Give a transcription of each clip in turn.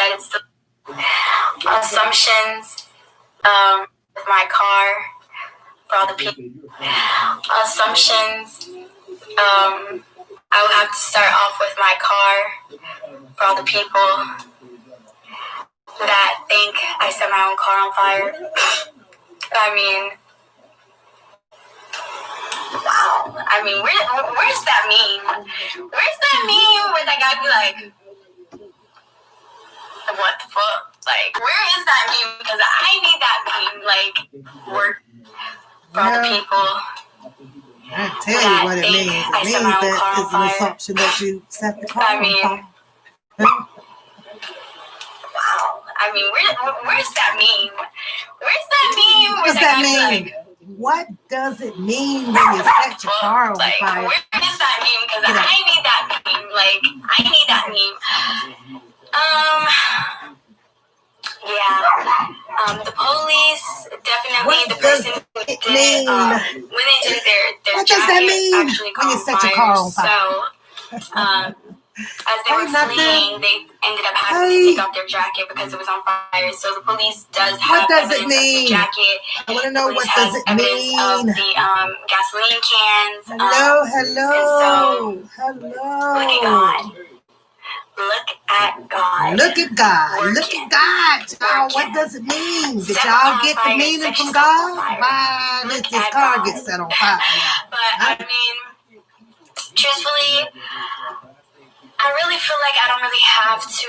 said, it's the assumptions with my car for all the people. Assumptions. I would have to start off with my car for all the people that think I set my own car on fire. I mean, wow. I mean, where's that meme? Where's that meme where that guy be like, what the fuck? Like, where is that meme? Because I need that meme. Like, work for all the people. I tell you what it means. It means that it's an assumption that you set the car on fire. Wow. I mean, where's that meme? Where's that meme? What does that mean? Like, what does it mean when you set your car on fire? Where is that meme? Because I need that meme. Like, I need that meme. Yeah. The police definitely the person who did when they did their what does that mean when you set your car on fire? So as they were fleeing, they ended up having to take off their jacket because it was on fire. So the police does have evidence of the jacket. I want to know what does it mean. Of the gasoline cans. Hello. Look at God. Look at God. Look at God. Look at God. Y'all, what does it mean? Did y'all get the meaning from God? Why did this car get set on fire? But I mean, truthfully, I really feel like I don't really have to,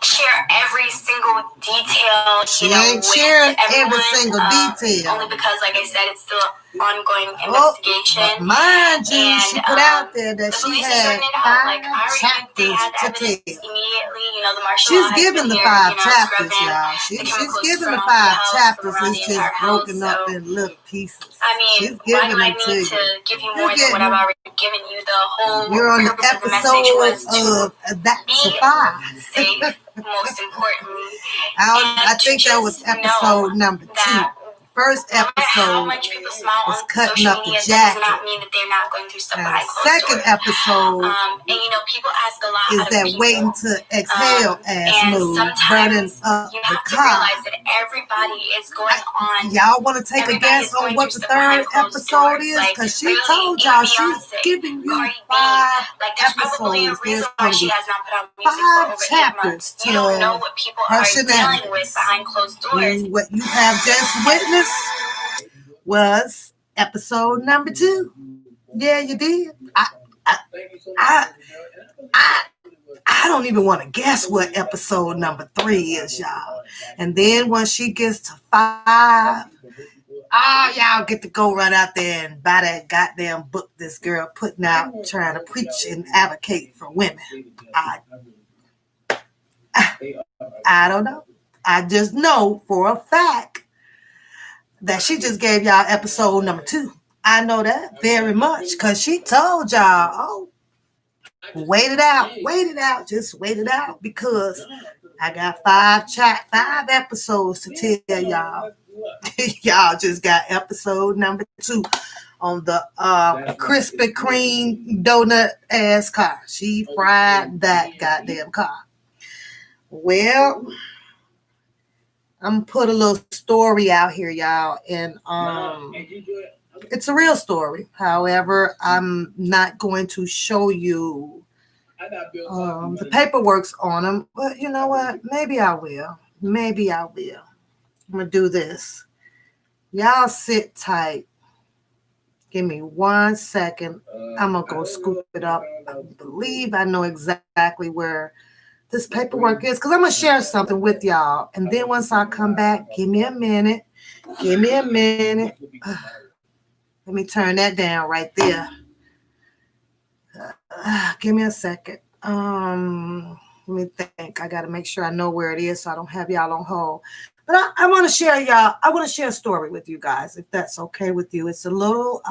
share every single detail. She ain't sharing every single detail. Only because, like I said, it's still an ongoing investigation. Mind you, she put out there that she had 5 chapters to tell. Immediately, the martial she's given the 5 chapters, y'all. She's given the 5 chapters. It's just broken up in little pieces. I mean, she's giving why do I need to give you more than what I've already given you? The whole you're on the episode of That's a 5. Safe, most importantly. I think that was episode number 2. First episode was cutting up the jacket. Does not mean that they're not going through stuff behind closed second doors. episode people ask a lot is that people. Waiting to Exhale ass move, burning up you the have to car. realize that everybody is going on. Y'all want to take a guess on what the 3rd episode is? Because she told y'all she's giving you 5 episodes. There's going to be 5 chapters to her shenanigans. And what you have just witnessed was episode number 2. Yeah, you did. I don't even want to guess what episode number 3 is, y'all. And then when she gets to 5, y'all get to go right out there and buy that goddamn book this girl putting out, trying to preach and advocate for women. I don't know. I just know for a fact that she just gave y'all episode number 2. I know that very much because she told y'all, wait it out, just wait it out because I got 5 episodes to tell y'all. Y'all just got episode number 2 on the Krispy Kreme donut ass car. She fried that goddamn car. Well, I'm gonna put a little story out here, y'all, and it's a real story. However, I'm not going to show you the paperwork's on them, but you know what? Maybe I will. I'm gonna do this. Y'all sit tight. Give me 1 second. I'm gonna go scoop it up. I believe I know exactly where this paperwork is because I'm going to share something with y'all. And then once I come back, give me a minute. Let me turn that down right there. Give me a second. Let me think. I got to make sure I know where it is so I don't have y'all on hold. But I want to share a story with you guys, if that's okay with you. It's a little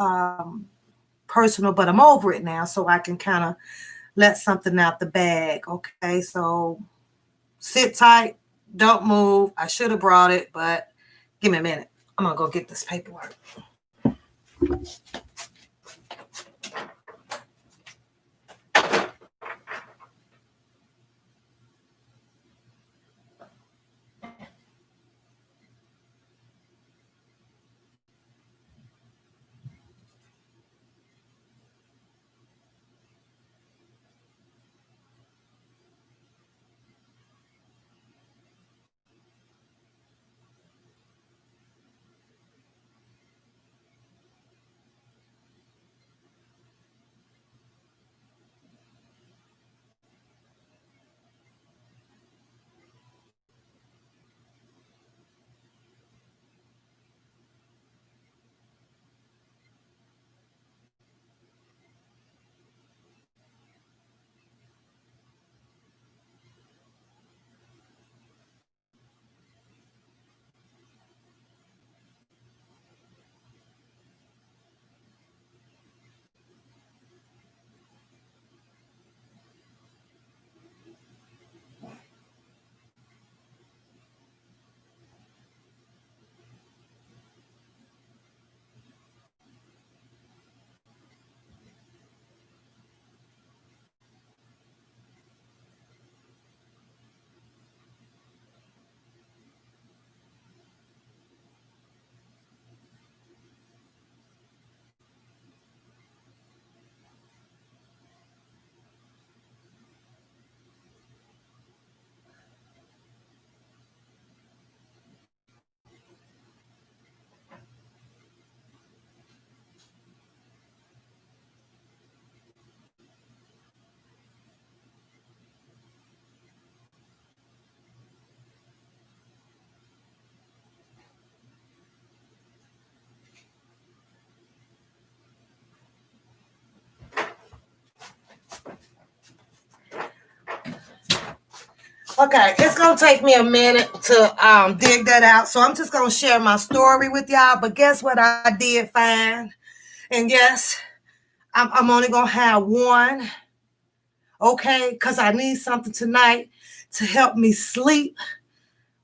personal, but I'm over it now so I can kind of let something out the bag. Okay, so sit tight. Don't move. I should have brought it, but give me a minute. I'm going to go get this paperwork. Okay, it's gonna take me a minute to dig that out. So I'm just gonna share my story with y'all. But guess what? I did find, and yes, I'm only gonna have one. Okay, because I need something tonight to help me sleep.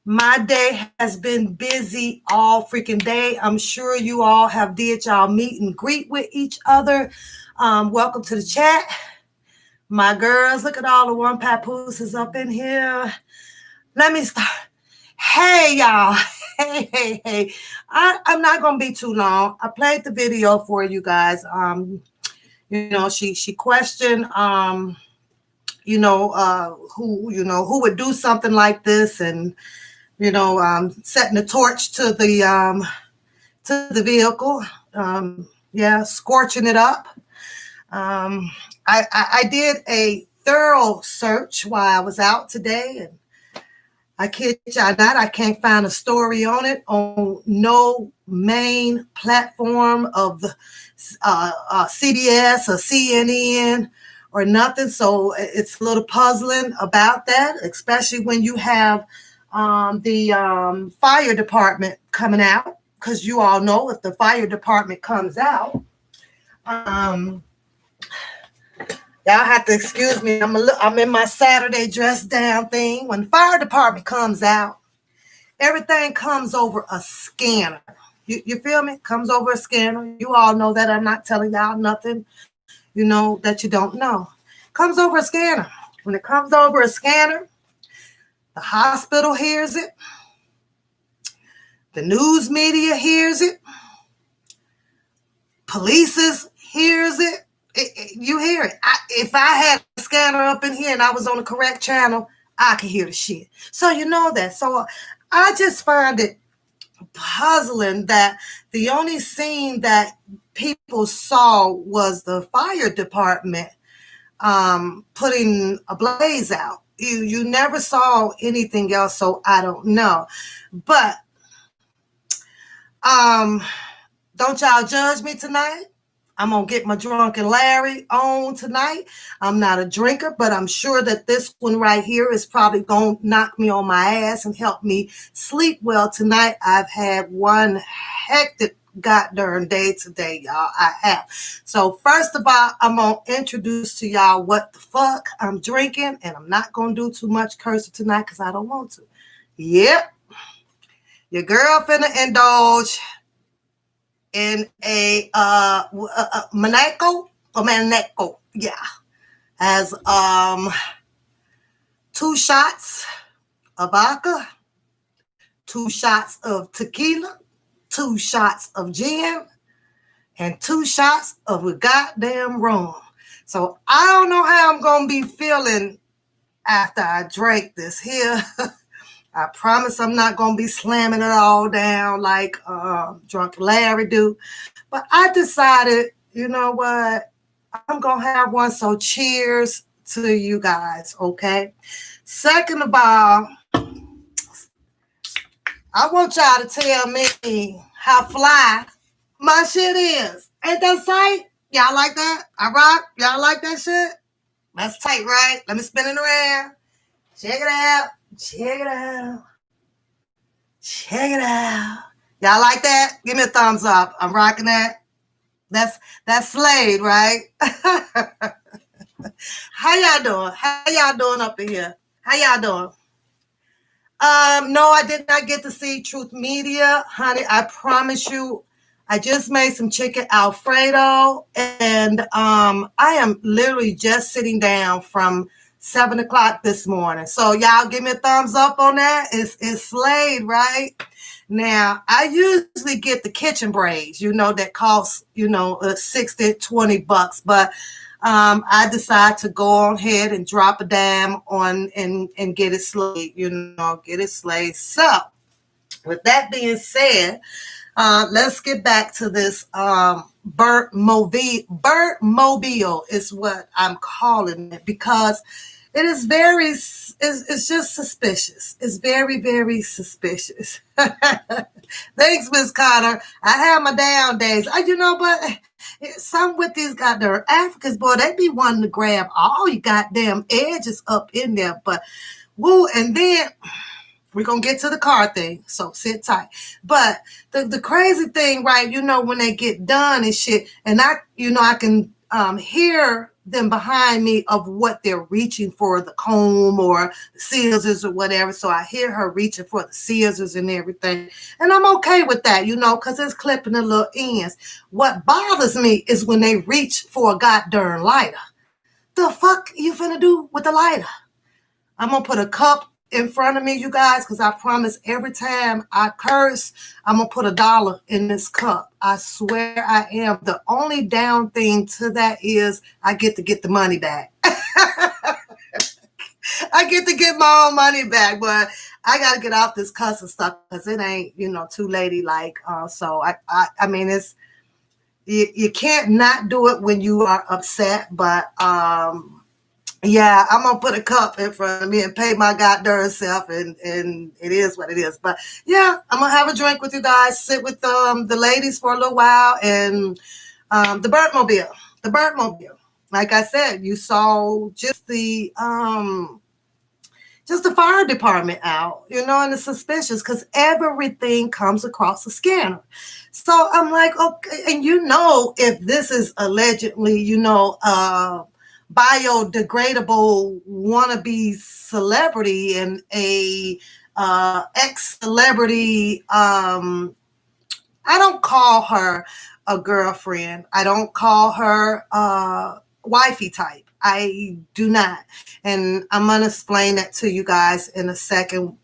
My day has been busy all freaking day. I'm sure you all have did y'all meet and greet with each other. Welcome to the chat. My girls, look at all the one papooses up in here. Let me start. Hey, y'all. Hey. I'm not going to be too long. I played the video for you guys. She questioned, who would do something like this and, setting a torch to the vehicle. Scorching it up. I did a thorough search while I was out today, and I kid y'all not, I can't find a story on it on no main platform of the CBS or CNN or nothing. So it's a little puzzling about that, especially when you have the fire department coming out, because you all know if the fire department comes out, y'all have to excuse me. I'm in my Saturday dress down thing. When the fire department comes out, everything comes over a scanner. You feel me? Comes over a scanner. You all know that. I'm not telling y'all nothing, that you don't know. Comes over a scanner. When it comes over a scanner, the hospital hears it. The news media hears it. Police hears it. You hear it. If I had a scanner up in here and I was on the correct channel, I could hear the shit. So you know that. So I just find it puzzling that the only scene that people saw was the fire department putting a blaze out. You never saw anything else, so I don't know. But don't y'all judge me tonight. I'm going to get my drunken Larry on tonight. I'm not a drinker, but I'm sure that this one right here is probably going to knock me on my ass and help me sleep well tonight. I've had one hectic goddamn day today, y'all. I have. So first of all, I'm going to introduce to y'all what the fuck I'm drinking, and I'm not going to do too much cursing tonight because I don't want to. Yep. Your girl finna indulge in a Maneco, yeah, has 2 shots of vodka, 2 shots of tequila, 2 shots of gin, and 2 shots of a goddamn rum. So I don't know how I'm gonna be feeling after I drink this here. I promise I'm not gonna be slamming it all down like drunk Larry do. But I decided, you know what? I'm going to have one. So cheers to you guys, okay? Second of all, I want y'all to tell me how fly my shit is. Ain't that tight? Y'all like that? I rock? Y'all like that shit? That's tight, right? Let me spin it around. Check it out. Check it out. Check it out. Y'all like that? Give me a thumbs up. I'm rocking that. That's Slade, right? How y'all doing? How y'all doing up in here? How y'all doing? No, I did not get to see Truth Media, honey. I promise you, I just made some chicken Alfredo, and I am literally just sitting down from 7 o'clock this morning. So y'all give me a thumbs up on that. It's Slade, right? Now, I usually get the kitchen braids, that cost, $60, $20, but I decide to go on ahead and drop a dime on and get it slayed, get it slayed. So, with that being said, let's get back to this Burt Mobile is what I'm calling it, because It is very, it's just suspicious. It's very, very suspicious. Thanks, Miss Connor. I have my down days. But some with these goddamn Africans, boy, they be wanting to grab all you goddamn edges up in there. But woo, and then we're gonna get to the car thing, so sit tight. But the crazy thing, right? When they get done and shit, and I can hear them behind me of what they're reaching for, the comb or the scissors or whatever. So I hear her reaching for the scissors and everything, and I'm okay with that, because it's clipping the little ends. What bothers me is when they reach for a goddamn lighter. The fuck you finna do with the lighter? I'm gonna put a cup in front of me, you guys, because I promise every time I curse, I'm gonna put $1 in this cup. I swear I am. The only down thing to that is I get to get the money back. I get to get my own money back, but I gotta get off this cussing stuff because it ain't, too ladylike. So I mean, it's you can't not do it when you are upset, but yeah, I'm gonna put a cup in front of me and pay my goddamn self, and it is what it is. But yeah, I'm gonna have a drink with you guys, sit with the ladies for a little while, and the Burntmobile, the Burntmobile. Like I said, you saw just the fire department out, and it's suspicious because everything comes across a scanner. So I'm like, okay, and if this is allegedly, biodegradable wannabe celebrity and a ex-celebrity, I don't call her a girlfriend. I don't call her wifey type. I do not. And I'm going to explain that to you guys in a second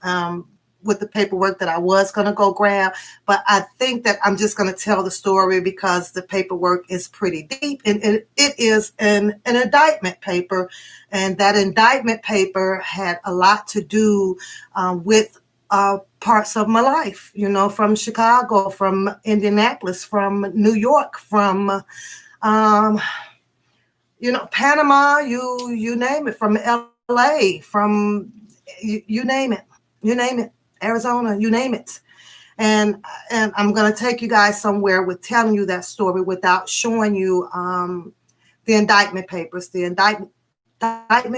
with the paperwork that I was going to go grab. But I think that I'm just going to tell the story because the paperwork is pretty deep. And it is an indictment paper. And that indictment paper had a lot to do with parts of my life, from Chicago, from Indianapolis, from New York, from Panama, you name it, from LA, from you name it, Arizona, you name it. And I'm going to take you guys somewhere with telling you that story without showing you the indictment papers. The indictment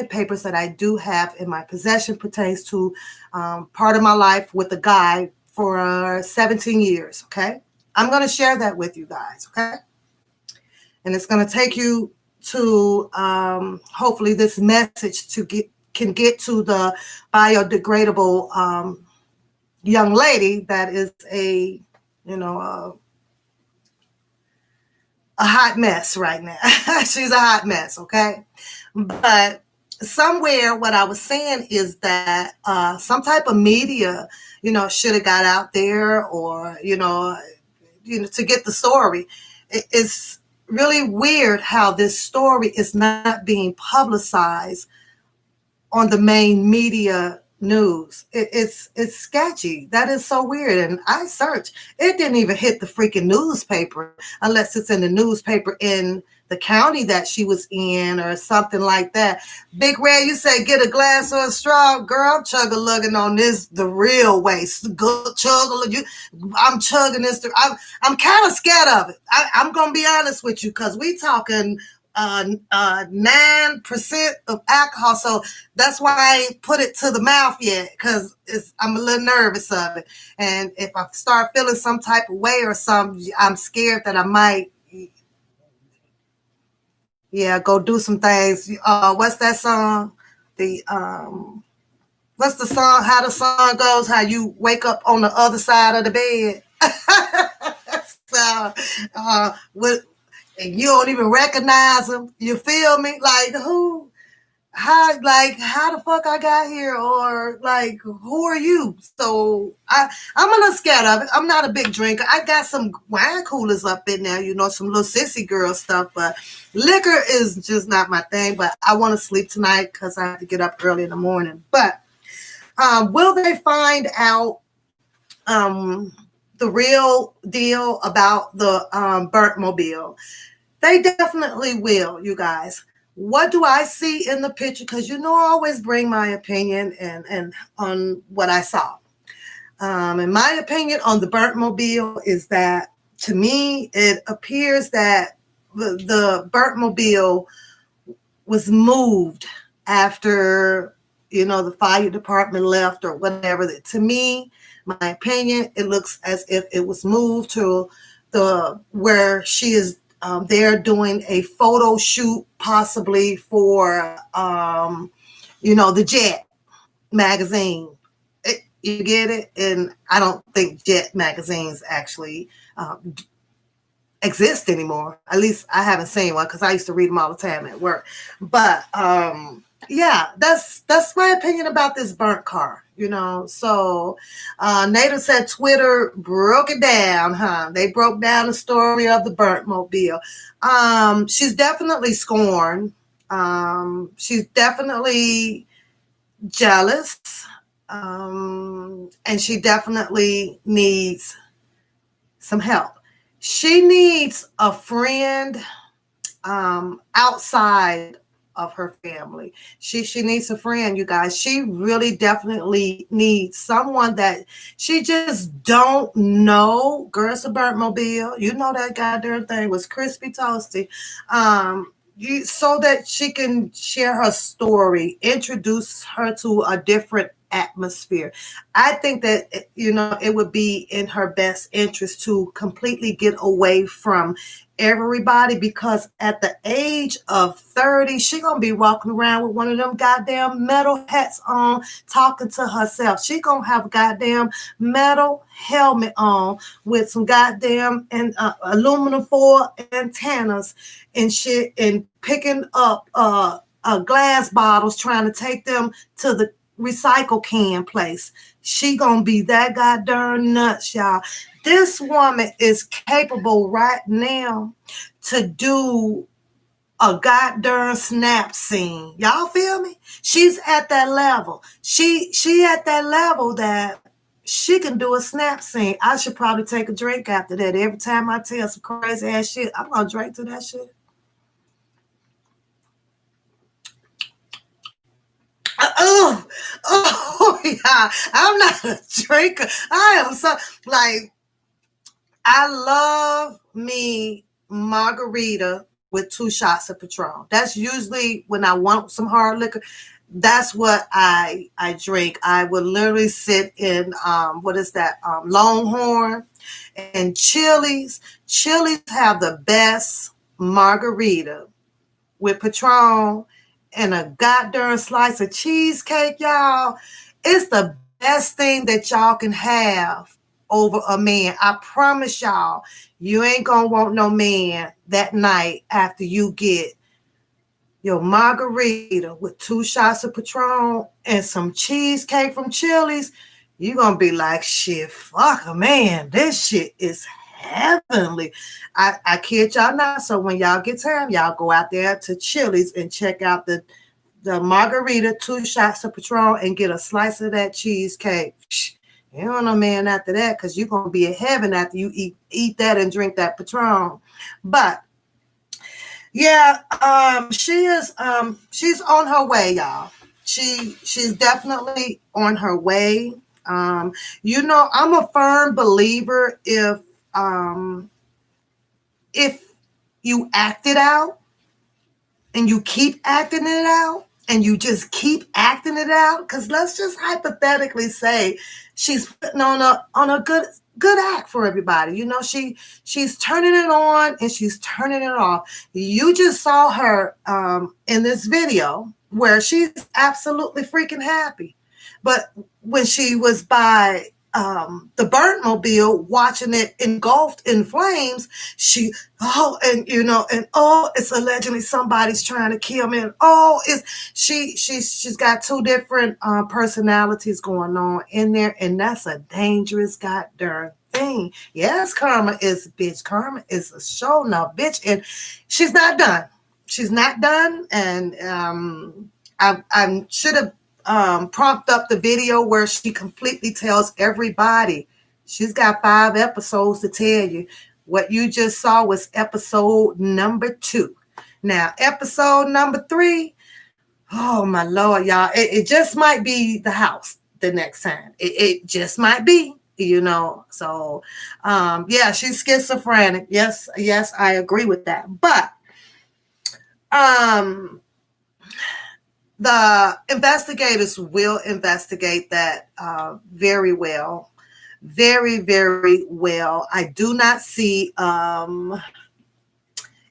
papers that I do have in my possession pertains to part of my life with a guy for 17 years, okay? I'm going to share that with you guys, okay? And it's going to take you to hopefully this message can get to the biodegradable young lady that is a hot mess right now. She's a hot mess, okay? But somewhere what I was saying is that some type of media, should have got out there or, to get the story. It's really weird how this story is not being publicized on the main media news. It's sketchy. That is so weird. And I searched. It didn't even hit the freaking newspaper unless it's in the newspaper in the county that she was in or something like that. Big Red, you say get a glass or a straw. Girl, I'm chug-a-lugging on this the real way. I'm chugging this. I'm kind of scared of it. I'm going to be honest with you because we talking 9% of alcohol. So that's why I ain't put it to the mouth yet because I'm a little nervous of it. And if I start feeling some type of way or something, I'm scared that I might, go do some things. What's that song? What's the song? How the song goes? How you wake up on the other side of the bed. So, and you don't even recognize them. You feel me? Like who? How the fuck I got here, or like who are you? So I'm a little scared of it. I'm not a big drinker. I got some wine coolers up in there, some little sissy girl stuff, but liquor is just not my thing. But I want to sleep tonight because I have to get up early in the morning. But will they find out the real deal about the Burntmobile? They definitely will, you guys. What do I see in the picture? Because I always bring my opinion and on what I saw. In my opinion on the burnt mobile is that, to me, it appears that the burnt mobile was moved after the fire department left or whatever. To me, my opinion, it looks as if it was moved to the where she is there doing a photo shoot, possibly for the Jet magazine. You get it? And I don't think Jet magazines actually exist anymore. At least I haven't seen one because I used to read them all the time at work. But yeah, that's my opinion about this burnt car. So Native said Twitter broke it down, huh? They broke down the story of the burnt mobile. She's definitely scorned. She's definitely jealous. And she definitely needs some help. She needs a friend outside of her family. She needs a friend, you guys. She really definitely needs someone that she just don't know. Girls of Burnt Mobile, that goddamn thing was crispy toasty. So that she can share her story, introduce her to a different atmosphere. I think that it would be in her best interest to completely get away from everybody, because at the age of 30, she gonna be walking around with one of them goddamn metal hats on, talking to herself. She gonna have a goddamn metal helmet on with some goddamn and aluminum foil antennas and shit, and picking up glass bottles, trying to take them to the recycle can place. She gonna be that goddamn nuts, y'all. This woman is capable right now to do a goddamn snap scene. Y'all feel me? She's at that level. She at that level that she can do a snap scene. I should probably take a drink after that. Every time I tell some crazy ass shit, I'm gonna drink to that shit. Oh yeah. I'm not a drinker. I am so like I love me margarita with 2 shots of Patron. That's usually when I want some hard liquor. That's what I drink. I would literally sit in what is that, Longhorn and Chili's. Chili's have the best margarita with Patron and a goddamn slice of cheesecake, y'all. It's the best thing that y'all can have over a man. I promise y'all, you ain't gonna want no man that night after you get your margarita with 2 shots of Patron and some cheesecake from Chili's. You're gonna be like, shit, fuck a man. This shit is heavenly. I kid y'all not. So when y'all get time, y'all go out there to Chili's and check out the margarita, 2 shots of Patron, and get a slice of that cheesecake. You don't know, man, after that, because you're going to be in heaven after you eat that and drink that Patron. But, yeah, she's on her way, y'all. She's definitely on her way. I'm a firm believer if you act it out and you keep acting it out and you just keep acting it out, because let's just hypothetically say she's putting on a good act for everybody. She's turning it on and she's turning it off. You just saw her in this video where she's absolutely freaking happy. But when she was by the burnt mobile, watching it engulfed in flames, it's allegedly somebody's trying to kill me. And she's got 2 different personalities going on in there, and that's a dangerous goddamn thing. Yes, karma is a bitch. Karma is a show now, bitch, and she's not done. She's not done, and I should have prompt up the video where she completely tells everybody. She's got 5 episodes to tell you. What you just saw was episode number 2. Now, episode number 3. Oh my Lord, y'all. It just might be the house the next time. It just might be, So yeah, she's schizophrenic. Yes, I agree with that. But um the investigators will investigate that very well. Very, very well. I do not see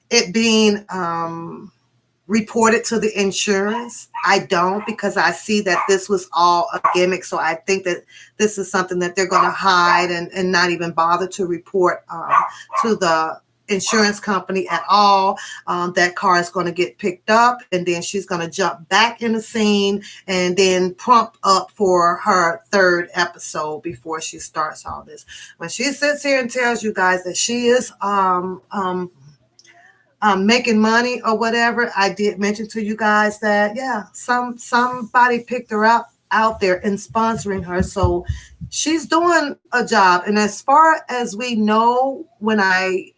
it being reported to the insurance. I don't, because I see that this was all a gimmick. So I think that this is something that they're going to hide and not even bother to report to the insurance company at all. That car is going to get picked up, and then she's going to jump back in the scene and then prompt up for her 3rd episode before she starts all this. When she sits here and tells you guys that she is making money or whatever, I did mention to you guys that somebody picked her up out there and sponsoring her, so she's doing a job. And as far as we know, when I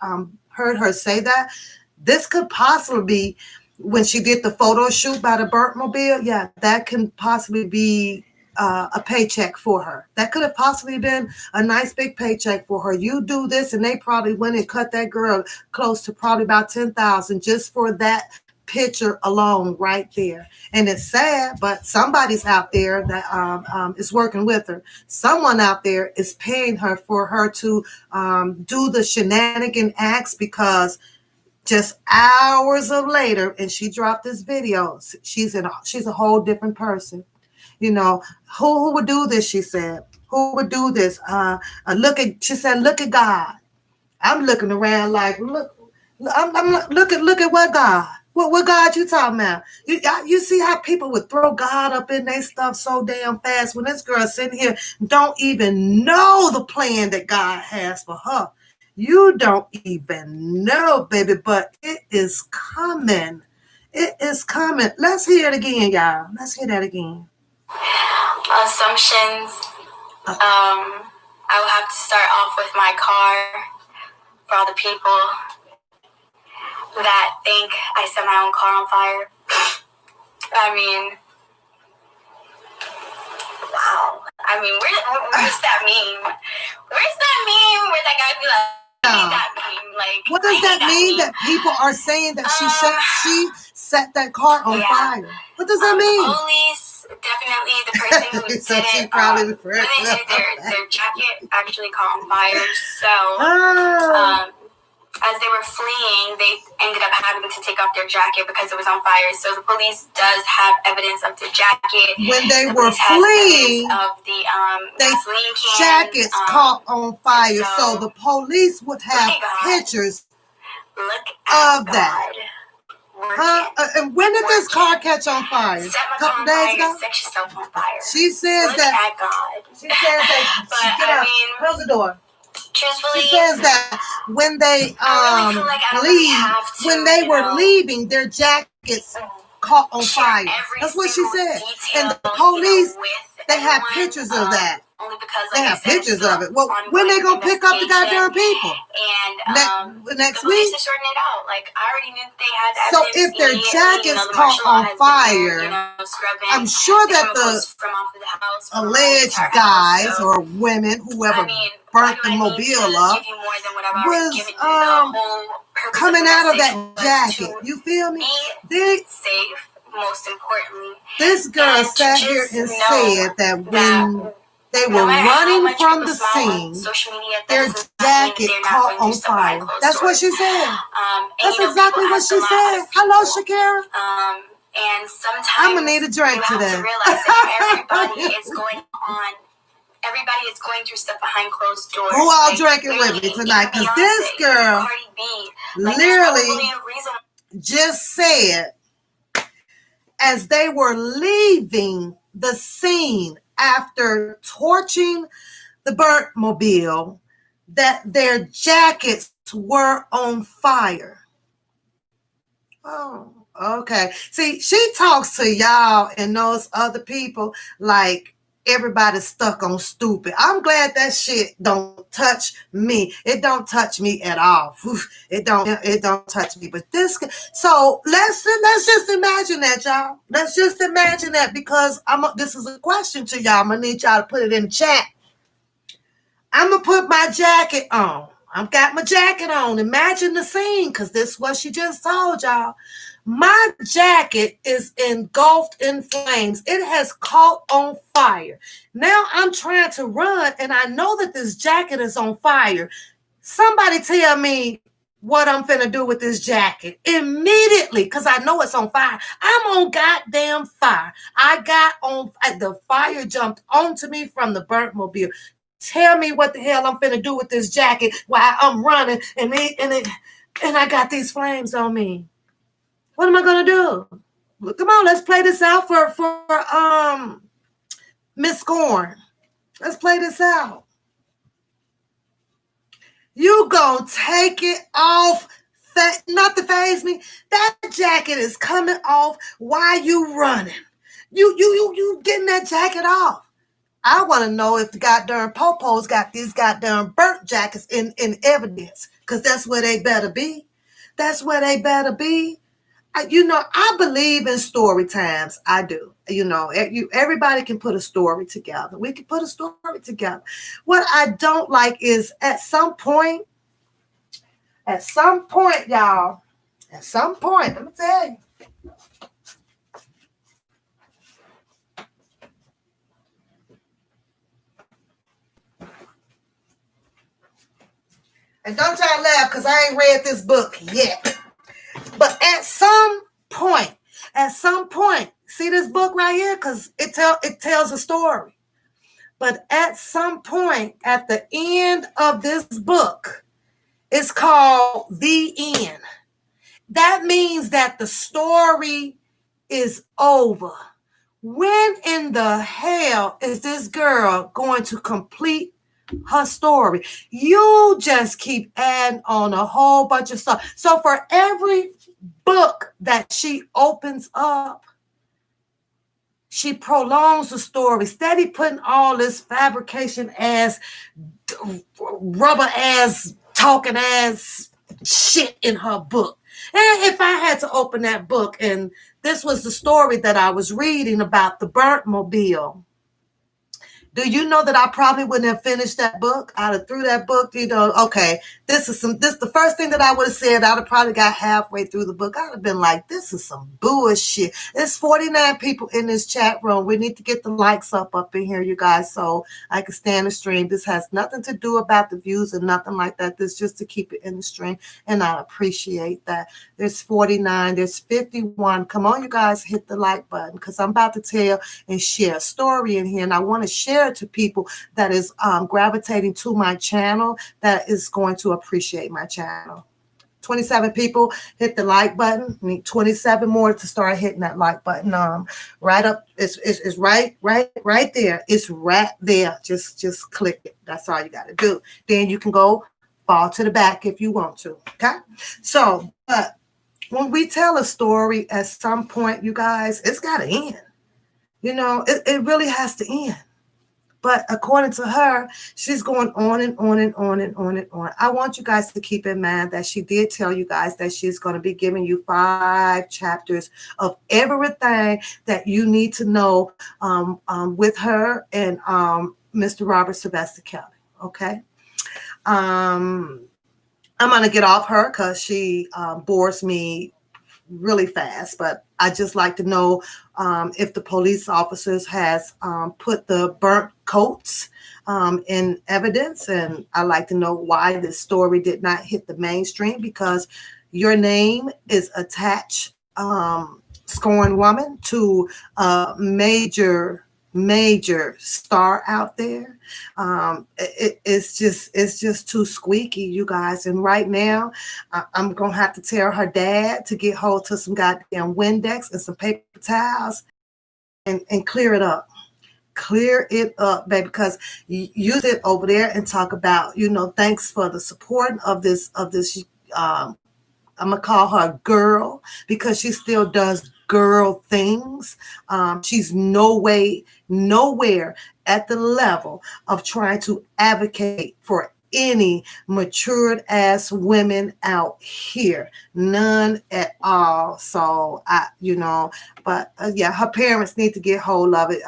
heard her say that, this could possibly be when she did the photo shoot by the Burtmobile. Yeah, that can possibly be a paycheck for her. That could have possibly been a nice big paycheck for her. You do this, and they probably went and cut that girl close to probably about 10,000 just for that picture alone right there. And it's sad, but somebody's out there that is working with her. Someone out there is paying her for her to do the shenanigan acts, because just hours of later, and she dropped this video, she's a whole different person. Who would do this? She said, who would do this? She said, look at God. I'm looking around like, look at what God. What God you talking about? You see how people would throw God up in their stuff so damn fast, when this girl sitting here don't even know the plan that God has for her. You don't even know, baby, but it is coming. It is coming. Let's hear it again, y'all. Let's hear that again. Assumptions. I will have to start off with my car for all the people that think I set my own car on fire. I mean, wow. I mean, where's that meme? Where's that meme where that guy be like, I need that meme? Like, what does that mean? That people are saying that she set that car on fire. What does that mean? Police, definitely the person who so did she it. Probably When they did their jacket actually caught on fire. So as they were fleeing, they ended up having to take off their jacket because it was on fire. So the police does have evidence of the jacket. When they were fleeing, of the gasoline cans, jackets caught on fire. So the police would have pictures of that. And when did this car catch on fire? A couple days ago? Set yourself on fire. She says that. She says that. But I mean, close the door. Truthfully, she says that when they when they were leaving, their jackets caught on fire. That's what she said. And the police, they have pictures of that. Only because, they have pictures of it. Well, when they gonna pick up the goddamn people? And next the week? police are sorting it out. Like, I already knew they had So evidence. if their jackets caught on fire, I'm sure that the alleged guys or women, whoever burnt the mobile up, was coming out of that jacket. You feel me? Safe, most importantly. This girl sat here and said that when they were running from the scene, their jacket caught on fire. That's what she said. That's exactly what she said. Hello, Shakira. And sometimes I'm gonna need a drink today. You have to realize that everybody is going on. Everybody is going through stuff behind closed doors. Who all drinking with me tonight? Because this girl literally just said, as they were leaving the scene after torching the Burtmobile, that their jackets were on fire. Oh, okay. See, she talks to y'all and those other people like everybody's stuck on stupid. I'm glad that shit don't touch me. It don't touch me at all. It don't touch me. But this, so let's just imagine that, y'all. Let's just imagine that, because this is a question to y'all. I'm gonna need y'all to put it in the chat. I'm gonna put my jacket on. I've got my jacket on. Imagine the scene, because this is what she just told y'all. My jacket is engulfed in flames. It has caught on fire. Now I'm trying to run, and I know that this jacket is on fire. Somebody tell me what I'm finna do with this jacket immediately, because I know it's on fire. I'm on goddamn fire. The fire jumped onto me from the burnt mobile. Tell me what the hell I'm finna do with this jacket while I'm running, and I got these flames on me. What am I gonna do? Come on, let's play this out for Miss Corn. Let's play this out. You gonna take it off, not to phase me. That jacket is coming off while you running. You getting that jacket off. I want to know if the goddamn popos got these goddamn burnt jackets in evidence, because that's where they better be. That's where they better be. I believe in story times. I do. Everybody can put a story together. We can put a story together. What I don't like is at some point, y'all, let me tell you. And don't y'all laugh, because I ain't read this book yet. But at some point, see this book right here? Because it tells a story. But at some point, at the end of this book, it's called The End. That means that the story is over. When in the hell is this girl going to complete her story? You just keep adding on a whole bunch of stuff. So for every book that she opens up, she prolongs the story, steady putting all this fabrication ass, rubber ass, talking ass shit in her book. And if I had to open that book and this was the story that I was reading about the burnt mobile, do you know that I probably wouldn't have finished that book? I'd have threw that book, okay, this the first thing that I would have said. I'd have probably got halfway through the book. I'd have been like, this is some bullshit. There's 49 people in this chat room. We need to get the likes up in here, you guys, so I can stand the stream. This has nothing to do about the views and nothing like that. This is just to keep it in the stream, and I appreciate that. There's 49, there's 51. Come on, you guys, hit the like button, because I'm about to tell and share a story in here, and I want to share it to people that is gravitating to my channel, that is going to appreciate my channel. 27 people hit the like button. I need 27 more to start hitting that like button. Right up, it's right there. It's right there. Just click it. That's all you got to do. Then you can go fall to the back if you want to. Okay. So, but when we tell a story, at some point, you guys, it's got to end. It really has to end. But according to her, she's going on and on and on and on and on. I want you guys to keep in mind that she did tell you guys that she's going to be giving you 5 chapters of everything that you need to know with her and Mr. Robert Sylvester Kelly. Okay. I'm going to get off her because she bores me really fast, but I just like to know if the police officers has put the burnt coats in evidence, and I like to know why this story did not hit the mainstream, because your name is attached, Scorn Woman, to a major star out there. It's just too squeaky, you guys. And right now, I'm gonna have to tell her dad to get hold to some goddamn Windex and some paper towels and clear it up. Clear it up, baby, because you sit over there and talk about, thanks for the support of this I'm gonna call her girl, because she still does girl things. She's nowhere at the level of trying to advocate for any matured ass women out here. None at all. So but yeah, her parents need to get hold of it.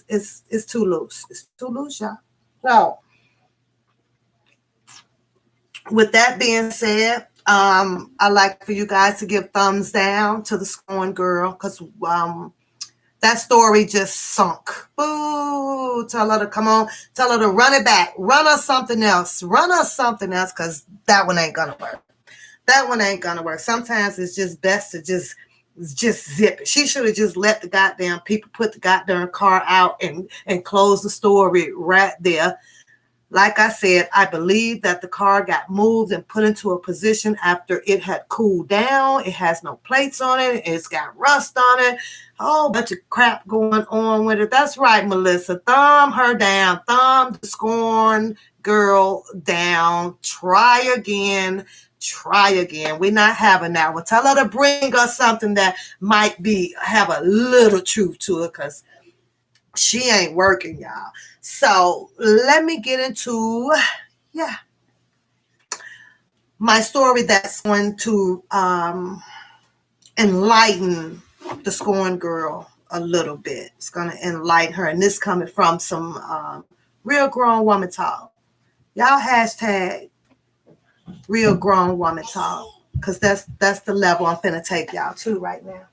It's too loose. It's too loose, y'all. So with that being said, I like for you guys to give thumbs down to the Scorn Girl, because that story just sunk. Boo! Tell her to come on. Tell her to run it back. Run us something else. Run us something else, because that one ain't gonna work. That one ain't gonna work. Sometimes it's just best to just zip it. She should have just let the goddamn people put the goddamn car out and close the story right there. Like I said, I believe that the car got moved and put into a position after it had cooled down. It has no plates on it. It's got rust on it. A whole bunch of crap going on with it. That's right, Melissa. Thumb her down. Thumb the Scorn Girl down. Try again. Try again. We're not having that one. Tell her to bring us something that might have a little truth to it, because she ain't working, y'all. So let me get into, my story that's going to enlighten the Scorn Girl a little bit. It's going to enlighten her. And this coming from some real grown woman talk. Y'all hashtag real grown woman talk, because that's the level I'm finna take y'all to right now.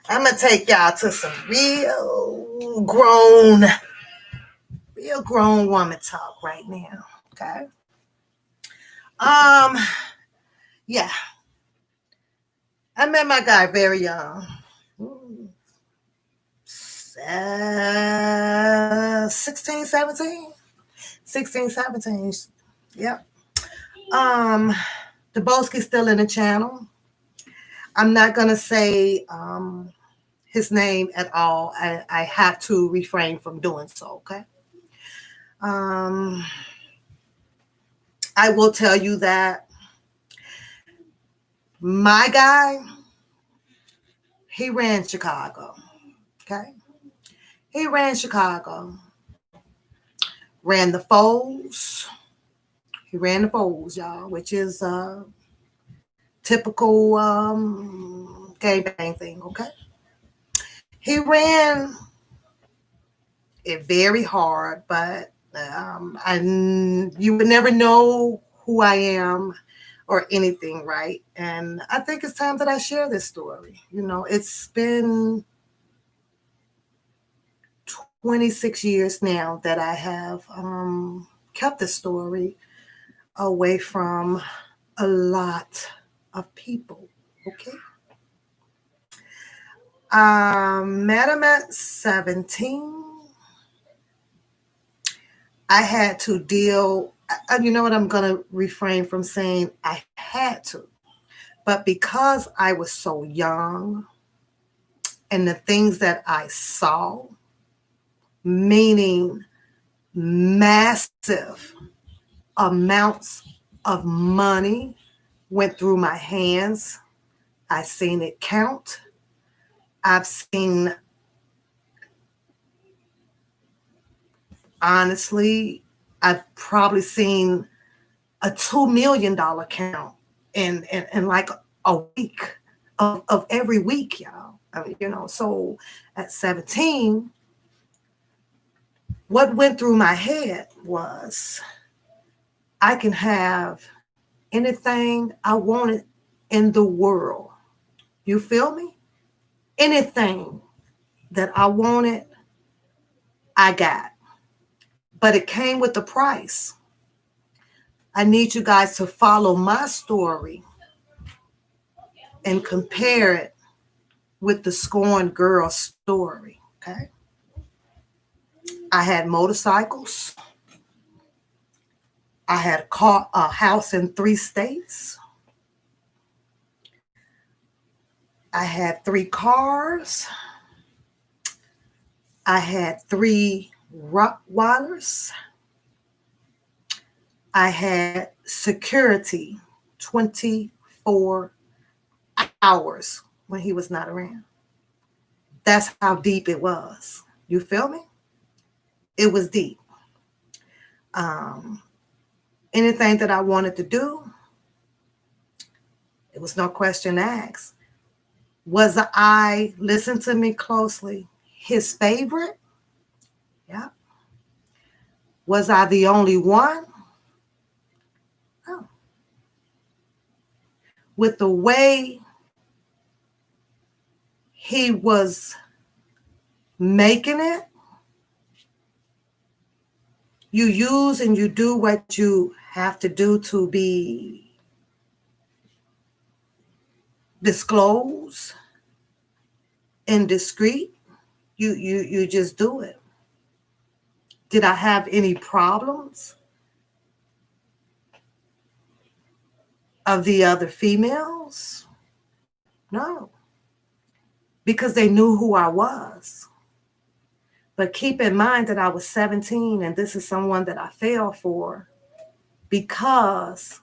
I'm gonna take y'all to some real grown woman talk right now. Okay. Yeah. I met my guy very young. 16, 17. 16, 17. Yep. The Boski's still in the channel. I'm not gonna say his name at all. I have to refrain from doing so, okay? I will tell you that my guy, he ran Chicago, okay? He ran Chicago, ran the Foes. He ran the Foes, y'all, which is typical gangbang thing, okay? He ran it very hard, but you would never know who I am or anything, right? And I think it's time that I share this story. It's been 26 years now that I have kept this story away from a lot of people, okay? Met him at 17. I had to deal, you know what, I'm going to refrain from saying I had to. But because I was so young and the things that I saw, meaning massive amounts of money went through my hands. I've seen it count. Honestly, I've probably seen a $2 million count in like a week of every week, y'all. So at 17, what went through my head was I can have anything I wanted in the world. You feel me? Anything that I wanted, I got. But it came with a price. I need you guys to follow my story and compare it with the Scorn Girl story, okay? I had motorcycles. I had a house in 3 states. I had 3 cars. I had 3 Rottweilers. I had security 24 hours when he was not around. That's how deep it was. You feel me? It was deep. Um, Anything that I wanted to do, it was no question asked. Was I, listen to me closely, his favorite? Yeah. Was I the only one? No. With the way he was making it, you use and you do what you have to do to be disclosed and discreet. You just do it. Did I have any problems of the other females? No, because they knew who I was. But keep in mind that I was 17 and this is someone that I fell for because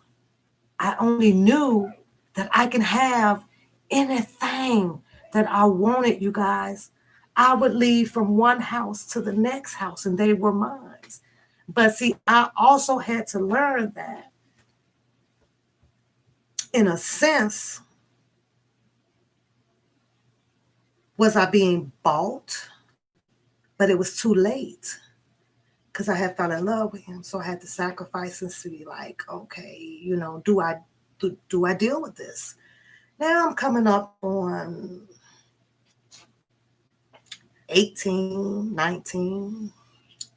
I only knew that I can have anything that I wanted, you guys. I would leave from one house to the next house and they were mine. But see, I also had to learn that, in a sense, was I being bought? But it was too late because I had fell in love with him. So I had to sacrifice and see, like, okay, do I deal with this? Now I'm coming up on 18, 19,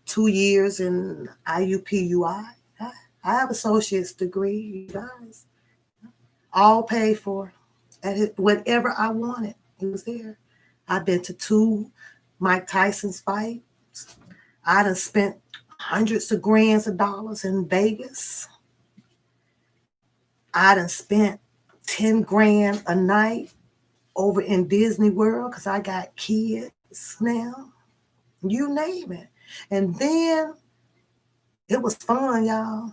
2 years in IUPUI. I have associate's degree, you guys. All paid for. Whatever I wanted, it was there. I've been to 2 Mike Tyson's fights. I done spent hundreds of grands of dollars in Vegas. I done spent 10 grand a night over in Disney World because I got kids now. You name it. And then it was fun, y'all.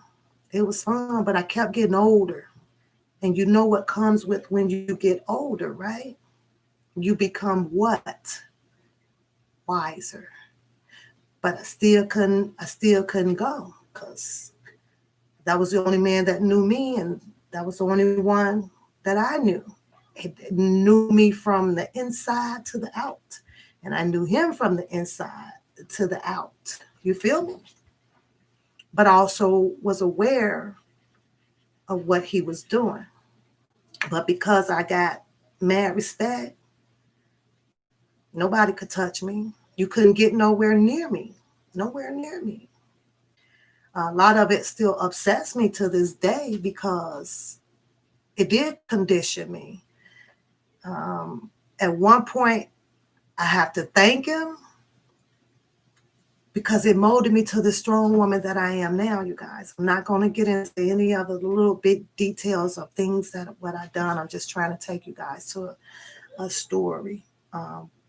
It was fun, but I kept getting older. And you know what comes with when you get older, right? You become what? Wiser. But I still couldn't go because that was the only man that knew me, and that was the only one that I knew. It knew me from the inside to the out, and I knew him from the inside to the out. You feel me? But also was aware of what he was doing. But because I got mad respect, nobody could touch me. You couldn't get nowhere near me. Nowhere near me. A lot of it still upsets me to this day because it did condition me. At one point, I have to thank him because it molded me to the strong woman that I am now, you guys. I'm not going to get into any other little big details of things that what I've done. I'm just trying to take you guys to a story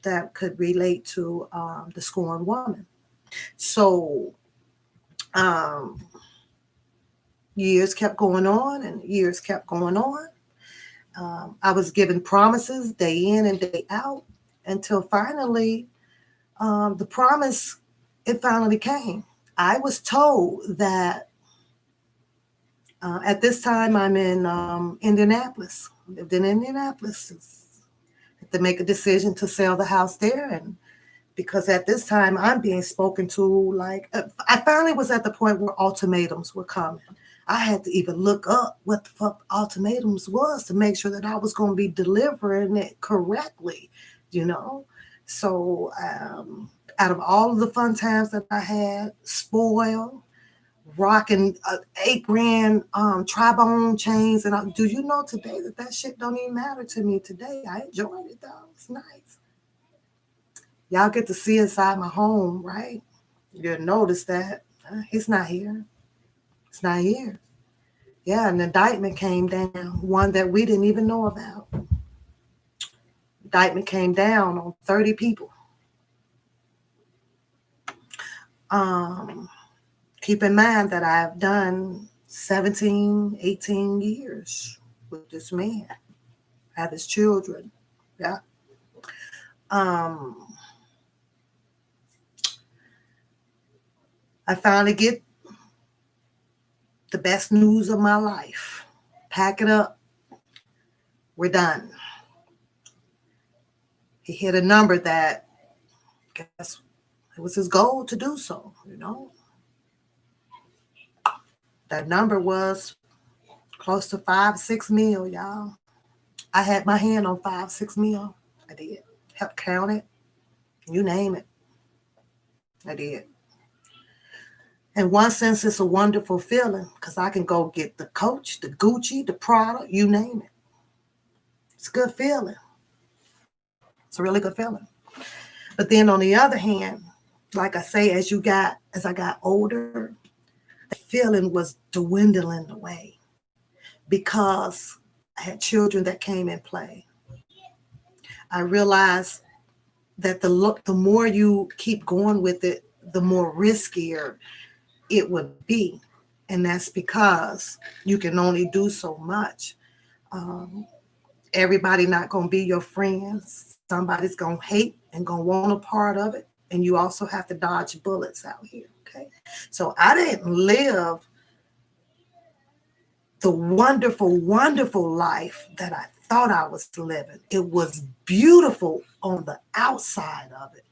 that could relate to the scorned woman. So years kept going on and years kept going on. I was given promises day in and day out until finally the promise, it finally came. I was told that at this time I'm in Indianapolis. Lived in Indianapolis. Had to make a decision to sell the house there, and because at this time I'm being spoken to like I finally was at the point where ultimatums were coming. I had to even look up what the fuck ultimatums was to make sure that I was going to be delivering it correctly, you know. So out of all of the fun times that I had, spoiled, rocking 8 grand tri-bone chains, and do you know today that shit don't even matter to me today? I enjoyed it though. It's nice. Y'all get to see inside my home, right? You'll notice that he's not here. It's not here. Yeah, an indictment came down, one that we didn't even know about. Indictment came down on 30 people. Keep in mind that I've done 17, 18 years with this man, have his children. Yeah. Um, I finally get the best news of my life. Pack it up. We're done. He hit a number that, I guess, it was his goal to do so, you know. That number was close to 5, 6 mil, y'all. I had my hand on 5, 6 mil. I did. Help count it. You name it. I did. In one sense, it's a wonderful feeling because I can go get the Coach, the Gucci, the Prada, you name it. It's a good feeling. It's a really good feeling. But then on the other hand, like I say, as I got older, the feeling was dwindling away because I had children that came in play. I realized that the more you keep going with it, the more riskier it would be. And that's because you can only do so much. Um, Everybody not going to be your friends. Somebody's going to hate and going to want a part of it. And you also have to dodge bullets out here. Okay. So I didn't live the wonderful, wonderful life that I thought I was living. It was beautiful on the outside of it.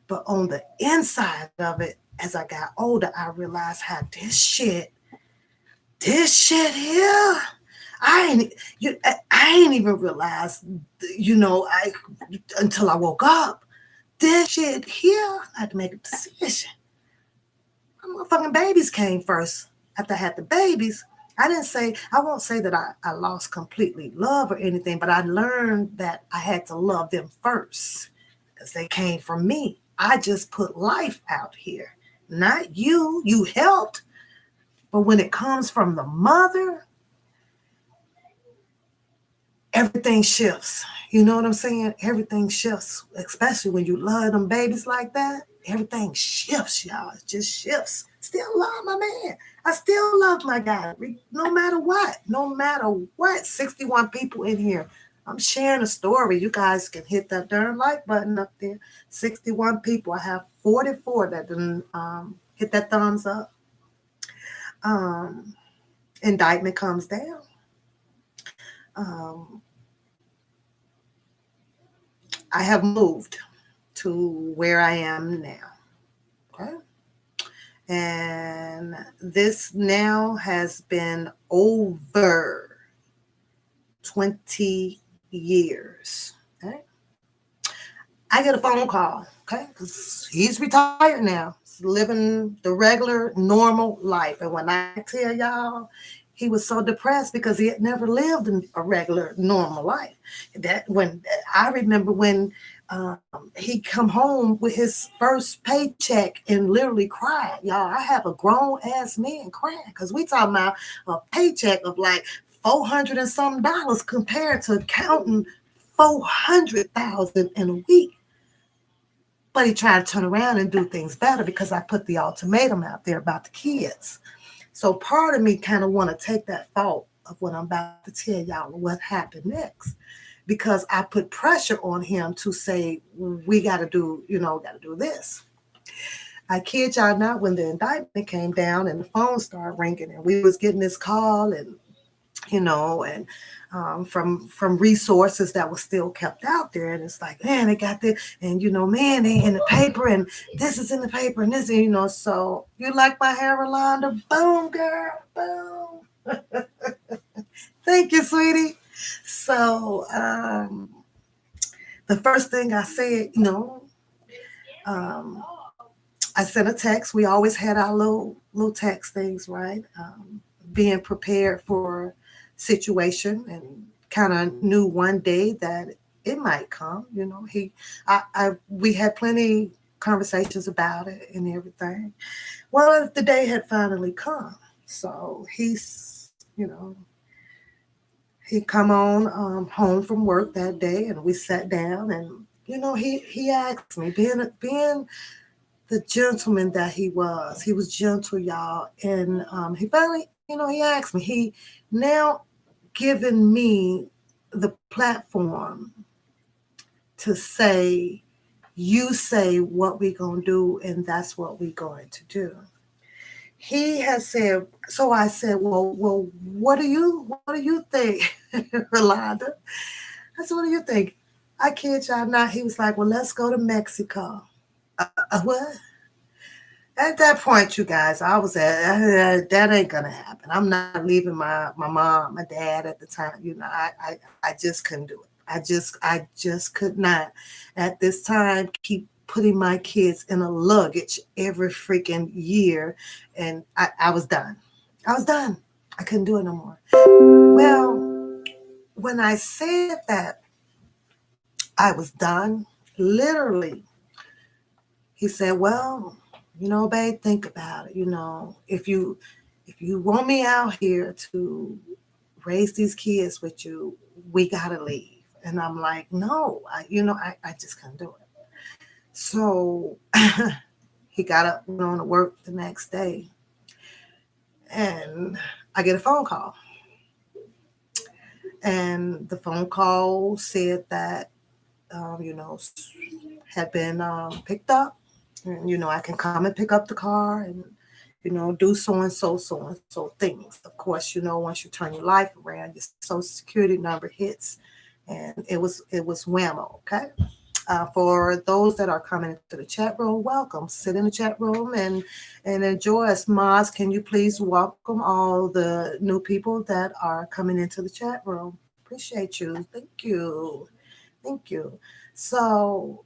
But on the inside of it, as I got older, I realized how this shit here, I ain't even realized, until I woke up. This shit here, I had to make a decision. My motherfucking babies came first. After I had the babies, I won't say that I lost completely love or anything, but I learned that I had to love them first because they came from me. I just put life out here, not you. You helped. But when it comes from the mother, everything shifts. You know what I'm saying? Everything shifts, especially when you love them babies like that. Everything shifts, y'all. It just shifts. Still love my man. I still love my guy, no matter what. No matter what. 61 people in here. I'm sharing a story. You guys can hit that darn like button up there. 61 people. I have 44 that didn't hit that thumbs up. Indictment comes down. I have moved to where I am now. Okay. And this now has been over 20 years. Okay. I get a phone call, okay, because he's retired now. He's living the regular, normal life. And when I tell y'all, he was so depressed because he had never lived a regular, normal life. That when I remember when he come home with his first paycheck and literally cried. Y'all, I have a grown ass man crying because we talking about a paycheck of like $400 and some dollars compared to counting 400,000 in a week. But he tried to turn around and do things better because I put the ultimatum out there about the kids. So part of me kind of want to take that fault of what I'm about to tell y'all what happened next, because I put pressure on him to say, we got to do this. I kid y'all not, when the indictment came down and the phone started ringing and we was getting this call and from resources that was still kept out there. And it's like, man, they got this, and man, they in the paper, and this is in the paper, and this, so you like my hair, Rolanda? Boom, girl, boom. Thank you, sweetie. So the first thing I said, I sent a text. We always had our little text things, right? Being prepared for situation, and kind of knew one day that it might come. We had plenty conversations about it and everything. Well, the day had finally come, so he come on home from work that day, and we sat down, and he asked me, being the gentleman that he was gentle, y'all, and he finally He asked me. He now given me the platform to say, you say what we gonna do, and that's what we going to do. He has said. So I said, well, what do you think, Rolanda? I said, what do you think? I kid y'all not. He was like, well, let's go to Mexico. What? At that point, you guys, I was that ain't gonna happen. I'm not leaving my mom, my dad at the time. I just couldn't do it. I just could not at this time keep putting my kids in a luggage every freaking year, and I was done. I was done. I couldn't do it no more. Well, when I said that I was done, literally, he said, "Well, babe, think about it. If you want me out here to raise these kids with you, we gotta leave." And I'm like, "No, I just can't do it." So he got up, went on to work the next day, and I get a phone call, and the phone call said that had been picked up. And, I can come and pick up the car and, do so and so things. Of course, once you turn your life around, your social security number hits, and it was whammo. Okay. For those that are coming into the chat room, welcome. Sit in the chat room and enjoy us. Maz, can you please welcome all the new people that are coming into the chat room? Appreciate you. Thank you. Thank you. So,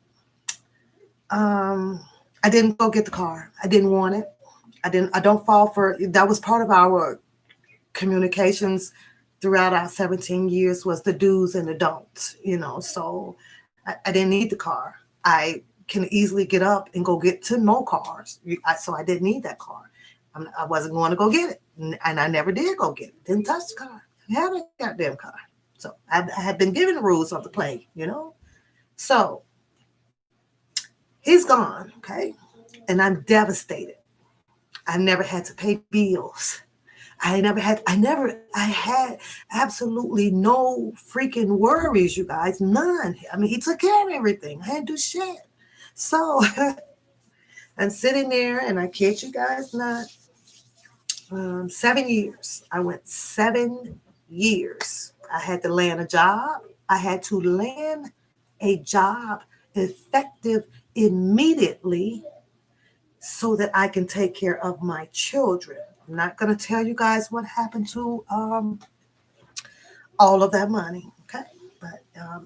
um, I didn't go get the car. I didn't want it. I don't fall for that. Was part of our communications throughout our 17 years was the do's and the don'ts, So I didn't need the car. I can easily get up and go get 10 more cars. So I didn't need that car. I wasn't going to go get it. And I never did go get it. Didn't touch the car. I had a goddamn car. So I had been given the rules of the play. So he's gone, okay? And I'm devastated. I never had to pay bills. I had absolutely no freaking worries, you guys. None. I mean, he took care of everything. I had to do shit. So I'm sitting there, and I kid you guys not, 7 years. I went 7 years. I had to land a job. I had to land a job effective immediately so that I can take care of my children. I'm not going to tell you guys what happened to all of that money, okay? But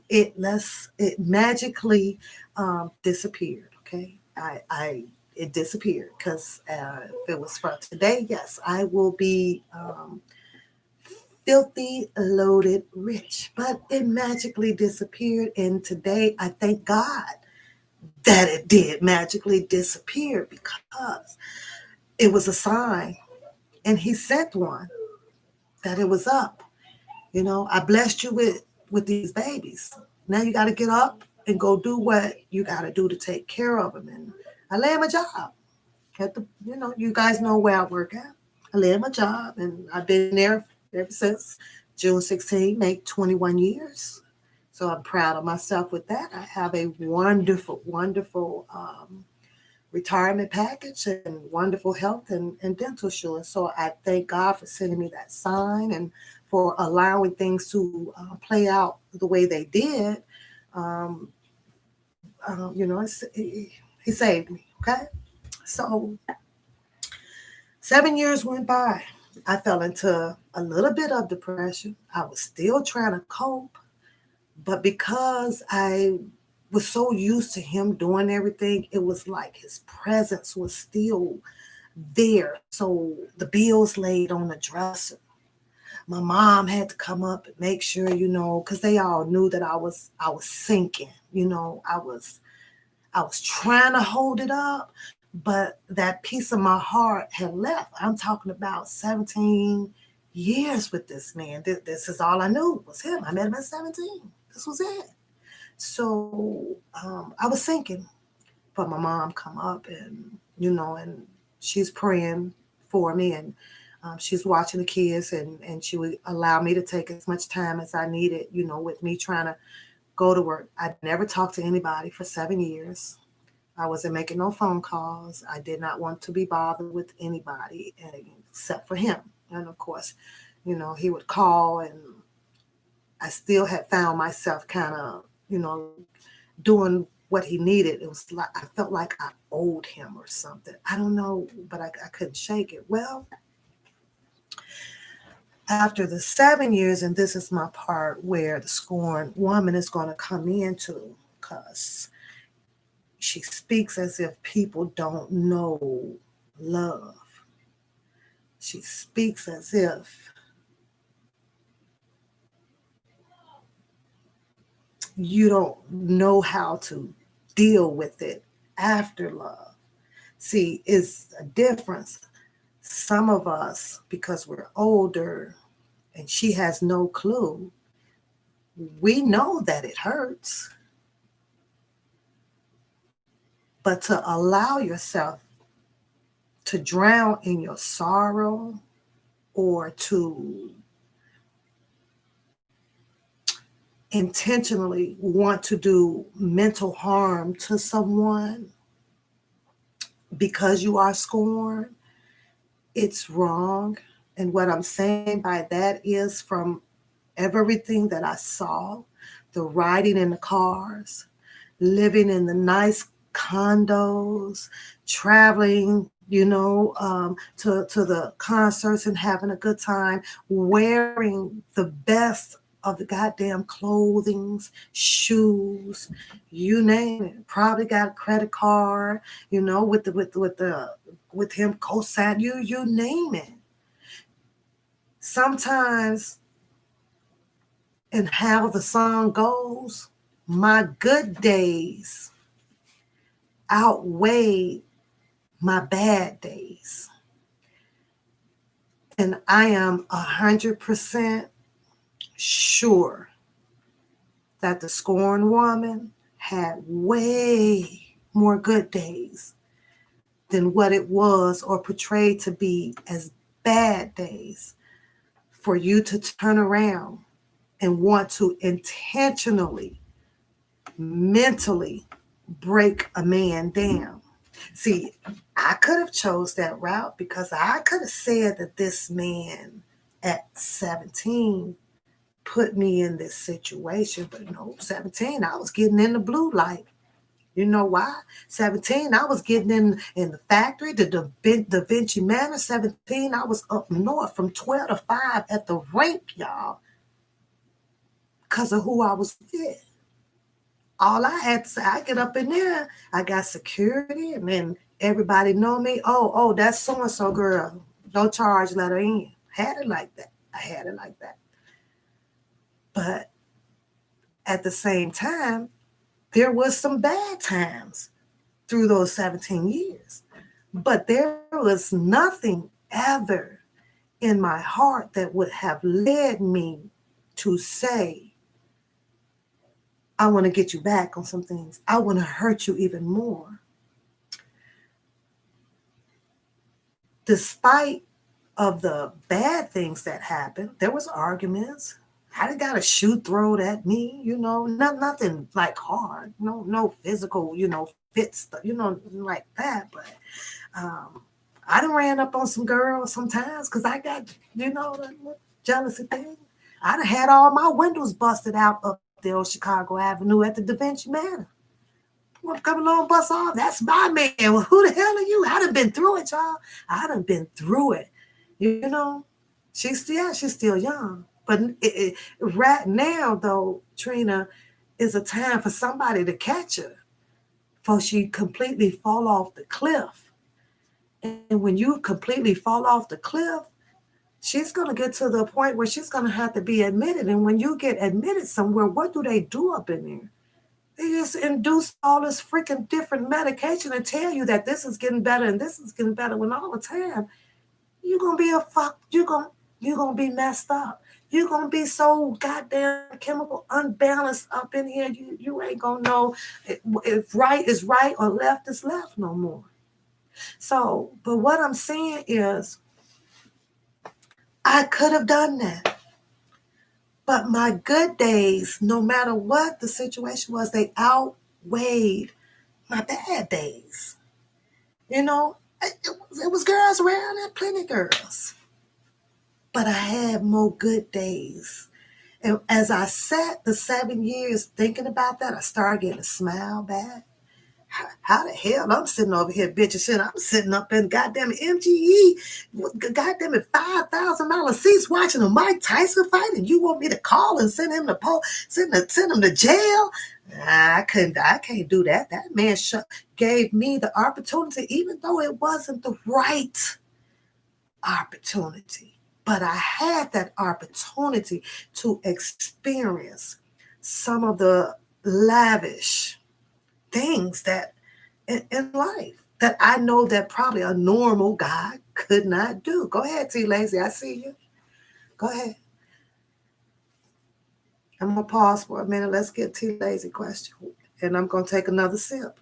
it magically disappeared, okay? It disappeared because if it was for today, yes, I will be filthy, loaded, rich. But it magically disappeared, and today I thank God that it did magically disappear because it was a sign, and He sent one that it was up. I blessed you with these babies. Now you got to get up and go do what you got to do to take care of them. And I landed my job at you guys know where I work at. I landed my job, and I've been there ever since June 16, make 21 years. So I'm proud of myself with that. I have a wonderful, wonderful retirement package and wonderful health and dental insurance. So I thank God for sending me that sign and for allowing things to play out the way they did. Um, he saved me. Okay. So 7 years went by. I fell into a little bit of depression. I was still trying to cope, but because I was so used to him doing everything, it was like his presence was still there. So the bills laid on the dresser. My mom had to come up and make sure, because they all knew that I was sinking. I was trying to hold it up, but that piece of my heart had left. I'm talking about 17 years with this man. This is all I knew was him. I met him at 17. This was it. So I was sinking, but my mom come up and she's praying for me, and She's watching the kids, and she would allow me to take as much time as I needed, with me trying to go to work. I never talked to anybody for 7 years. I wasn't making no phone calls. I did not want to be bothered with anybody except for him. And of course, he would call, and I still had found myself kind of, doing what he needed. It was like I felt like I owed him or something. I don't know, but I couldn't shake it. Well, after the 7 years, and this is my part where the scorned woman is going to come into, because she speaks as if people don't know love. She speaks as if you don't know how to deal with it after love. See, it's a difference. Some of us, because we're older and she has no clue, we know that it hurts. But to allow yourself to drown in your sorrow or to intentionally want to do mental harm to someone because you are scorned, it's wrong. And what I'm saying by that is, from everything that I saw, the riding in the cars, living in the nice condos, traveling, to the concerts and having a good time, wearing the best of the goddamn clothings, shoes, you name it. Probably got a credit card, with him co-sign, you name it. Sometimes, and how the song goes, my good days outweigh my bad days. And I am 100% sure that the scorned woman had way more good days than what it was or portrayed to be as bad days for you to turn around and want to intentionally, mentally break a man down. See, I could have chose that route because I could have said that this man at 17 put me in this situation, but no, 17, I was getting in the blue light. You know why? 17, I was getting in the factory, the Da Vinci Manor. 17, I was up north from 12 to 5 at the rink, y'all, because of who I was with. All I had to say, I get up in there, I got security, and then everybody know me. Oh, that's so-and-so girl. No charge, let her in. Had it like that. I had it like that. But at the same time, there was some bad times through those 17 years. But there was nothing ever in my heart that would have led me to say, I want to get you back on some things. I want to hurt you even more. Despite of the bad things that happened, there was arguments. I done got a shoe thrown at me, nothing like hard, no physical, fit stuff, like that. But I done ran up on some girls sometimes because I got, the jealousy thing. I done had all my windows busted out up there on Chicago Avenue at the Da Vinci Manor. Come along, bust off. That's my man. Well, who the hell are you? I done been through it, y'all. I done been through it. She's still young. But right now, though, Trina, is a time for somebody to catch her before she completely fall off the cliff. And when you completely fall off the cliff, she's going to get to the point where she's going to have to be admitted. And when you get admitted somewhere, what do they do up in there? They just induce all this freaking different medication and tell you that this is getting better and this is getting better, when all the time you're gonna be you're gonna be messed up. You're gonna be so goddamn chemical unbalanced up in here. You ain't gonna know if right is right or left is left no more. So, but what I'm saying is, I could have done that. But my good days, no matter what the situation was, they outweighed my bad days. You know, it was girls around and plenty of girls. But I had more good days. And as I sat the 7 years thinking about that, I started getting a smile back. How the hell I'm sitting over here bitching shit? I'm sitting up in goddamn MGE, goddamn it, $5,000 seats watching a Mike Tyson fight, and you want me to call and send him to send him to jail? Nah, I can't do that. That man gave me the opportunity, even though it wasn't the right opportunity. But I had that opportunity to experience some of the lavish things that in life that I know that probably a normal guy could not do. Go ahead, T Lazy. I see you. Go ahead. I'm gonna pause for a minute. Let's get T Lazy question. And I'm gonna take another sip.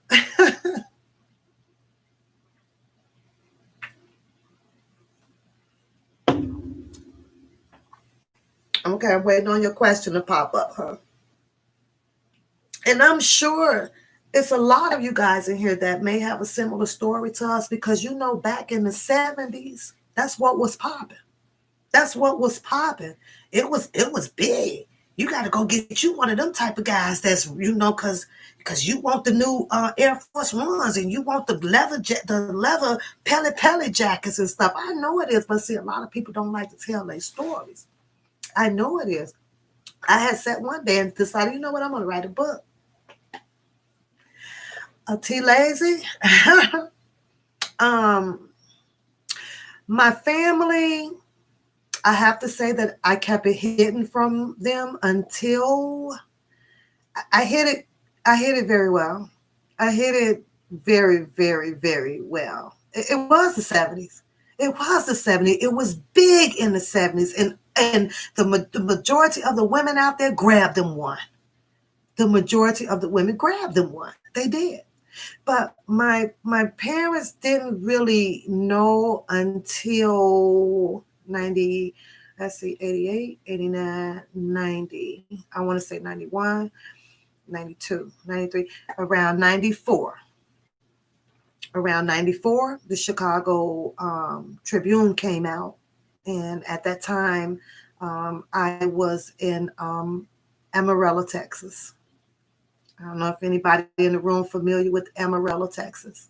Okay, I'm waiting on your question to pop up, huh? And I'm sure it's a lot of you guys in here that may have a similar story to us because you know back in the 70s, that's what was popping. That's what was popping. It was big. You got to go get you one of them type of guys that's because you want the new Air Force Ones and you want the the leather pelly jackets and stuff. I know it is, but see, a lot of people don't like to tell their stories. I know it is. I had sat one day and decided, you know what, I'm gonna write a book. A T Lazy. um, my family, I have to say that I kept it hidden from them until I hid it. I hid it very well. I hid it very, very, very well. It was the 70s. It was the 70s. It was big in the 70s. And the majority of the women out there grabbed them one. The majority of the women grabbed them one. They did. But my parents didn't really know until 90, let's see, 88, 89, 90. I want to say 91, 92, 93, around 94. Around 94, the Chicago Tribune came out. And at that time, I was in Amarillo, Texas. I don't know if anybody in the room familiar with Amarillo, Texas.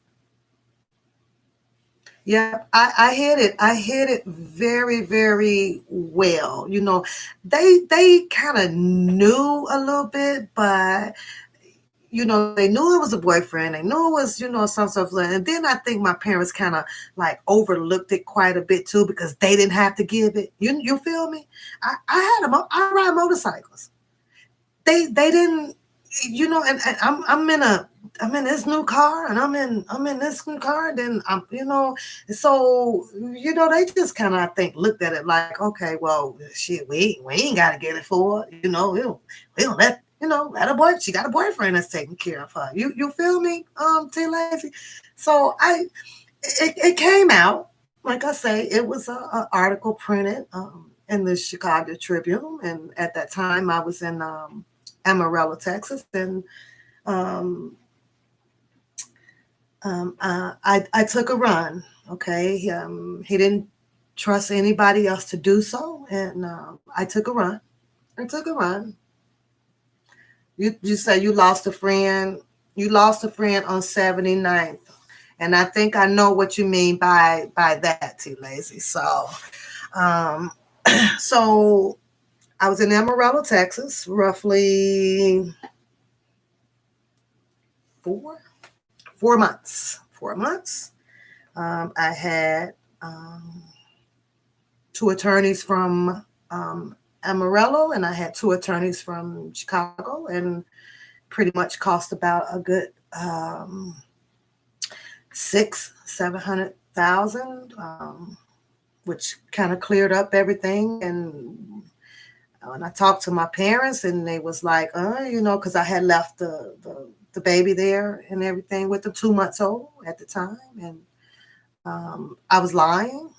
Yeah, I hit it. I hit it very, very well. You know, they kind of knew a little bit, but they knew it was a boyfriend. They knew it was, some stuff. And then I think my parents kind of like overlooked it quite a bit too because they didn't have to give it. You feel me? I ride motorcycles. They didn't, and I'm in this new car and I'm in this new car. Then so they just kind of I think looked at it like, okay, well, shit, we ain't got to get it for her. We don't let a boy. She got a boyfriend that's taking care of her. You feel me, T Lazy? So it came out. Like I say, it was a article printed in the Chicago Tribune, and at that time I was in Amarillo, Texas, and um, I took a run. Okay, he didn't trust anybody else to do so, and I took a run. I took a run. You say you lost a friend. You lost a friend on 79th. And I think I know what you mean by that, T Lazy. Um, so I was in Amarillo, Texas, roughly 4 months. 4 months. I had two attorneys from Amarillo, and I had two attorneys from Chicago, and pretty much cost about a good 700,000, which kind of cleared up everything. And when I talked to my parents, and they was like, because I had left the baby there and everything with them, 2 months old at the time, and I was lying.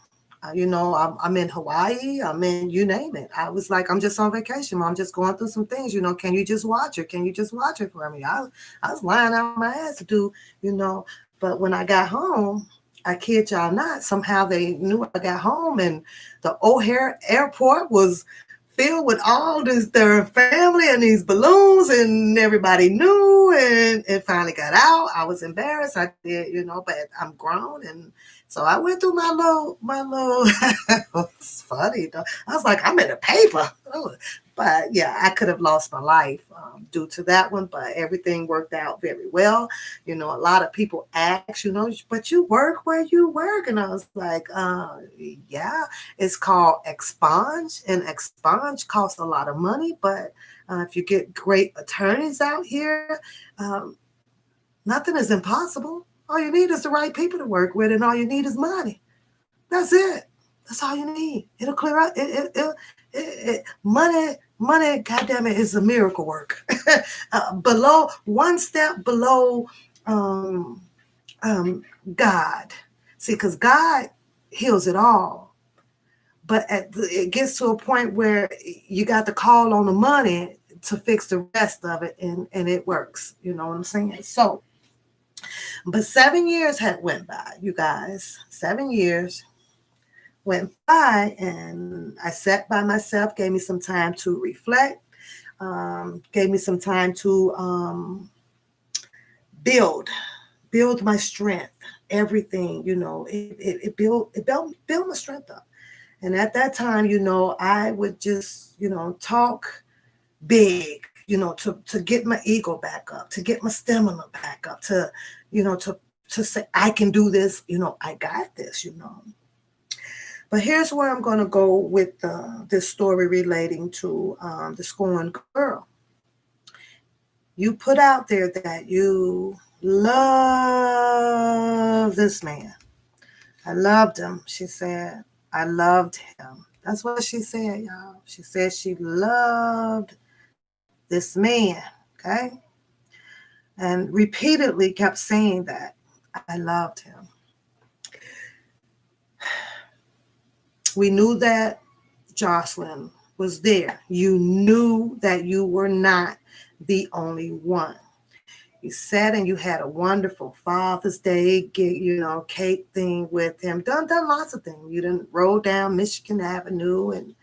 I'm in Hawaii. I'm in, you name it. I was like, I'm just on vacation. I'm just going through some things. Can you just watch it? Can you just watch it for me? I was lying out my ass to do, you know. But when I got home, I kid y'all not, somehow they knew I got home, and the O'Hare airport was filled with all this their family and these balloons, and everybody knew, and it finally got out. I was embarrassed. I did, but I'm grown, and so I went through my little. It's funny though. I was like, I'm in the paper. But yeah, I could have lost my life due to that one, but everything worked out very well. A lot of people ask, but you work where you work, and I was like, yeah, it's called expunge, and expunge costs a lot of money, but if you get great attorneys out here, nothing is impossible. All you need is the right people to work with, and all you need is money. That's it. That's all you need. It'll clear up. Money. Goddamn it, is a miracle work. Below one step below um, God. See, because God heals it all, but it gets to a point where you got to call on the money to fix the rest of it, and it works. You know what I'm saying? So, but 7 years had went by, you guys. 7 years went by, and I sat by myself, gave me some time to reflect, gave me some time to build my strength, everything. It built my strength up. And at that time, I would just, talk big, to get my ego back up, to get my stamina back up, to say I can do this, I got this. But here's where I'm going to go with this story relating to the scorned girl. You put out there that you love this man. I loved him, she said. I loved him. That's what she said, y'all. She said she loved this man, okay? And repeatedly kept saying that. I loved him. We knew that Jocelyn was there. You knew that you were not the only one. You sat and you had a wonderful Father's Day, cake thing with him. Done lots of things. You done roll down Michigan Avenue and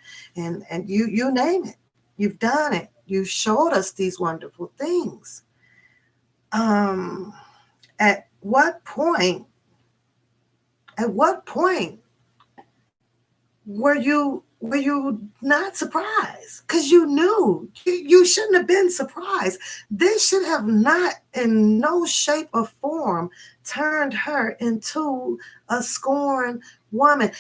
you name it. You've done it. You showed us these wonderful things. At what point were you not surprised? Because you knew you shouldn't have been surprised. This should have not in no shape or form turned her into a scorned woman.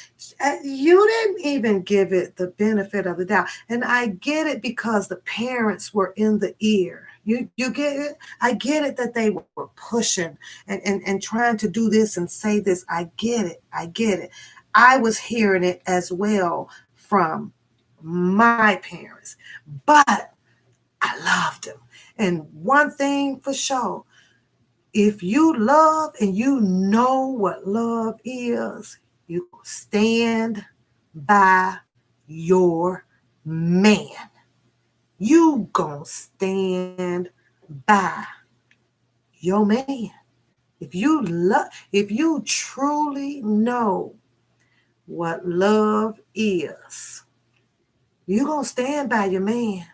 You didn't even give it the benefit of the doubt. And I get it, because the parents were in the ear. You get it? I get it that they were pushing and trying to do this and say this. I get it. I was hearing it as well from my parents, but I loved them. And one thing for sure, if you love and you know what love is, you stand by your man. You gonna stand by your man. If you truly know what love is, you gonna stand by your man.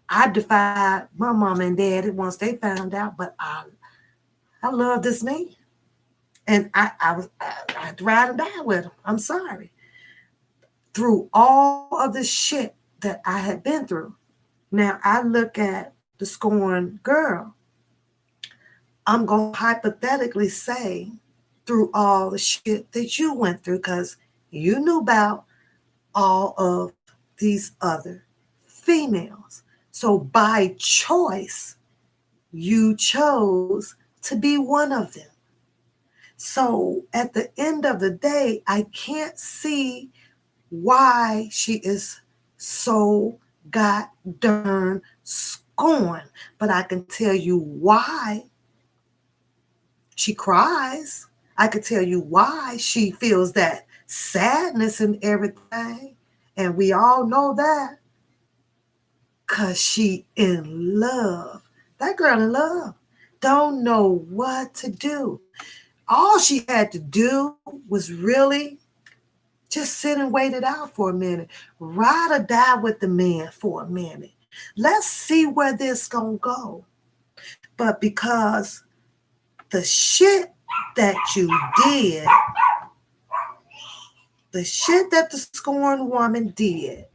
I defied my mom and daddy once they found out, but I love this man, and I'd ride and die with him. I'm sorry. Through all of the shit that I had been through, now I look at the scorned girl. I'm gonna hypothetically say, through all the shit that you went through, because you knew about all of these other females. So by choice, you chose to be one of them. So at the end of the day, I can't see why she is so goddamn scorned. But I can tell you why she cries. I could tell you why she feels that sadness and everything. And we all know that because she in love. That girl in love don't know what to do. All she had to do was really just sit and wait it out for a minute. Ride or die with the man for a minute. Let's see where this gonna go. But because the shit that you did, the shit that the scorned woman did,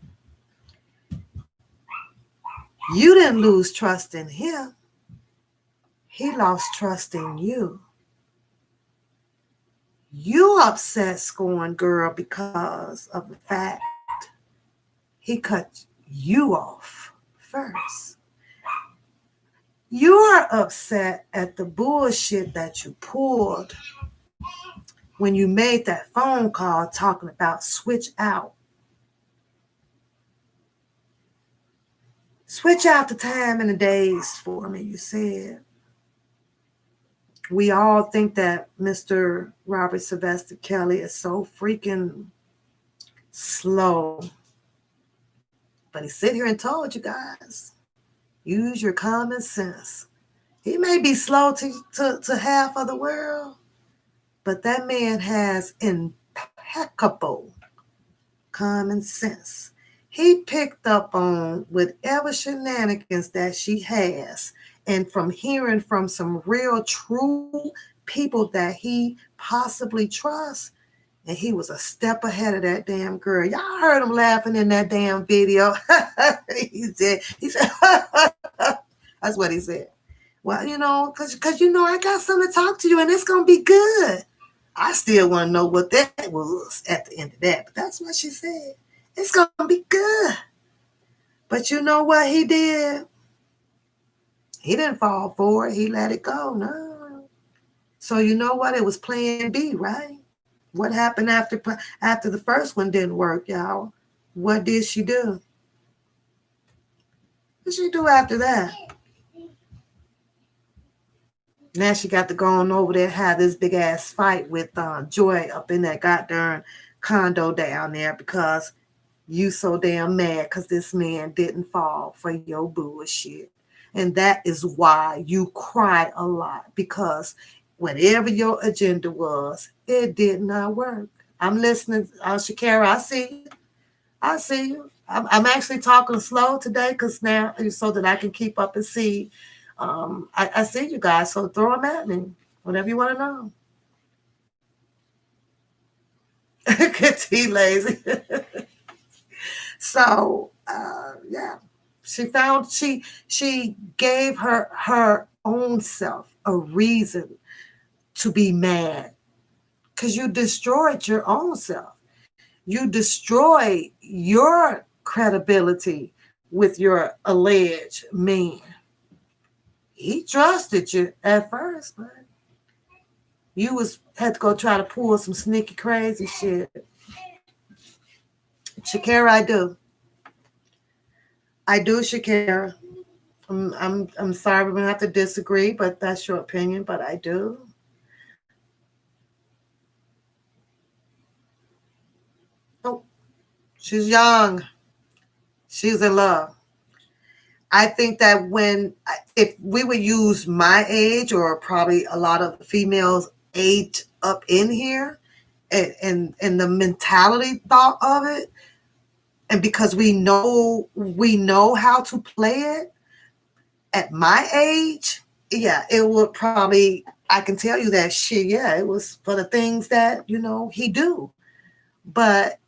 you didn't lose trust in him. He lost trust in you. You upset, scorned girl, because of the fact he cut you off first. You're upset at the bullshit that you pulled when you made that phone call talking about switch out. Switch out the time and the days for me, you said. We all think that Mr. Robert Sylvester Kelly is so freaking slow. But he sit here and told you guys, use your common sense. He may be slow to half of the world, but that man has impeccable common sense. He picked up on whatever shenanigans that she has, and from hearing from some real true people that he possibly trusts, and he was a step ahead of that damn girl. Y'all heard him laughing in that damn video. he said, that's what he said. Well, because I got something to talk to you, and it's going to be good. I still want to know what that was at the end of that, but that's what she said. It's going to be good. But you know what he did? He didn't fall for it. He let it go. No. So you know what? It was plan B, right? What happened after the first one didn't work, y'all? What did she do? What did she do after that? Now she got to go on over there and have this big ass fight with Joy up in that goddamn condo down there because you so damn mad because this man didn't fall for your bullshit. And that is why you cry a lot, because whatever your agenda was, it did not work. I'm listening, Shakira. I see you. I see you. I'm actually talking slow today because now so that I can keep up and see. I see you guys, so throw them at me. Whatever you want to know. Good tea, lazy. So yeah, she gave her own self a reason to be mad, because you destroyed your own self. You destroyed your credibility with your alleged man. He trusted you at first, but you had to go try to pull some sneaky crazy shit. Shakira, I do, Shakira. I'm sorry we're gonna have to disagree, but that's your opinion. But I do. Oh, she's young. She's in love. I think that if we would use my age, or probably a lot of females age up in here, and the mentality thought of it, and because we know how to play it at my age, yeah, it would probably, I can tell you that shit, yeah, it was for the things that he do. But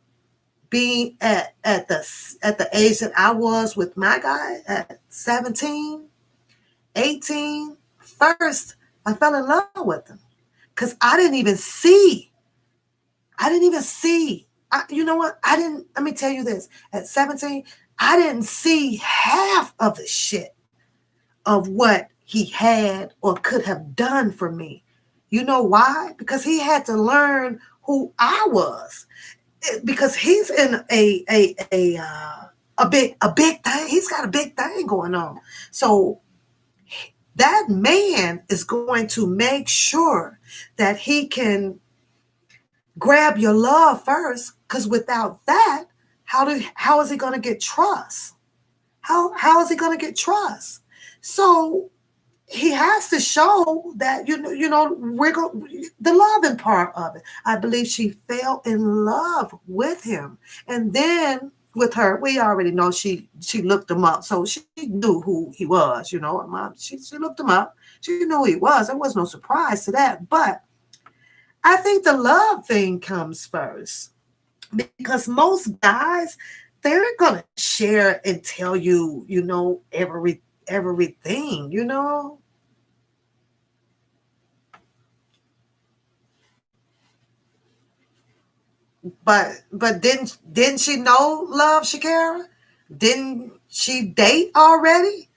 being at the age that I was with my guy at 17, 18, first I fell in love with him because I didn't even see. You know what? Let me tell you this. At 17, I didn't see half of the shit of what he had or could have done for me. You know why? Because he had to learn who I was. Because he's in a big thing. He's got a big thing going on. So that man is going to make sure that he can grab your love first, because without that, how is he going to get trust? How is he going to get trust? So he has to show that we're going the loving part of it. I believe she fell in love with him, and then with her, we already know she looked him up, so she knew who he was. She looked him up. She knew who he was. There was no surprise to that. But I think the love thing comes first, because most guys, they're gonna share and tell you, everything. But didn't she know love, Shakira? Didn't she date already?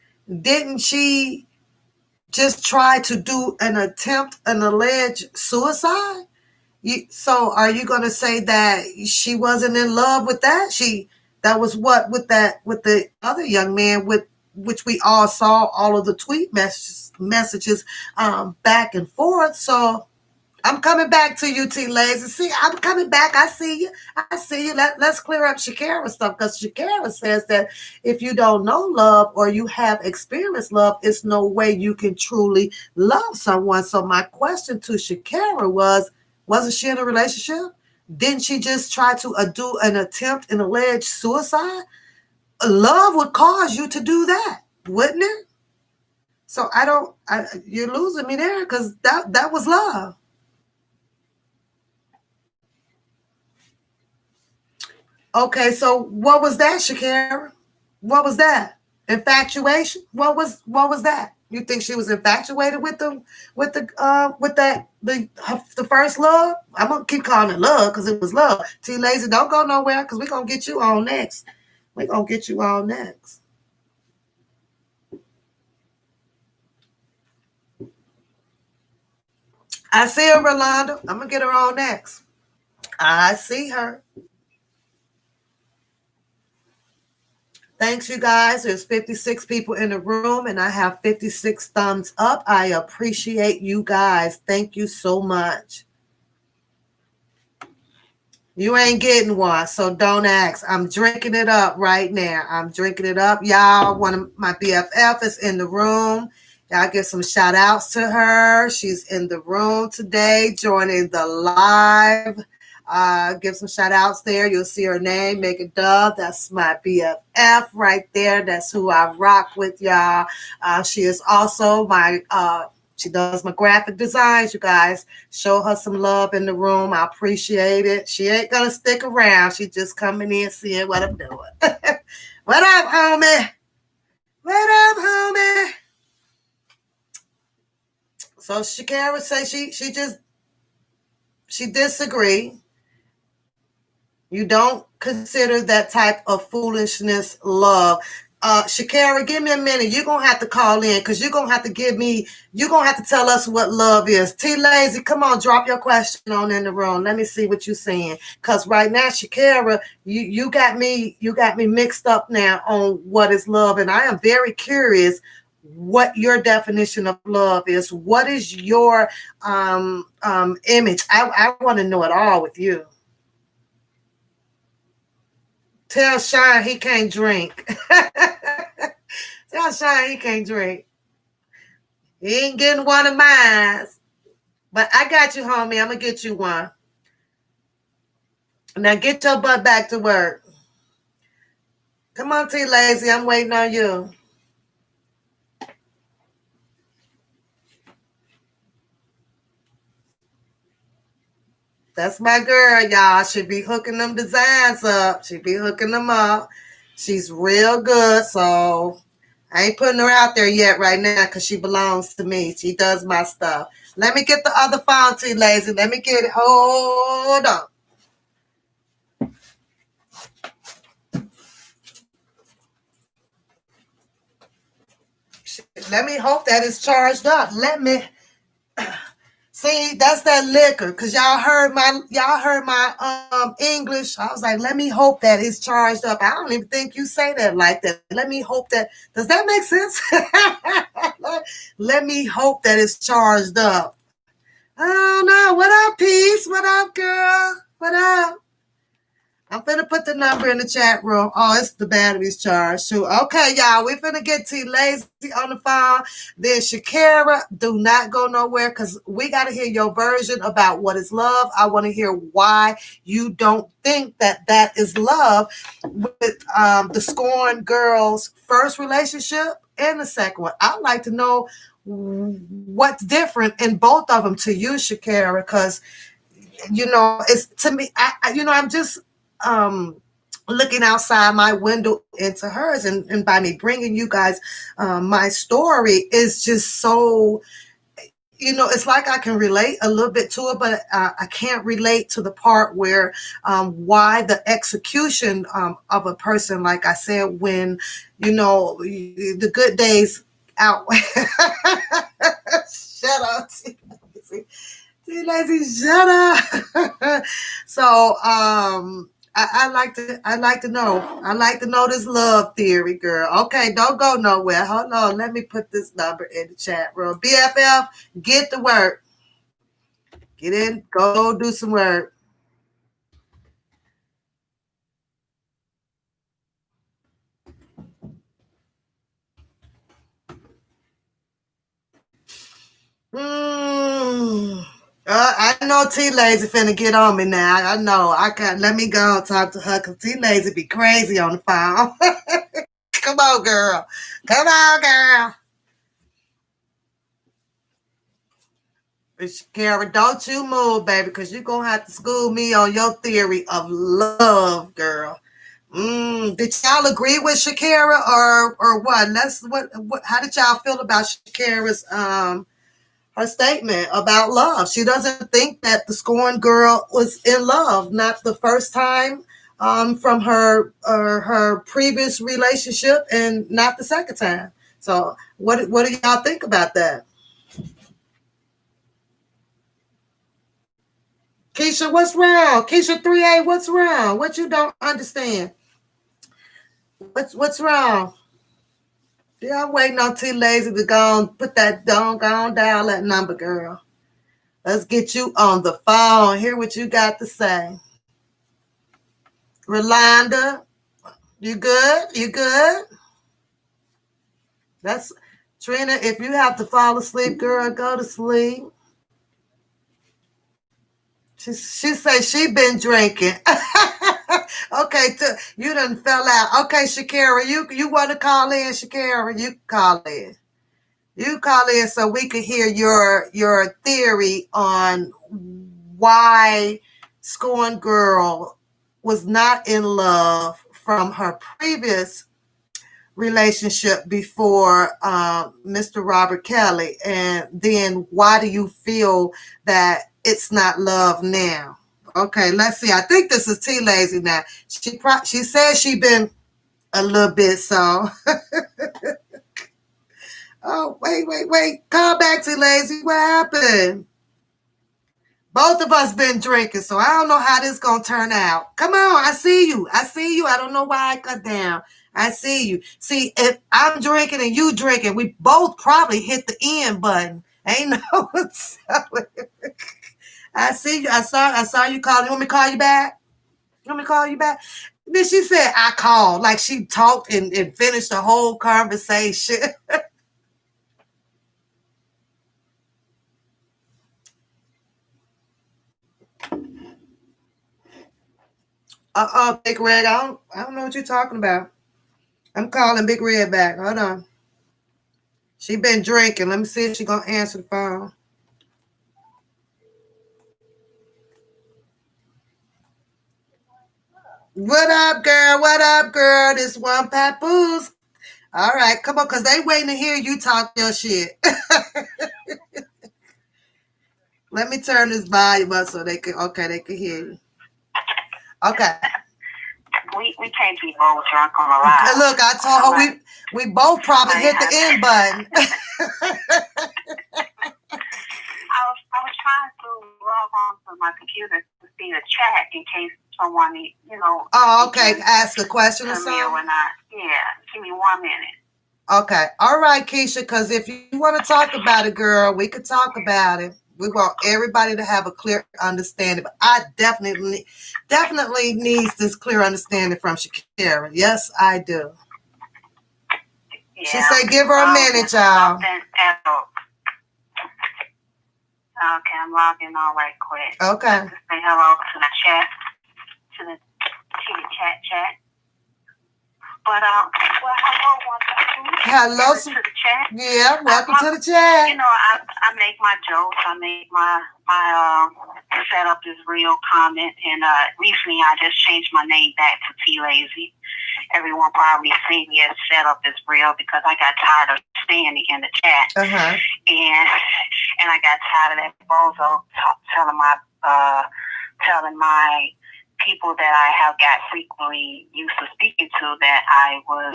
Didn't she just try to do an alleged suicide? So are you going to say that she wasn't in love with that? That was what with the other young man, with which we all saw all of the tweet messages back and forth. So I'm coming back to you, T Lazy. See, I'm coming back. I see you. I see you. Let's clear up Shakira stuff, because Shakira says that if you don't know love or you have experienced love, it's no way you can truly love someone. So my question to Shakira wasn't she in a relationship? Didn't she just try to do an attempt, an alleged suicide? Love would cause you to do that, wouldn't it? So you're losing me there, because that was love. Okay, so what was that, Shakira? What was that? Infatuation? What was that? You think she was infatuated with the first love? I'm gonna keep calling it love because it was love. T Lazy, don't go nowhere because we're gonna get you on next. We're gonna get you on next. I see her, Rolanda. I'm gonna get her on next. I see her. Thanks, you guys. There's 56 people in the room, and I have 56 thumbs up. I appreciate you guys. Thank you so much. You ain't getting one, so don't ask. I'm drinking it up right now. I'm drinking it up. Y'all, one of my BFF is in the room. Y'all give some shout outs to her. She's in the room today, joining the live. Give some shout outs there. You'll see her name, Make a Dove. That's my BFF right there. That's who I rock with, y'all. She is also she does my graphic designs, you guys. Show her some love in the room. I appreciate it. She ain't gonna stick around. She just coming in, seeing what I'm doing. What up, homie? What up, homie? So Shakira say she disagree. You don't consider that type of foolishness love. Shakira, give me a minute. You're going to have to call in, because you're going to have to you're going to have to tell us what love is. T Lazy, come on, drop your question on in the room. Let me see what you're saying. Because right now, Shakira, you got me mixed up now on what is love. And I am very curious what your definition of love is. What is your image? I want to know it all with you. Tell Sean he can't drink. Tell Sean he can't drink. He ain't getting one of mine. But I got you, homie. I'm going to get you one. Now get your butt back to work. Come on, T Lazy. I'm waiting on you. That's my girl, y'all. She be hooking them designs up. She be hooking them up. She's real good, so I ain't putting her out there yet right now because she belongs to me. She does my stuff. Let me get the other phone, T Lazy. Let me get it. Hold on. Let me hope that it's charged up. Let me see. That's that liquor, cause y'all heard my English. I was like, let me hope that it's charged up. I don't even think you say that like that. Let me hope that. Does that make sense? Let me hope that it's charged up. I don't know. What up, Peace? What up, girl? What up? I'm finna put the number in the chat room. Oh, it's the battery's charged too. Okay, y'all, we finna get T Lazy on the phone. Then Shakira, do not go nowhere because we gotta hear your version about what is love. I want to hear why you don't think that that is love with the Scorn Girls' first relationship and the second one. I'd like to know what's different in both of them to you, Shakira, because it's to me, I'm just um looking outside my window into hers, and by me bringing you guys my story is just so, it's like I can relate a little bit to it, but I can't relate to the part where why the execution of a person, like I said, when the good days out. Shut up. Too lazy, shut up. So I like to know. I like to know this love theory, girl. Okay, don't go nowhere. Hold on. Let me put this number in the chat room. BFF, get to work. Get in, go do some work. Mm. I know T Lazy finna get on me now. I know. I can't let me go and talk to her because T Lazy be crazy on the phone. Come on, girl. Come on, girl. Kara, don't you move, baby, because you're going to have to school me on your theory of love, girl. Did y'all agree with Shakira or what? How did y'all feel about Shakira's her statement about love? She doesn't think that the Scorn Girl was in love, not the first time from her previous relationship, and not the second time. So what do y'all think about that? Keisha, what's wrong? Keisha 3A, what's wrong? What you don't understand? What's wrong? Yeah, I'm waiting on T Lazy to go and put that go on down that number, girl. Let's get you on the phone. Hear what you got to say. Rolanda, you good? You good? That's Trina. If you have to fall asleep, girl, go to sleep. She say she been drinking. Okay, you done fell out. Okay, Shakira, you want to call in, Shakira? You call in. You call in so we can hear your theory on why Scorn Girl was not in love from her previous relationship before Mr. Robert Kelly, and then why do you feel that it's not love now? Okay, let's see. I think this is T Lazy now. She says she been a little bit so. Oh, wait. Call back to Lazy. What happened? Both of us been drinking, so I don't know how this gonna turn out. Come on, I see you. I don't know why I cut down. I see you. See, if I'm drinking and you drinking, we both probably hit the end button. Ain't no. I see you. I saw you calling. You want me to call you back? You want me to call you back? Then she said I called. Like she talked and finished the whole conversation. Big Red. I don't know what you're talking about. I'm calling Big Red back. Hold on. She been drinking. Let me see if she gonna answer the phone. What up, girl? What up, girl? This one papoose. All right, come on, cause they waiting to hear you talk your shit. Let me turn this volume up so they can hear you. Okay. We can't be both drunk on the ride. Look, I told her we both probably hit the end button. I was trying to log on to my computer to see the chat in case someone, Oh, okay. Ask a question or something. Give me 1 minute. Okay. All right, Keisha, because if you want to talk about it, girl, we could talk about it. We want everybody to have a clear understanding. But I definitely needs this clear understanding from Shakira. Yes, I do. Yeah. She said, give her a minute, y'all. Okay, I'm logging on right quick. Okay. Just say hello to the chat, to the chat. But well, hello to the chat. Yeah, welcome to the chat. You know, I make my jokes. I make my setup is real comment, and recently I just changed my name back to T Lazy. Everyone probably seen me as setup is real because I got tired of standing in the chat, and I got tired of that bozo telling my people that I have got frequently used to speaking to that I was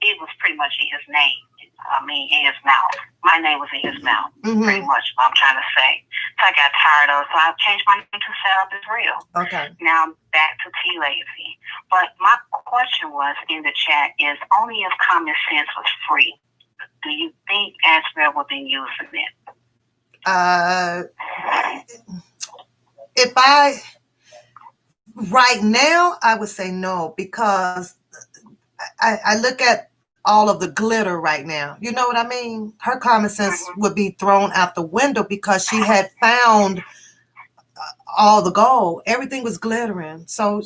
it was pretty much in his name. I mean, in his mouth. My name was in his mouth, pretty much what I'm trying to say. So I got tired of it. So I changed my name to Setup is Real. Okay. Now back to T Lazy. But my question was in the chat is only if common sense was free, do you think Asbel would be using it? If right now, I would say no, because I look at all of the glitter right now. You know what I mean? Her common sense would be thrown out the window because she had found all the gold. Everything was glittering. So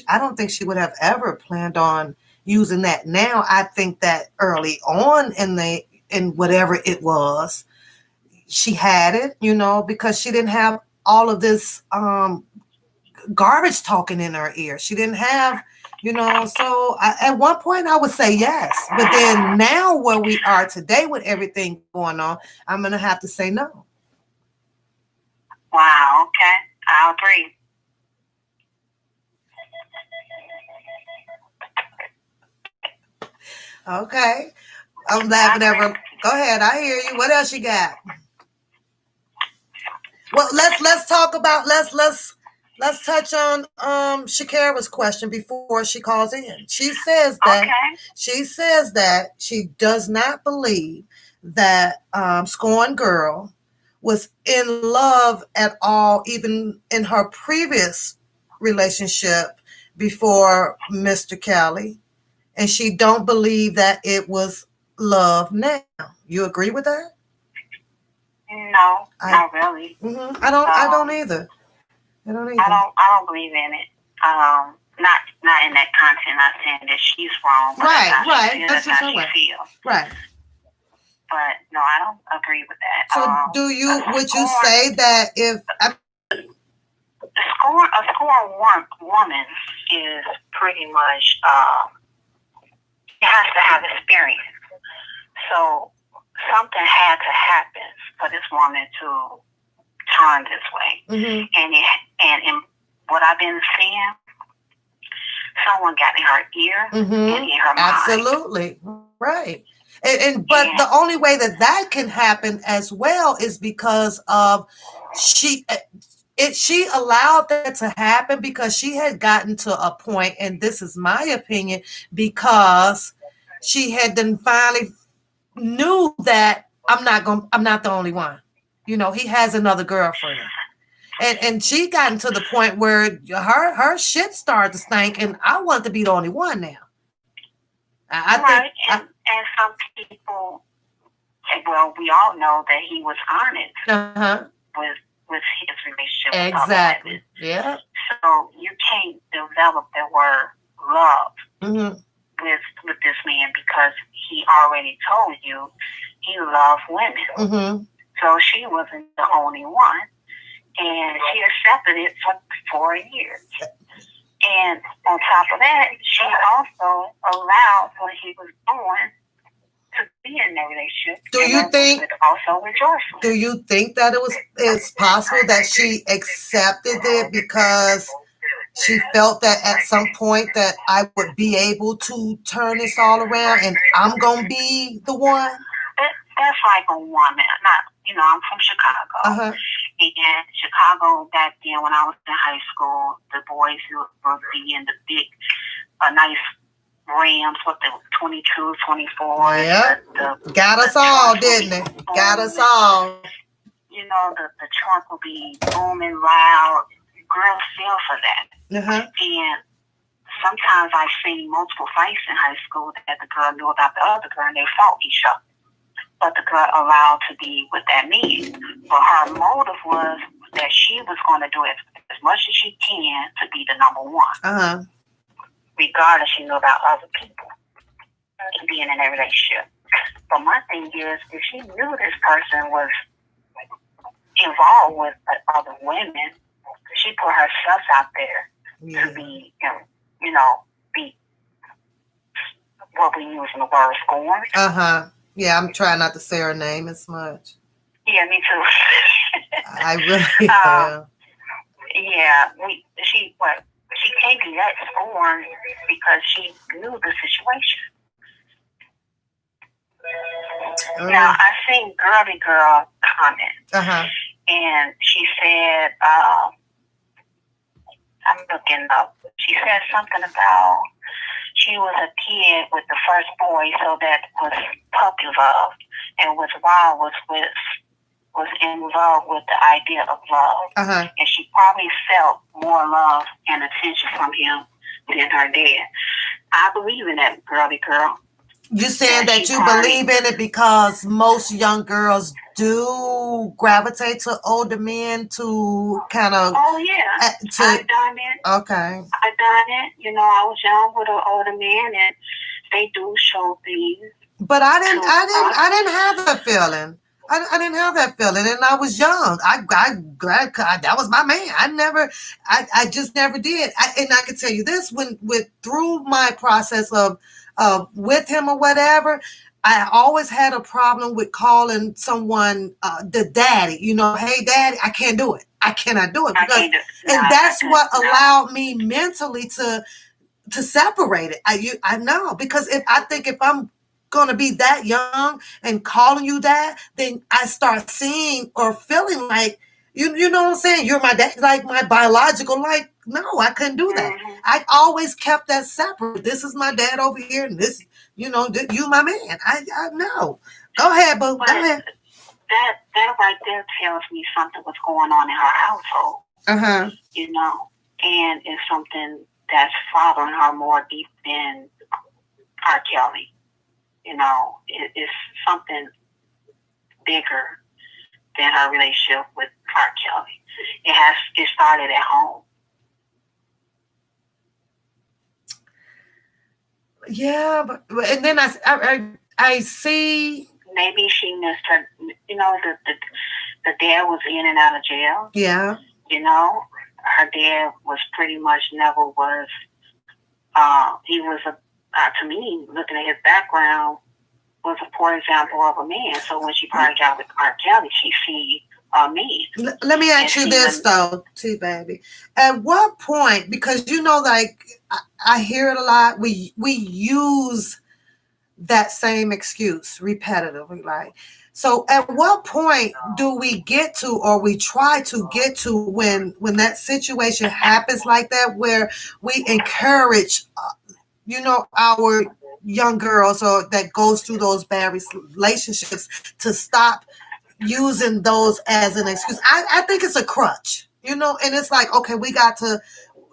I don't think she would have ever planned on using that now. I think that early on in whatever it was, she had it, because she didn't have all of this garbage talking in her ear. She didn't have, so at one point I would say yes. But then now where we are today with everything going on, I'm going to have to say no. Wow, okay. I agree. Okay. I'm laughing at her. Go ahead. I hear you. What else you got? Well, let's talk about let's touch on Shakira's question before she calls in. She says that she does not believe that Scorn Girl was in love at all, even in her previous relationship before Mr. Kelly, and she don't believe that it was love now. You agree with that? No, not really. I don't either. I don't believe in it. Not in that content. Not saying that she's wrong. Right. That's how she feels. Right. But no, I don't agree with that. So would you say that if a scorn woman is pretty much has to have experience. So something had to happen for this woman to turn this way. And what I've been seeing, someone got in her ear and in her mind. Absolutely. Right. But the only way that can happen as well is because of she allowed that to happen because she had gotten to a point, and this is my opinion, because she had then finally knew that I'm not the only one. He has another girlfriend. And she gotten to the point where her shit started to stink, and I want to be the only one now. And some people, well, we all know that he was honest with his relationship. Exactly. Yeah. So you can't develop the word love with this man because he already told you he loved women. So she wasn't the only one. And she accepted it for 4 years. And on top of that, she also allowed what he was doing to be in that relationship. Do you think also rejoicing? Do you think that it's possible that she accepted it because she felt that at some point that I would be able to turn this all around and I'm gonna be the one? That's like a woman. I'm from Chicago. And Chicago back then when I was in high school, the boys would be in the big, nice Rams with the 22, 24. Yeah. Got us all, didn't it? Got us all. the trunk will be booming loud. Girls feel for that. And sometimes I've seen multiple fights in high school that the girl knew about the other girl and they fought each other. But the girl allowed to be with that man. But her motive was that she was going to do it as much as she can to be the number one. Regardless, she knew about other people being in a relationship. But my thing is, if she knew this person was involved with other women, she put herself out there to be, be what we use in the word scorned. Yeah, I'm trying not to say her name as much. Yeah, me too. I really am. Yeah, she can't be that scorned because she knew the situation. Now, I seen Girly Girl comment, and she said, I'm looking up, she said something about she was a kid with the first boy, so that was puppy love, and was Wild was involved with the idea of love, and she probably felt more love and attention from him than her dad. I believe in that, Girly Girl. You saying that you believe in it because most young girls do gravitate to older men to kind of... Oh, yeah. I've done it. Okay. I've done it. I was young with an older man, and they do show things. But I didn't have that feeling. I didn't have that feeling, and I was young. That was my man. I just never did. And I can tell you this: through my process of with him or whatever, I always had a problem with calling someone the daddy. Hey, daddy, I can't do it. I cannot do it because, and that's what allowed me mentally to separate it. I know, because if I'm gonna be that young and calling you that, then I start seeing or feeling like you know what I'm saying, you're my dad, like my biological. Like, no, I couldn't do that. I always kept that separate. This is my dad over here, and this, you my man. I know. Go ahead, boo. Go ahead. That right there tells me something was going on in her household. And it's something that's following her more deep than R. Kelly. It's something bigger than her relationship with R. Kelly. It started at home. Yeah, but and then I see. Maybe she missed her. The dad was in and out of jail. Yeah. Her dad was pretty much never was. He was to me, looking at his background, was a poor example of a man. So when she probably got with R. Kelly, she see a man. Let me ask you this though, too, baby. At what point? Because like I hear it a lot. We use that same excuse repetitively, like. So at what point do we get to, or we try to get to, when that situation happens like that, where we encourage, our young girls or that goes through those bad relationships to stop using those as an excuse? I think it's a crutch, and it's like, okay, we got to,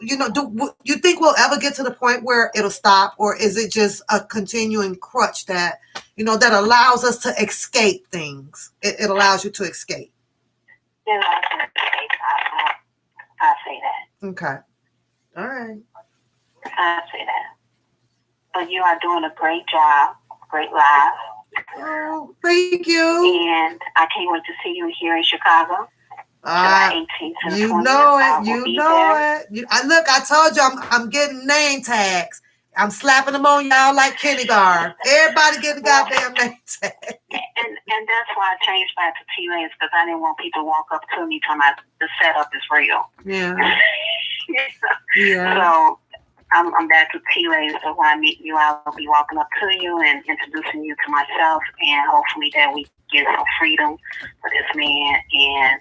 do you think we'll ever get to the point where it'll stop, or is it just a continuing crutch that, that allows us to escape things? It allows you to escape. Yeah, I say that. Okay. All right. I say that. But you are doing a great job, great live. Oh, thank you. And I can't wait to see you here in Chicago. July 18th to you 20th. Know it. I told you I'm getting name tags. I'm slapping them on y'all like kindergarten. Everybody get a goddamn name tag. And that's why I changed back to T-Lanes, because I didn't want people to walk up to me talking about the setup is real. Yeah. Yeah. So I'm back to T-Lanes. So when I meet you, I'll be walking up to you and introducing you to myself, and hopefully that we get some freedom for this man and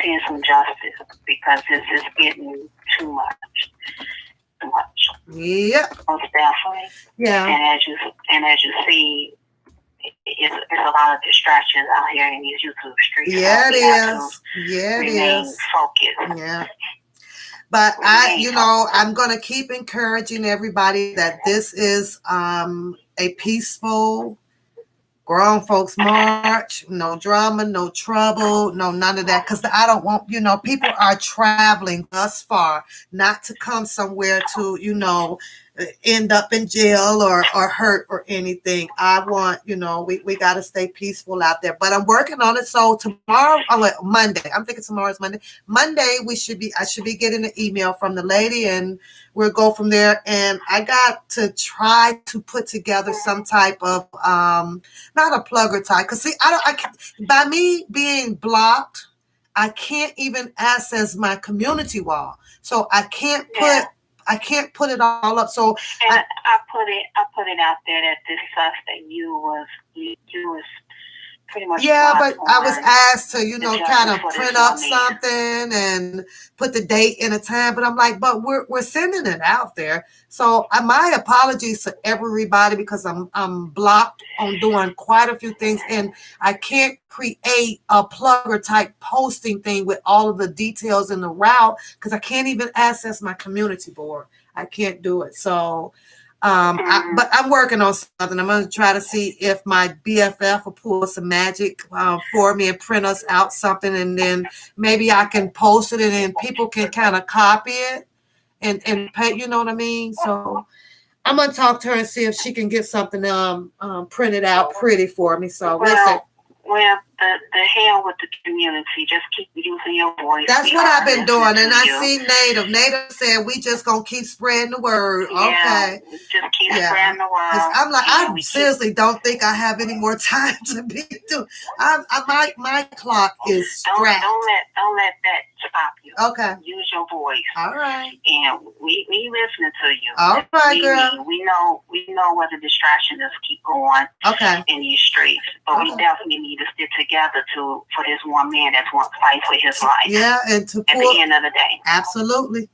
seeing some justice, because this is getting too much. Too much. Yep. Most definitely. Yeah. And as you see, it's a lot of distractions out here in these YouTube streets. Yeah, it is. Yeah, it is. Focused. Yeah. But I'm going to keep encouraging everybody that this is a peaceful grown folks march, no drama, no trouble, no none of that. Because I don't want, people are traveling thus far not to come somewhere to, end up in jail or hurt or anything. I want, we got to stay peaceful out there. But I'm working on it. So tomorrow, Monday, I'm thinking tomorrow's Monday. Monday, I should be getting an email from the lady and we'll go from there. And I got to try to put together some type of, not a plugger type. Because see, by me being blocked, I can't even access my community wall. So I can't put it all up. So and I put it out there that this stuff that you was pretty much. Yeah, but I was asked to, kind of print up something and put the date and a time. But I'm like, but we're sending it out there. So my apologies to everybody because I'm blocked on doing quite a few things and I can't create a plugger type posting thing with all of the details in the route because I can't even access my community board. I can't do it. So but I'm working on something. I'm going to try to see if my BFF will pull some magic for me and print us out something, and then maybe I can post it, and then people can kind of copy it and pay. You know what I mean? So I'm going to talk to her and see if she can get something printed out pretty for me. So we'll see. Well, the hell with the community. Just keep using your voice. That's what I've been doing. And I see Native. Native said we just going to keep spreading the word. Yeah, okay. Just keep spreading the word. I'm like, I seriously don't think I have any more time to be doing. My clock is strapped. Don't let that stop you. Okay. Use your voice. All right. And we listening to you. All right, girl. We know where the distractions keep going. Okay. In these streets, but we definitely need to stick together for this one man that's want to fight for his life. Yeah, and to at the end of the day. Absolutely.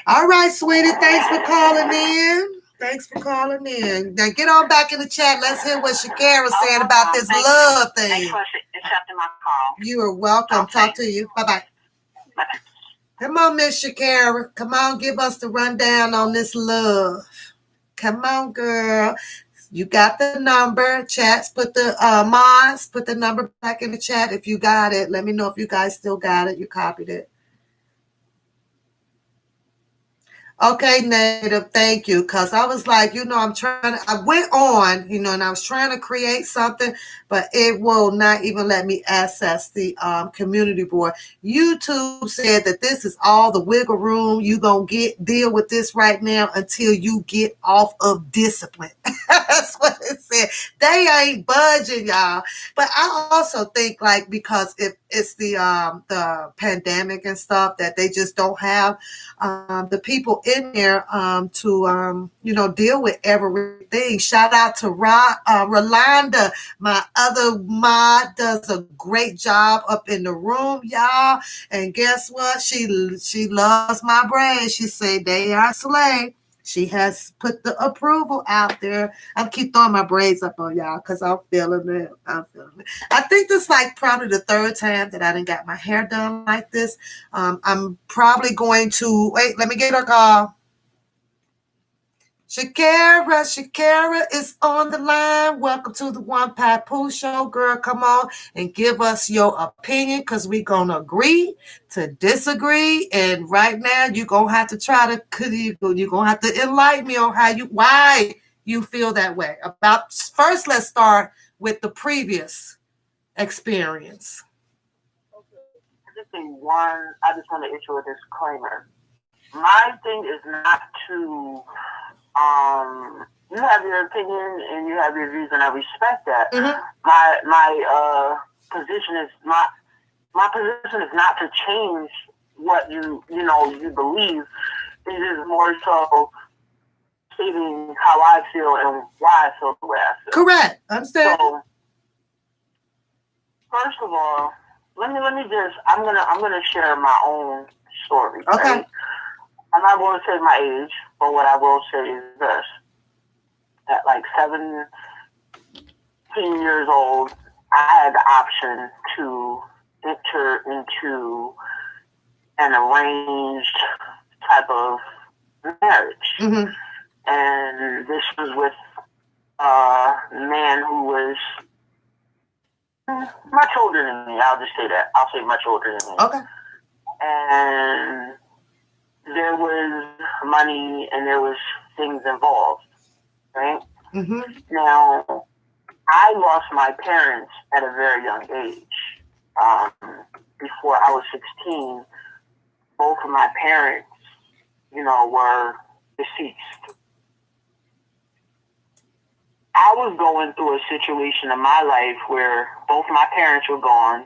All right, sweetie. Thanks for calling in. Now get on back in the chat. Let's hear what Shakira's saying about this love thing. Thanks for accepting my call. You are welcome. Okay. Talk to you. Bye-bye. Bye-bye. Come on, Miss Shakira. Come on, give us the rundown on this love. Come on, girl. You got the number. Chats, put the mods, put the number back in the chat if you got it. Let me know if you guys still got it. You copied it. Okay, Native, thank you. Because I was like, I went on, and I was trying to create something, but it will not even let me access the community board. YouTube said that this is all the wiggle room you going to deal with this right now until you get off of discipline. That's what it said. They ain't budging, y'all. But I also think because if it's the pandemic and stuff that they just don't have the people in there to deal with everything. Shout out to Rolanda, my other mod, does a great job up in the room, y'all. And guess what? She loves my braids. She said they are slay. She has put the approval out there. I keep throwing my braids up on y'all because I'm feeling it. I think this is probably the third time that I done got my hair done like this. I'm probably going to wait. Let me get her call. Shakira is on the line. Welcome to the One Papoose Show, girl. Come on and give us your opinion because we're gonna agree to disagree. And right now, you're gonna have to you're gonna have to enlighten me on why you feel that way. First, let's start with the previous experience. I just want to issue a disclaimer. My thing is not to. You have your opinion and you have your views, and I respect that. Mm-hmm. My position is not to change what you believe. It is more so stating how I feel and why I feel the way I feel. Correct. Understand. So, first of all, let me just I'm gonna share my own story. Okay. Right? I'm not going to say my age, but what I will say is this. At 7 years old, I had the option to enter into an arranged type of marriage. Mm-hmm. And this was with a man who was much older than me. I'll just say that. I'll say much older than me. Okay. And there was money and there was things involved, right? Mm-hmm. Now, I lost my parents at a very young age. Before I was 16, both of my parents, were deceased. I was going through a situation in my life where both my parents were gone.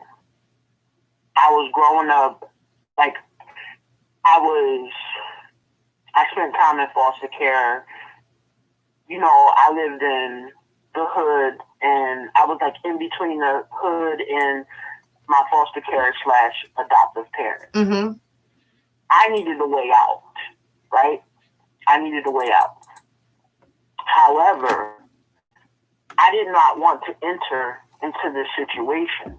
I was growing up, like, I spent time in foster care. I lived in the hood, and I was like in between the hood and my foster care / adoptive parents. Mm-hmm. I needed a way out, right? I needed a way out. However, I did not want to enter into this situation.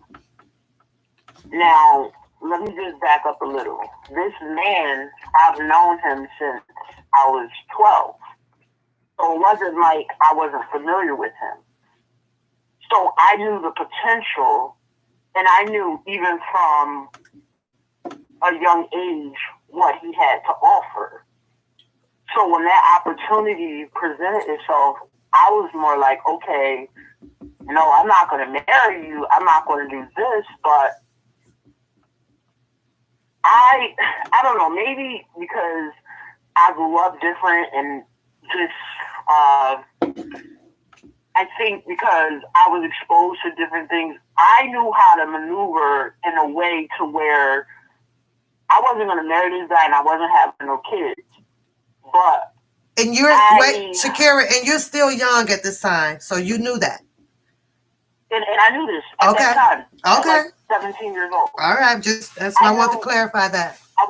Now, let me just back up a little. This man, I've known him since I was 12. So it wasn't like I wasn't familiar with him. So I knew the potential, and I knew even from a young age what he had to offer. So when that opportunity presented itself, I was more like, okay, I'm not going to marry you. I'm not going to do this, but I don't know, maybe because I grew up different and just, I think because I was exposed to different things, I knew how to maneuver in a way to where I wasn't going to marry this guy and I wasn't having no kids. But and Shakira, and you're still young at this time, so you knew that. And I knew this at that time. Okay. Like 17 years old. All right, that's why I want to clarify that. I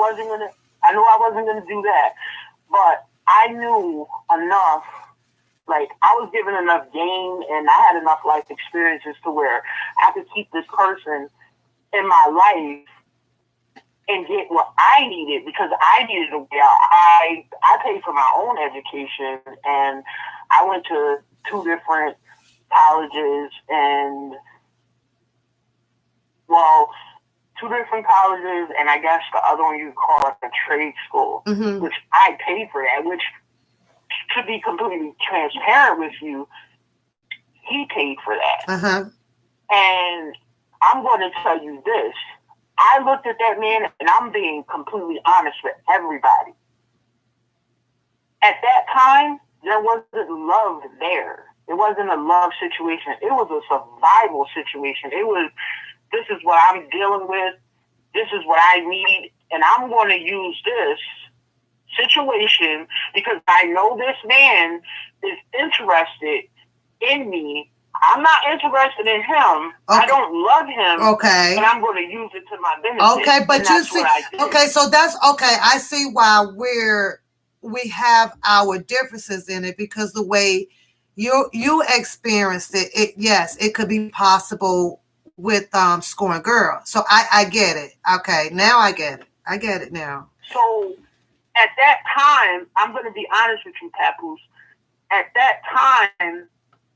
knew I wasn't gonna do that, but I knew enough. Like, I was given enough game, and I had enough life experiences to where I could keep this person in my life and get what I needed, because I needed a way out. I paid for my own education, and I went to 2 different colleges, and 2 different colleges, and I guess the other one you could call it a trade school, mm-hmm. which I paid for that, which, to be completely transparent with you, he paid for that. Uh-huh. And I'm going to tell you this. I looked at that man, and I'm being completely honest with everybody. At that time, there wasn't love there. It wasn't a love situation. It was a survival situation. It was, this is what I'm dealing with. This is what I need. And I'm going to use this situation because I know this man is interested in me. I'm not interested in him. Okay. I don't love him. Okay. But I'm going to use it to my benefit. Okay, but you see, okay, so that's okay. I see why we have our differences in it, because the way you experienced it, yes, it could be possible with scoring girls. So I get it. Okay, now I get it. I get it now. So at that time, I'm going to be honest with you, Papoose. At that time,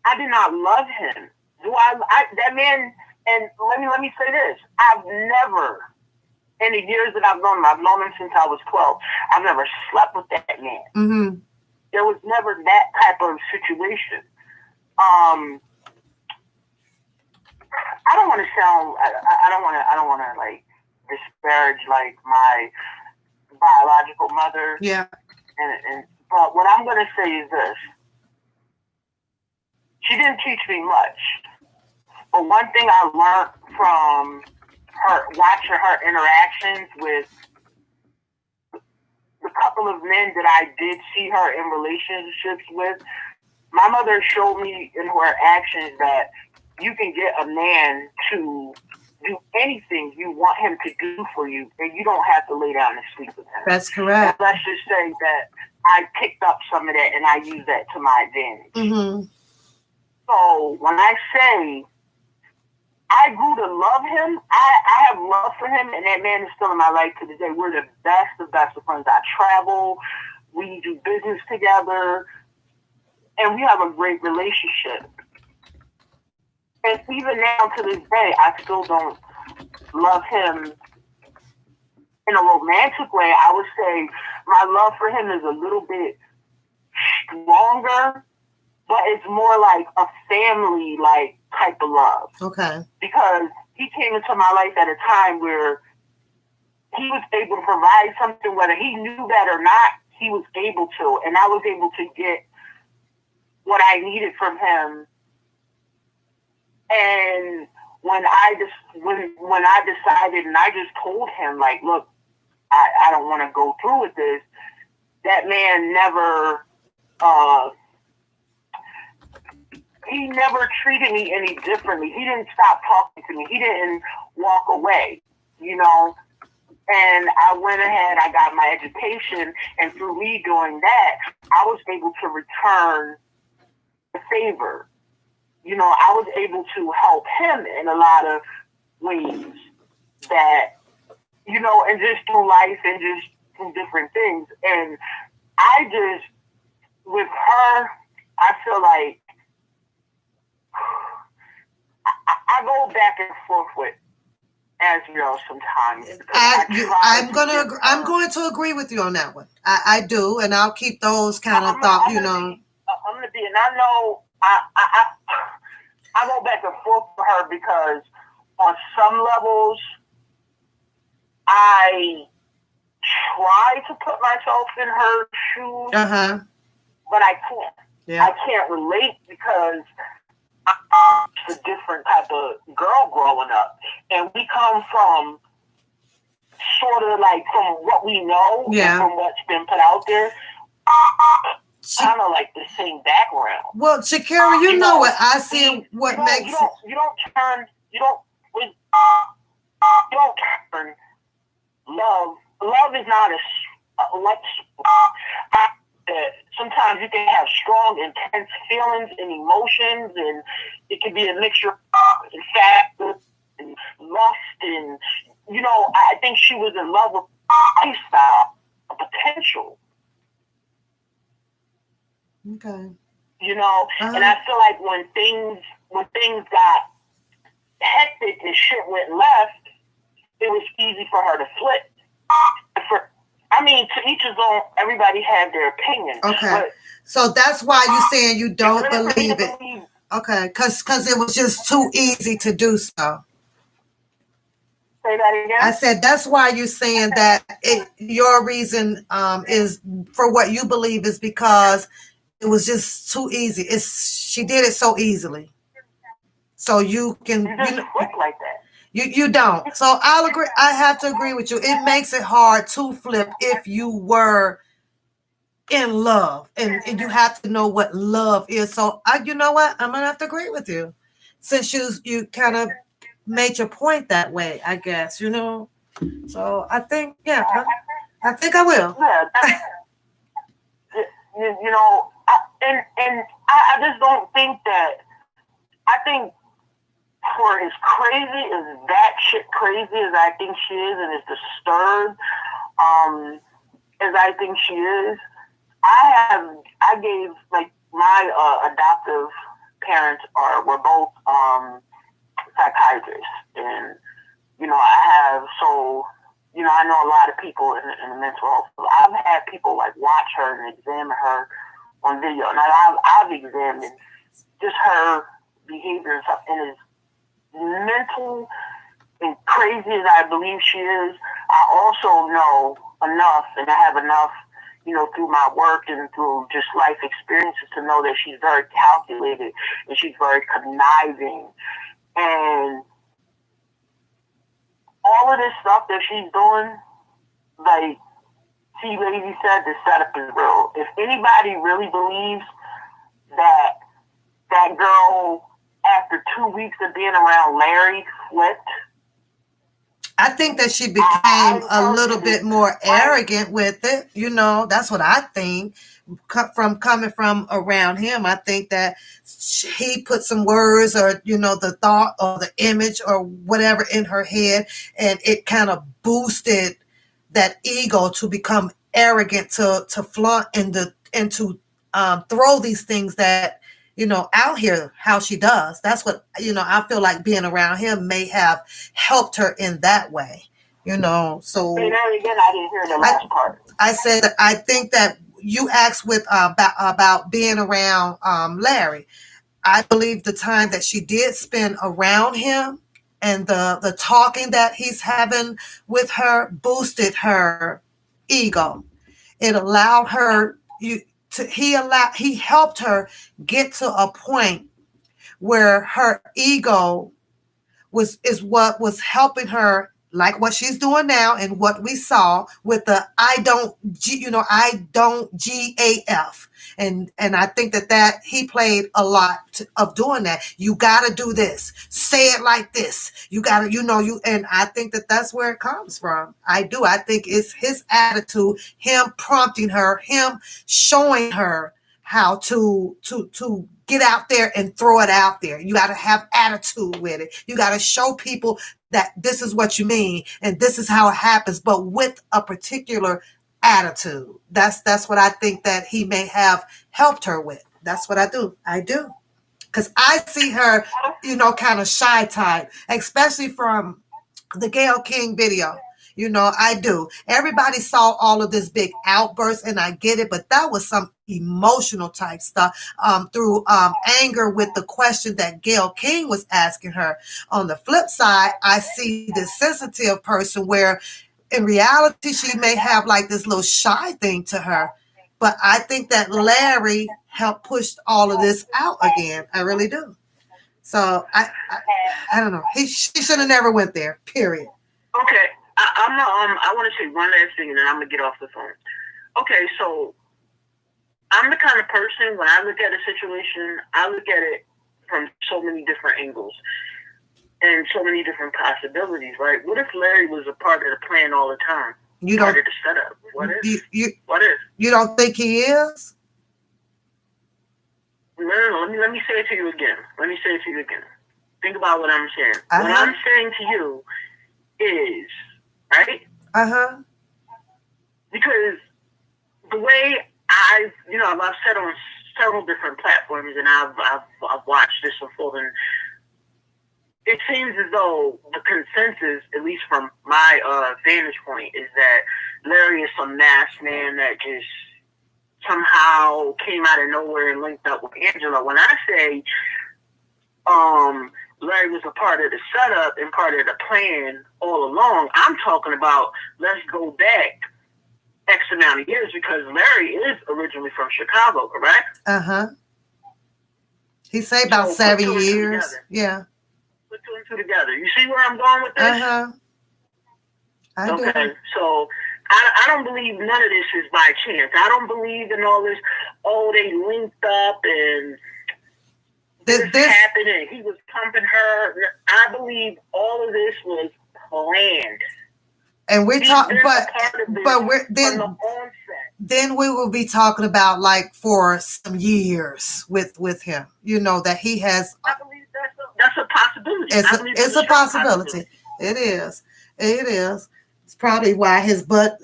I did not love him. That man, and let me say this. I've never, in the years that I've known him since I was 12, I've never slept with that man. Mm-hmm. There was never that type of situation. I don't want to sound, I don't want to like disparage like my biological mother. Yeah. But what I'm going to say is this. She didn't teach me much. But one thing I learned from her, watching her interactions with the couple of men that I did see her in relationships with, my mother showed me in her actions that you can get a man to do anything you want him to do for you, and you don't have to lay down and sleep with him. That's correct. And let's just say that I picked up some of that and I used that to my advantage. Mm-hmm. So when I say I grew to love him, I have love for him, and that man is still in my life to this day. We're the best of friends. I travel, we do business together, and we have a great relationship. And even now to this day, I still don't love him in a romantic way. I would say my love for him is a little bit stronger, but it's more like a family like type of love. Okay. Because he came into my life at a time where he was able to provide something, whether he knew that or not, he was able to, and I was able to get what I needed from him. And when I decided, and I just told him, like, look, I don't want to go through with this. That man never, he never treated me any differently. He didn't stop talking to me. He didn't walk away, you know. And I went ahead, I got my education, and through me doing that, I was able to return the favor. You know, I was able to help him in a lot of ways that, you know, and just through life and just through different things. And I just, with her, I feel like I go back and forth with Azriel sometimes. I'm going to agree with you on that one. I do, and I'll keep those kind of thoughts. You know, I'm gonna be, and I know I go back and forth with her because on some levels I try to put myself in her shoes, but I can't. Yeah. I can't relate because I'm a different type of girl growing up, and we come from sort of like from what we know, and from what's been put out there. Kind of like the same background. Well, Shakira, you know what I see. What makes you don't turn love. Love is not like. Sometimes you can have strong, intense feelings and emotions, and it can be a mixture of sadness and lust, and you know, I think she was in love with lifestyle, potential. Okay. You know, and I feel like when things got hectic and shit went left, it was easy for her to flip. To each his own. Everybody had their opinion. Okay. So that's why you're saying you don't believe it. Okay, because it was just too easy to do so. Say that again? I said that's why you're saying that your reason is for what you believe is because it was just too easy. She did it so easily. So you can flip like that. You don't. So I'll agree. I have to agree with you. It makes it hard to flip if you were in love, and you have to know what love is. So you know what? I'm gonna have to agree with you, since you kind of made your point that way. I guess you know. So I think I think I will. Yeah. You know, I just don't think that. I think for as crazy as that shit crazy as I think she is, and as disturbed as I think she is, I gave, like, my adoptive parents were both psychiatrists, and you know, I know a lot of people in the mental health. I've had people like watch her and examine her on video, and I've examined just her behavior and stuff, and as mental and crazy as I believe she is, I also know enough, and I have enough, you know, through my work and through just life experiences to know that she's very calculated and she's very conniving, and all of this stuff that she's doing, like T Lady said, the setup is real. If anybody really believes that that girl, after 2 weeks of being around Larry, flipped, I think that she became a little bit more arrogant with it. That's what I think. From coming from around him, I think that he put some words or the thought or the image or whatever in her head, and it kind of boosted that ego to become arrogant, to flaunt and to throw these things that out here how she does. That's what I feel like being around him may have helped her in that way. So Say that again. I didn't hear the last part. I said that I think that you asked with about being around Larry. I believe the time that she did spend around him and the talking that he's having with her boosted her ego. It allowed her he helped her get to a point where her ego is what was helping her, like what she's doing now and what we saw with the I don't GAF. And I think that he played a lot of doing that. You got to do this. Say it like this. You got to, and I think that that's where it comes from. I do. I think it's his attitude, him prompting her, him showing her how to get out there and throw it out there. You got to have attitude with it. You got to show people that this is what you mean and this is how it happens, but with a particular attitude. That's what I think that he may have helped her with. That's what I do. Because I see her, kind of shy type, especially from the Gayle King video. I do. Everybody saw all of this big outburst, and I get it, but that was some emotional type stuff through anger with the question that Gayle King was asking her. On the flip side, I see this sensitive person where in reality she may have like this little shy thing to her. But I think that Larry helped push all of this out again. I really do. So I don't know. She should have never went there. Period. Okay. I want to say one last thing, and then I'm gonna get off the phone. Okay, so I'm the kind of person when I look at a situation, I look at it from so many different angles and so many different possibilities. Right? What if Larry was a part of the plan all the time? Part of the setup. What if? What if? You don't think he is? No. Let me say it to you again. Think about what I'm saying. Uh-huh. What I'm saying to you is, right? Because the way I've said on several different platforms, and I've watched this unfold, and it seems as though the consensus, at least from my vantage point, is that Larry is some masked man that just somehow came out of nowhere and linked up with Angela. When I say Larry was a part of the setup and part of the plan all along, I'm talking about let's go back X amount of years, because Larry is originally from Chicago, correct? He say about 7 years. Yeah. Put two and two together. You see where I'm going with this? I do. Okay, so I don't believe none of this is by chance. I don't believe in all this, they linked up and this happened and he was pumping her. I believe all of this was planned. And we're talking, but we're then we will be talking about like for some years with him. That he has. I believe that's a possibility. It's a possibility. It is. It's probably why his butt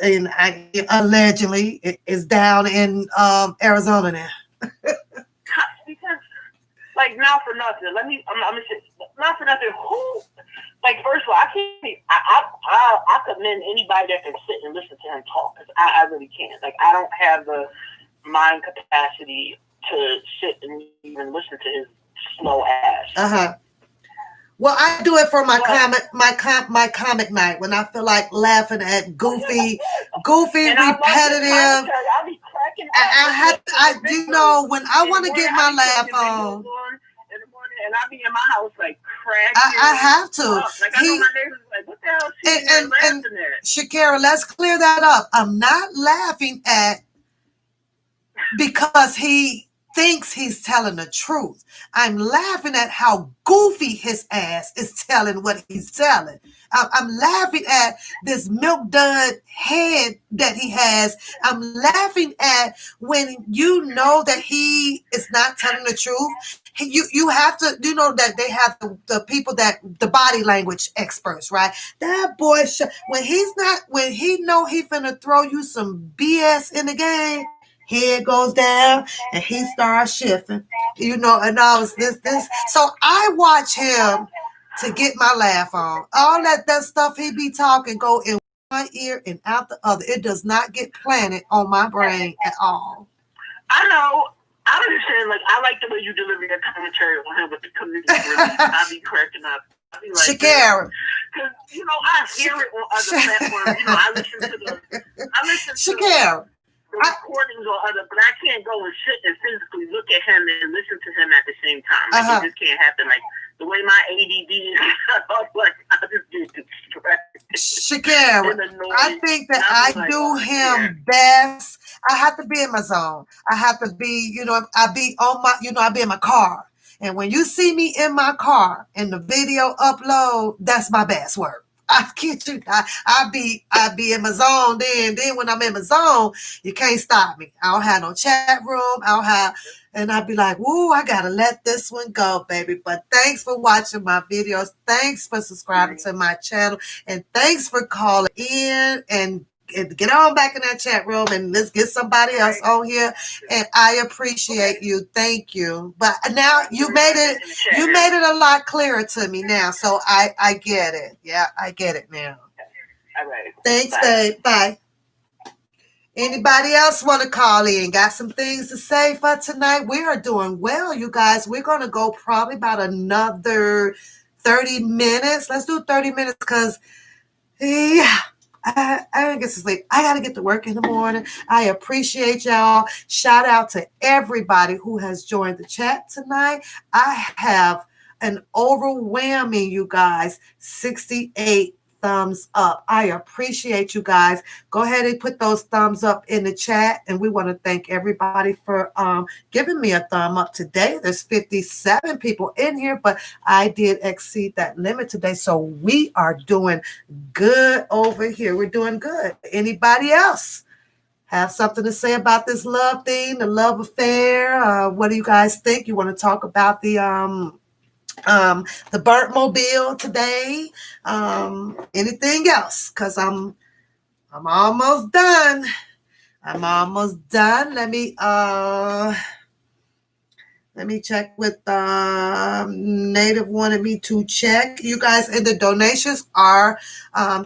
allegedly is down in Arizona now. Because, like, not for nothing. I'm gonna say, not for nothing. Who? Like, first of all, I commend anybody that can sit and listen to him talk, because I really can't. Like, I don't have the mind capacity to sit and even listen to his slow ass. Well, I do it for my comic night when I feel like laughing at goofy, repetitive. I'll be cracking up. When I want to get my laugh on. And I be in my house like cracking. I have to. Like, I know my neighbors like, what the hell is she laughing at? Shakira, let's clear that up. I'm not laughing at because he thinks he's telling the truth. I'm laughing at how goofy his ass is telling what he's telling. I'm laughing at this milk dud head that he has. I'm laughing at when you know that he is not telling the truth. You have to, you know, that they have the people that the body language experts, right? That boy, when he know he finna throw you some BS in the game, head goes down and he starts shifting, you know. And I was this. So I watch him to get my laugh on. All that stuff he be talking go in one ear and out the other. It does not get planted on my brain at all. I know. I understand. Like, I like the way you deliver your commentary on him with the community release. I be cracking up. I be like, Shakira. Because, you know, I hear it on other platforms. You know, I listen to Shakira. the recordings on other, but I can't go and sit and physically look at him and listen to him at the same time. Like, it just can't happen. Like, the way my ADD is, like, I just get distracted. Shakira, I think that I do him best. I have to be in my zone. I have to be, you know, I be in my car. And when you see me in my car and the video upload, that's my best work. I kid you not. I be in my zone then. Then when I'm in my zone, you can't stop me. I don't have no chat room. And I'd be like, woo, I gotta let this one go, baby. But thanks for watching my videos. Thanks for subscribing to my channel. And thanks for calling in and get on back in that chat room and let's get somebody else on here. And I appreciate you. Thank you. But now you made it a lot clearer to me now. So I get it. Yeah, I get it now. All right. Thanks, babe. Bye. Anybody else want to call in? Got some things to say for tonight? We are doing well, you guys. We're going to go probably about another 30 minutes. Let's do 30 minutes because, yeah, I didn't get to sleep. I got to get to work in the morning. I appreciate y'all. Shout out to everybody who has joined the chat tonight. I have an overwhelming, you guys, 68 thumbs up. I appreciate you guys. Go ahead and put those thumbs up in the chat. And we want to thank everybody for giving me a thumb up today. There's 57 people in here, but I did exceed that limit today. So we are doing good over here. We're doing good. Anybody else have something to say about this love thing, the love affair? What do you guys think? You want to talk about the burnt mobile today? Anything else? Because I'm almost done. Let me check with Native wanted me to check. You guys, and the donations are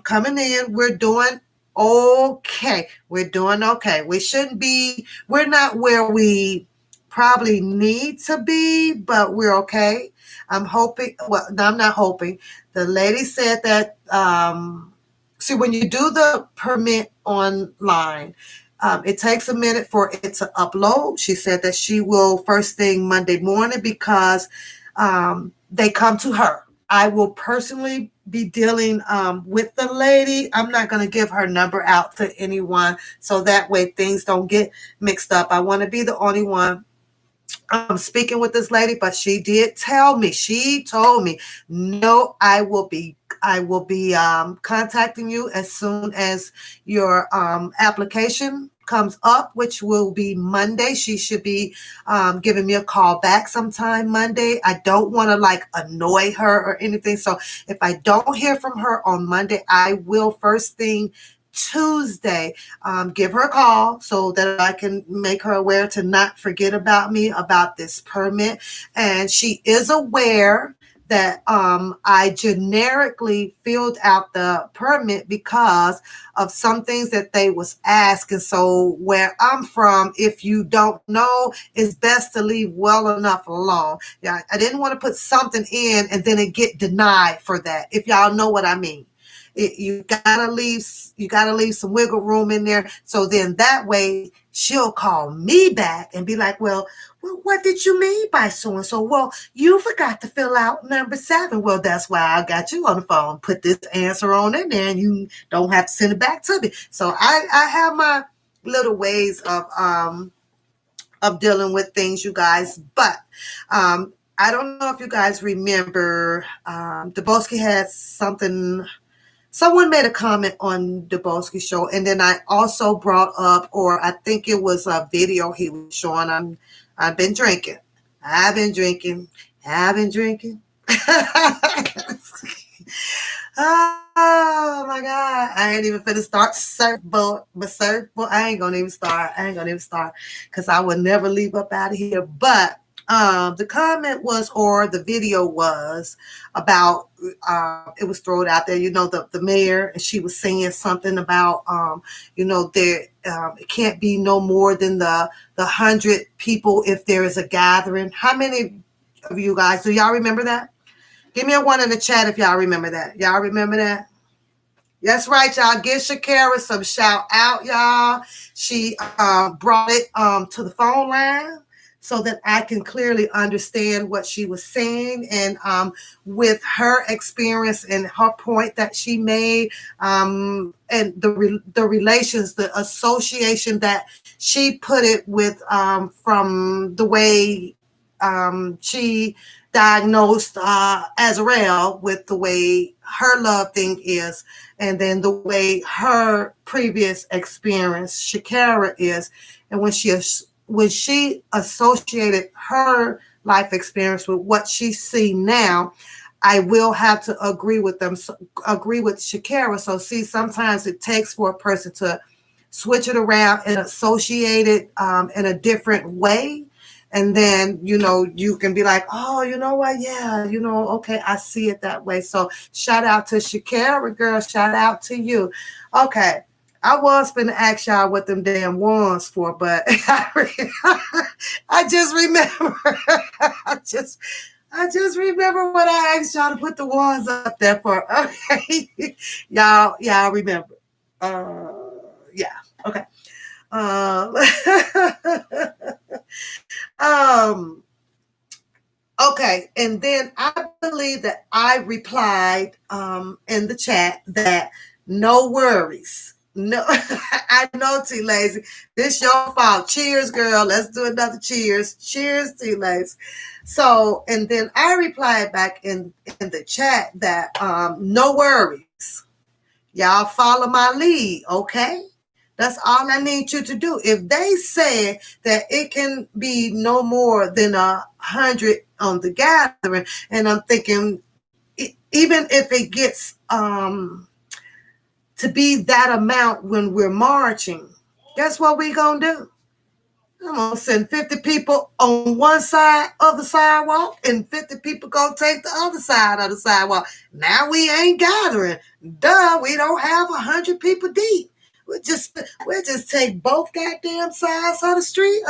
coming in. We're doing okay. We're not where we probably need to be, but we're okay. I'm hoping, well, no, I'm not hoping. The lady said that, see, when you do the permit online, it takes a minute for it to upload. She said that she will first thing Monday morning because they come to her. I will personally be dealing with the lady. I'm not going to give her number out to anyone so that way things don't get mixed up. I want to be the only one speaking with this lady, but she did tell me, she told me, no, I will be contacting you as soon as your application comes up, which will be Monday. She should be giving me a call back sometime Monday. I don't want to like annoy her or anything. So if I don't hear from her on Monday, I will first thing Tuesday give her a call so that I can make her aware to not forget about me about this permit. And she is aware that I generically filled out the permit because of some things that they was asking. So where I'm from, if you don't know, it's best to leave well enough alone. Yeah, I didn't want to put something in and then it get denied for that, if y'all know what I mean. You gotta leave some wiggle room in there. So then that way she'll call me back and be like, well, what did you mean by so-and-so? Well, you forgot to fill out number 7. Well, that's why I got you on the phone. Put this answer on in there and you don't have to send it back to me. So I have my little ways of of dealing with things, you guys. But I don't know if you guys remember, Dubosky had something. Someone made a comment on the Dubosky show, and then I also brought up, or I think it was a video he was showing. I've been drinking. I've been drinking. I've been drinking. Oh my God. I ain't even finna start surfboard, but surfboard. I ain't gonna even start. I ain't gonna even start because I would never leave up out of here. But the comment was, or the video was about, it was thrown out there, the mayor, and she was saying something about, there, it can't be no more than the 100 people if there is a gathering. How many of you guys, do y'all remember that? Give me a one in the chat if y'all remember that. Y'all remember that? That's right, y'all. Give Shakira some shout out, y'all. She brought it to the phone line so that I can clearly understand what she was saying. And with her experience and her point that she made, and the relations, the association that she put it with, from the way she diagnosed Azrael with the way her love thing is, and then the way her previous experience, Shakira, is, and when she associated her life experience with what she see now, I will have to agree with them, agree with Shakira. So see, sometimes it takes for a person to switch it around and associate it in a different way. And then, you can be like, oh, you know what? Yeah, okay, I see it that way. So shout out to Shakira, girl. Shout out to you. Okay. I was going to ask y'all what them damn wands for, but I just remember. I just remember what I asked y'all to put the wands up there for. Okay. y'all remember. Yeah. Okay. Um, um, okay, and then I believe that I replied in the chat that no worries. No, I know, T Lazy. This your fault. Cheers, girl. Let's do another cheers. Cheers, T Lazy. So, and then I replied back in the chat that no worries. Y'all follow my lead, okay? That's all I need you to do. If they said that it can be no more than 100 on the gathering, and I'm thinking, even if it gets to be that amount when we're marching, guess what we gonna do? I'm gonna send 50 people on one side of the sidewalk, and 50 people gonna take the other side of the sidewalk. Now we ain't gathering. Duh, we don't have 100 people deep. We'll just take both goddamn sides of the street.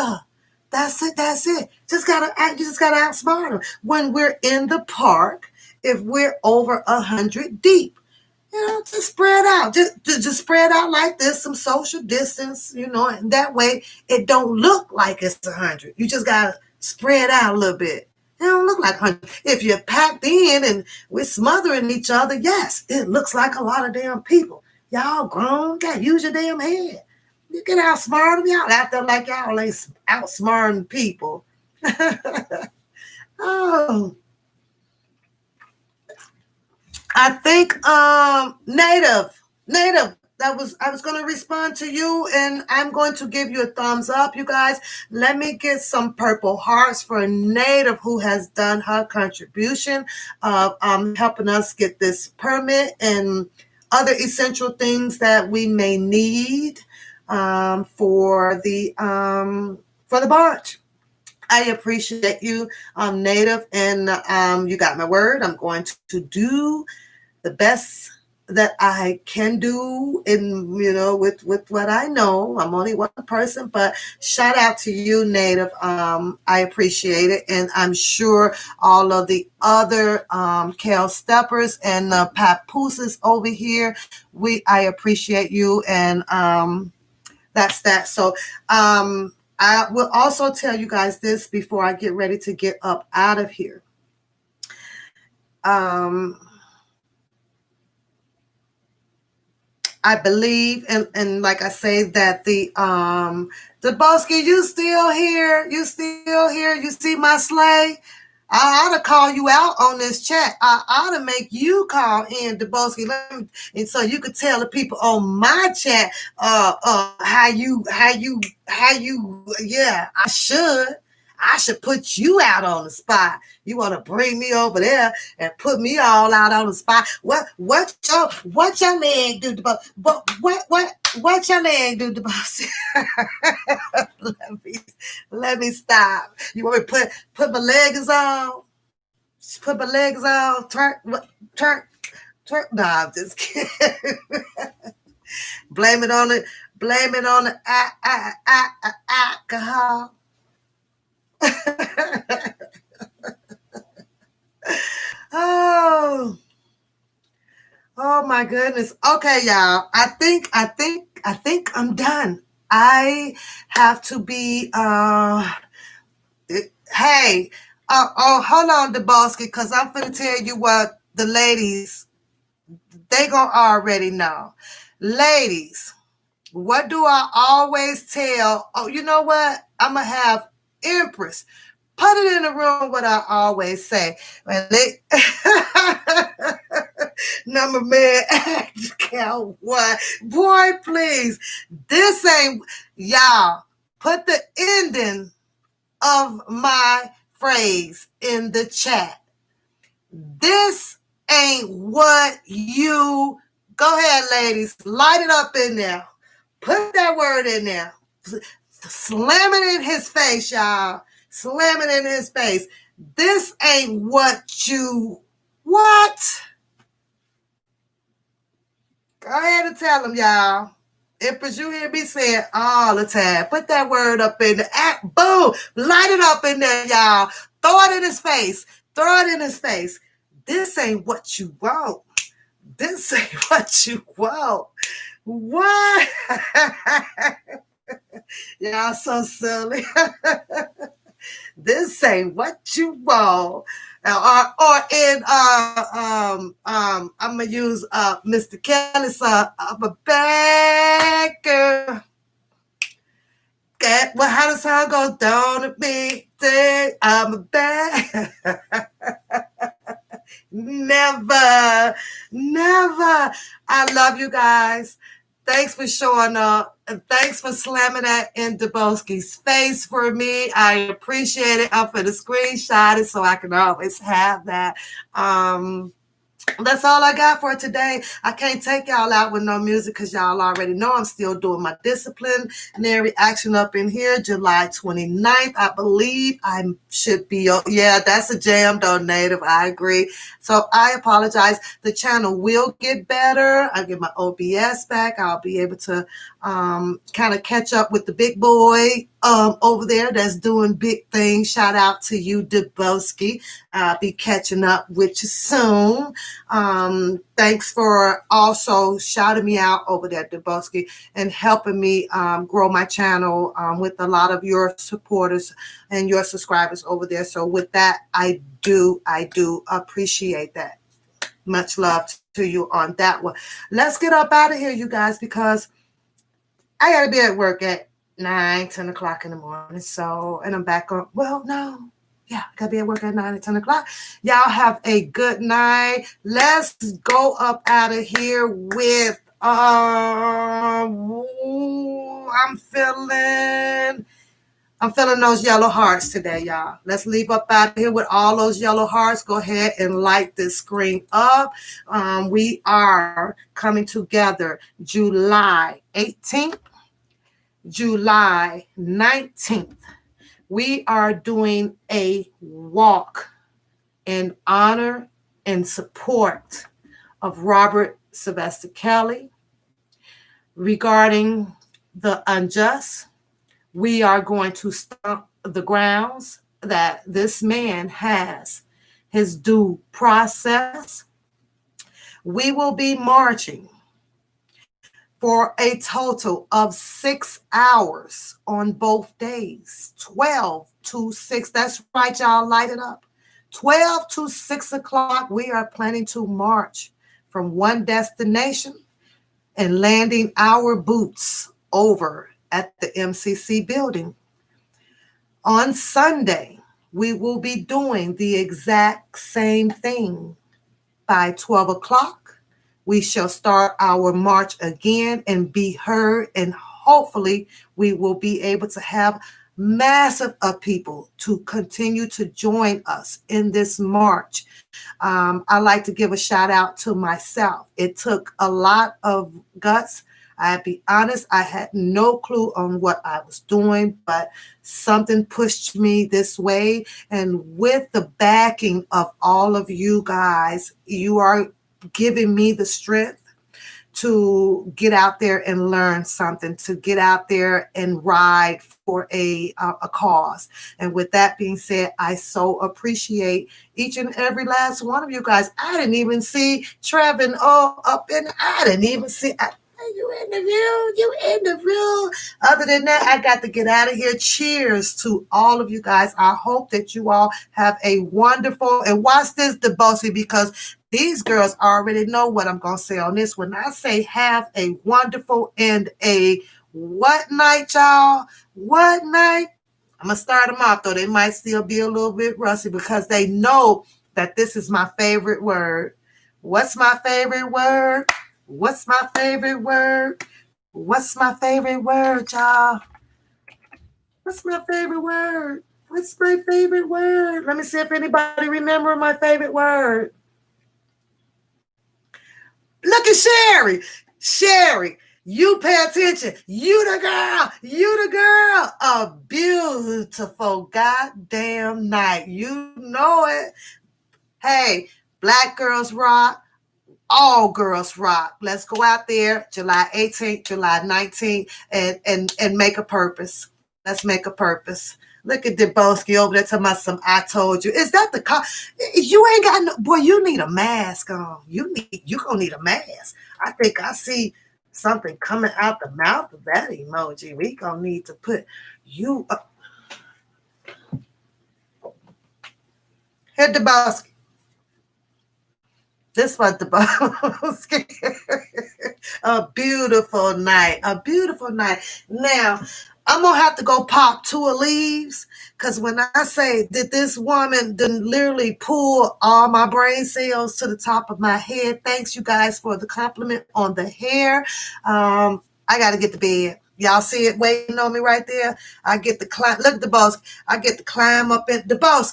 That's it. That's it. You just gotta outsmart them. When we're in the park, if we're over 100 deep, just spread out. Just spread out like this, some social distance, and that way it don't look like it's 100. You just gotta spread out a little bit. It don't look like 100. If you're packed in and we're smothering each other, yes, it looks like a lot of damn people. Y'all grown, gotta use your damn head. You can outsmart them. Y'all out there like y'all ain't outsmarting people. Oh, I think native. I was going to respond to you, and I'm going to give you a thumbs up, you guys. Let me get some purple hearts for Native, who has done her contribution of helping us get this permit and other essential things that we may need for the march. I appreciate you, Native, and you got my word. I'm going to do the best that I can do with what I know. I'm only one person, but shout out to you, Native. I appreciate it, and I'm sure all of the other Cal Steppers and Papooses over here, I appreciate you, and that's that. So I will also tell you guys this before I get ready to get up out of here. I believe, and like I say, that the Bosky, you still here? You still here? You see my sleigh? I ought to call you out on this chat. I ought to make you call in, Debosky, and so you could tell the people on my chat, how you, yeah, I should put you out on the spot. You want to bring me over there and put me all out on the spot? What your leg do, Debosky? What your leg do, Debosky? let me let me stop. You want me to put my legs on? Put my legs on, turn. No, I'm just kidding. blame it on the, blame it on the alcohol. oh, oh my goodness. Okay, y'all. I think I'm done. I have to be. Hey. Hold on, Debosky, because I'm gonna tell you what the ladies, they gonna already know. Ladies, what do I always tell? Oh, you know what? I'm gonna have Empress put it in the room. What I always say when they number man count one. Boy, please, this ain't y'all. Put the ending of my phrase in the chat. This ain't what you. Go ahead, ladies. Light it up in there. Put that word in there. Slam it in his face, y'all. Slam it in his face. This ain't what you. What? Go ahead and tell him, y'all. Empress, you hear me saying all the time. Put that word up in the act. Boom. Light it up in there, y'all. Throw it in his face. Throw it in his face. This ain't what you want. This ain't what you want. What? Y'all so silly. This ain't what you want. Or in I'm gonna use Mr. Kelly song. I'm a bad girl. Well, how the song goes? Don't be think I'm a bad. Never, never. I love you guys. Thanks for showing up. And thanks for slamming that in Debosky's face for me. I appreciate it. I'm for the screenshot it so I can always have that. That's all I got for today. I can't take y'all out with no music because y'all already know I'm still doing my disciplinary action up in here. July 29th, I believe I should be. Yeah, that's a jam though, Native. I agree. So I apologize. The channel will get better. I'll get my OBS back. I'll be able to kind of catch up with the big boy over there that's doing big things. Shout out to you, Debosky. I'll be catching up with you soon. Thanks for also shouting me out over there, Debosky, and helping me grow my channel with a lot of your supporters and your subscribers over there. So with that, I do appreciate that. Much love to you on that one. Let's get up out of here, you guys, because I got to be at work at 9, 10 o'clock in the morning. So, and I'm back on, well, no. Yeah, I gotta be at work at 9 and 10 o'clock. Y'all have a good night. Let's go up out of here with I'm feeling those yellow hearts today, y'all. Let's leave up out of here with all those yellow hearts. Go ahead and light this screen up. We are coming together July 18th, July 19th. We are doing a walk in honor and support of Robert Sylvester Kelly regarding the unjust. We are going to stomp the grounds that this man has his due process. We will be marching for a total of 6 hours on both days, 12 to 6. That's right, y'all, light it up. 12 to 6 o'clock, we are planning to march from one destination and landing our boots over at the MCC building. On Sunday, we will be doing the exact same thing. By 12 o'clock, we shall start our march again and be heard, and hopefully we will be able to have massive of people to continue to join us in this march. I like to give a shout out to myself. It took a lot of guts. I'll be honest, I had no clue on what I was doing, but something pushed me this way. And with the backing of all of you guys, you are giving me the strength to get out there and learn something, to get out there and ride for a cause. And with that being said, I so appreciate each and every last one of you guys. I didn't even see Trevin up in. I didn't even see. You in the room? You in the room? Other than that, I got to get out of here. Cheers to all of you guys. I hope that you all have a wonderful, and watch this, Debossy, because these girls already know what I'm going to say on this. When I say have a wonderful and a what night, y'all? What night? I'm going to start them off, though. They might still be a little bit rusty because they know that this is my favorite word. What's my favorite word? What's my favorite word? What's my favorite word, y'all? What's my favorite word? What's my favorite word? Let me see if anybody remember my favorite word. Look at Sherry. Sherry, you pay attention. You the girl. You the girl. A beautiful goddamn night. You know it. Hey, Black Girls Rock. All girls rock. Let's go out there July 18th, July 19th, and make a purpose. Let's make a purpose. Look at Deboski over there talking about some I told you. Is that the car? You ain't got no boy, you need a mask on. You gonna need a mask. I think I see something coming out the mouth of that emoji. We gonna need to put you up. Here, Deboski. This was the a beautiful night. A beautiful night. Now, I'm going to have to go pop 2 of leaves because when I say that this woman didn't literally pull all my brain cells to the top of my head, thanks you guys for the compliment on the hair. I got to get to bed. Y'all see it waiting on me right there? I get to climb. Look at the boss. I get to climb up in the boss.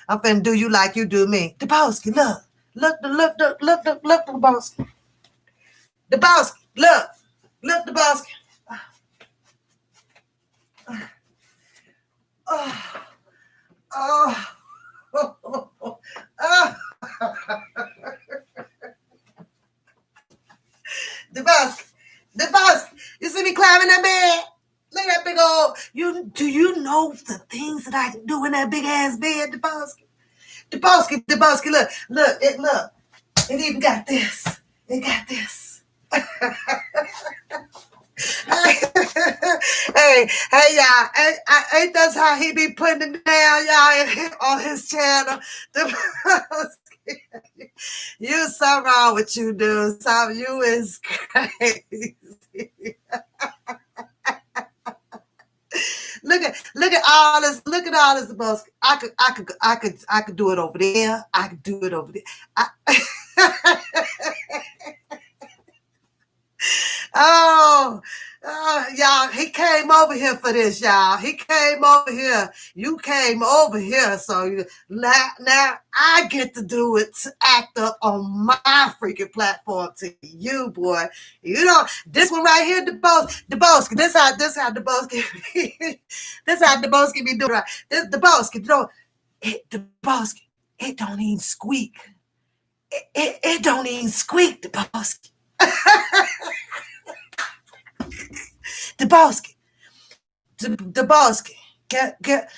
I'm finna do you like you do me. The boss, look. Look, the boss. The boss, look, the boss. The boss. You see me climbing that bed? Look at that big old. Do you know the things that I can do in that big ass bed, the boss? The boss. Look. It even got this. It got this. hey, y'all. Ain't that's how he be putting it down, y'all, on his channel. You something wrong with you, dude. Something you is crazy. Look at all this. Look at all this, boss. I could do it over there. I could do it over there. Oh, y'all, he came over here for this, y'all. He came over here. You came over here. So now I get to do it, to act up on my freaking platform to you, boy. You know, this one right here, Deboski. This how Deboski this how Deboski be doing right. This Deboski, Deboski, it don't even squeak. It don't even squeak, Deboski. Deboski, get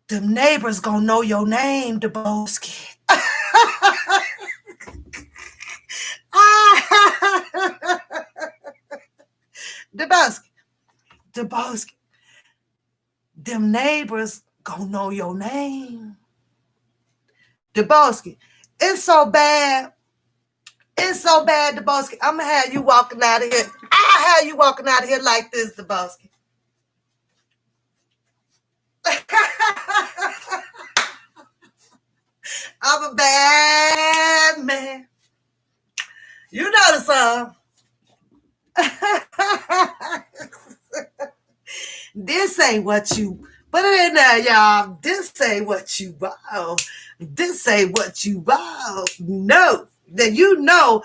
the neighbors gonna know your name, Deboski. Deboski, them neighbors gonna know your name. Deboski, it's so bad It's so bad, Deboski. I'm gonna have you walking out of here. I'll have you walking out of here like this, Deboski. I'm a bad man. You know the song. This ain't what you put it in there, y'all. This ain't what you want. This ain't what you want. No. Then you know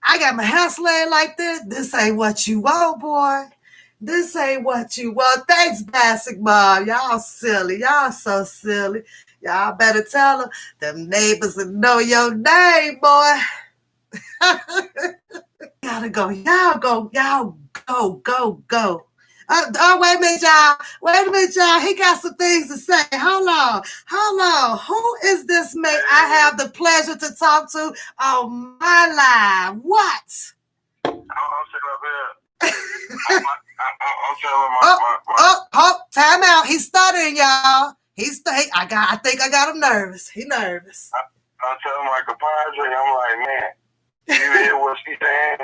I got my hair slaying like this. This ain't what you want, boy. This ain't what you want. Thanks, Basic Mom. Y'all silly. Y'all so silly. Y'all better tell them. Them neighbors will know your name, boy. Gotta go. Y'all go. Y'all go. Wait a minute, y'all. Wait a minute, y'all. He got some things to say. Hold on. Who is this man I have the pleasure to talk to on my live? What? I'm sitting up here. I'm telling my. Time out. He's stuttering, y'all. I think I got him nervous. He nervous. I'm telling my compadre, I'm like, man, you hear what she's saying?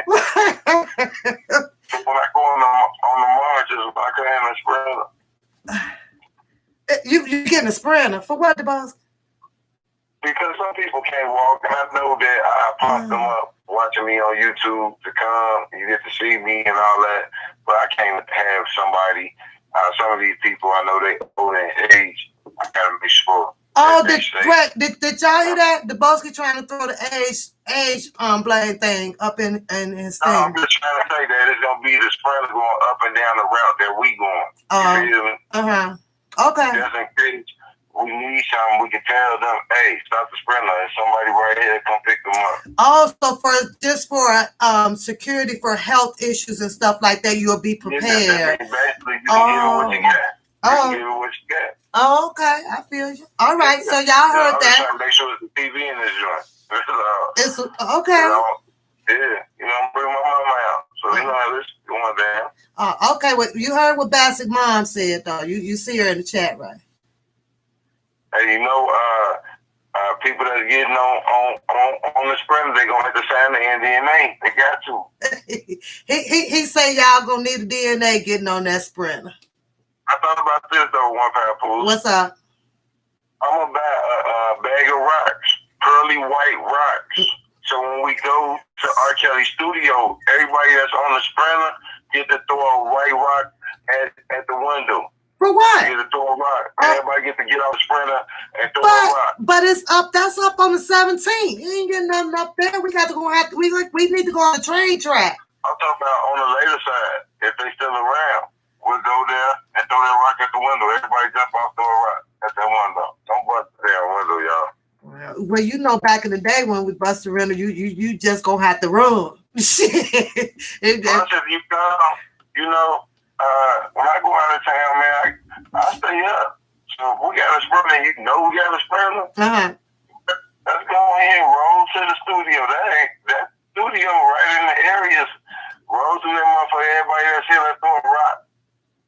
When I go on the marches, I can have a sprinter. You getting a sprinter for what, the boss? Because some people can't walk, and I know that I pump them up watching me on YouTube to come. You get to see me and all that, but I can't have somebody. Some of these people, I know they old in age. I gotta make sure. Oh, did y'all hear that? The boss trying to throw the age blame thing up in his thing. No, I'm just trying to say that it's gonna be the sprinter going up and down the route that we going. You feel me? Okay. Just in case we need something, we can tell them, hey, stop the sprinter, and somebody right here come pick them up. Also, for security for health issues and stuff like that, you'll be prepared. Yeah, basically, you can give it what you got. You can give it what you got. Oh, okay, I feel you. All right, so y'all heard that. I'm trying to make sure it's the TV in this joint. It's okay. I'm bringing my mama out, so you know how this going down. Okay, well, you heard what Basic Mom said, though. You see her in the chat, right? Hey, people that's getting on the sprinter, they gonna have to sign the NDNA. They got to. he say y'all gonna need a DNA getting on that sprinter. I thought about this though, one time, Pooh. What's up? I'm gonna buy a bag of rocks, pearly white rocks. So when we go to R. Kelly studio, everybody that's on the sprinter get to throw a white rock at the window. For what? Get to throw a rock. Everybody get to get off the sprinter and throw a rock. But it's up. That's up on the 17th. You ain't getting nothing up there. We got to go. We need to go on the train track. I'm talking about on the later side. If they still around, we'll go there and throw that rock at the window. Everybody jump off, throw a rock at that window. Don't bust the damn window, y'all. Well, you know, back in the day when we bust the window, you just gonna have to run. Plus, if you come, when I go out of town, man, I stay up. So if we got a sprinter, we got a sprinter. Let's go ahead and roll to the studio. That studio right in the areas. Roll to that motherfucker. Everybody else here, let's throw a rock.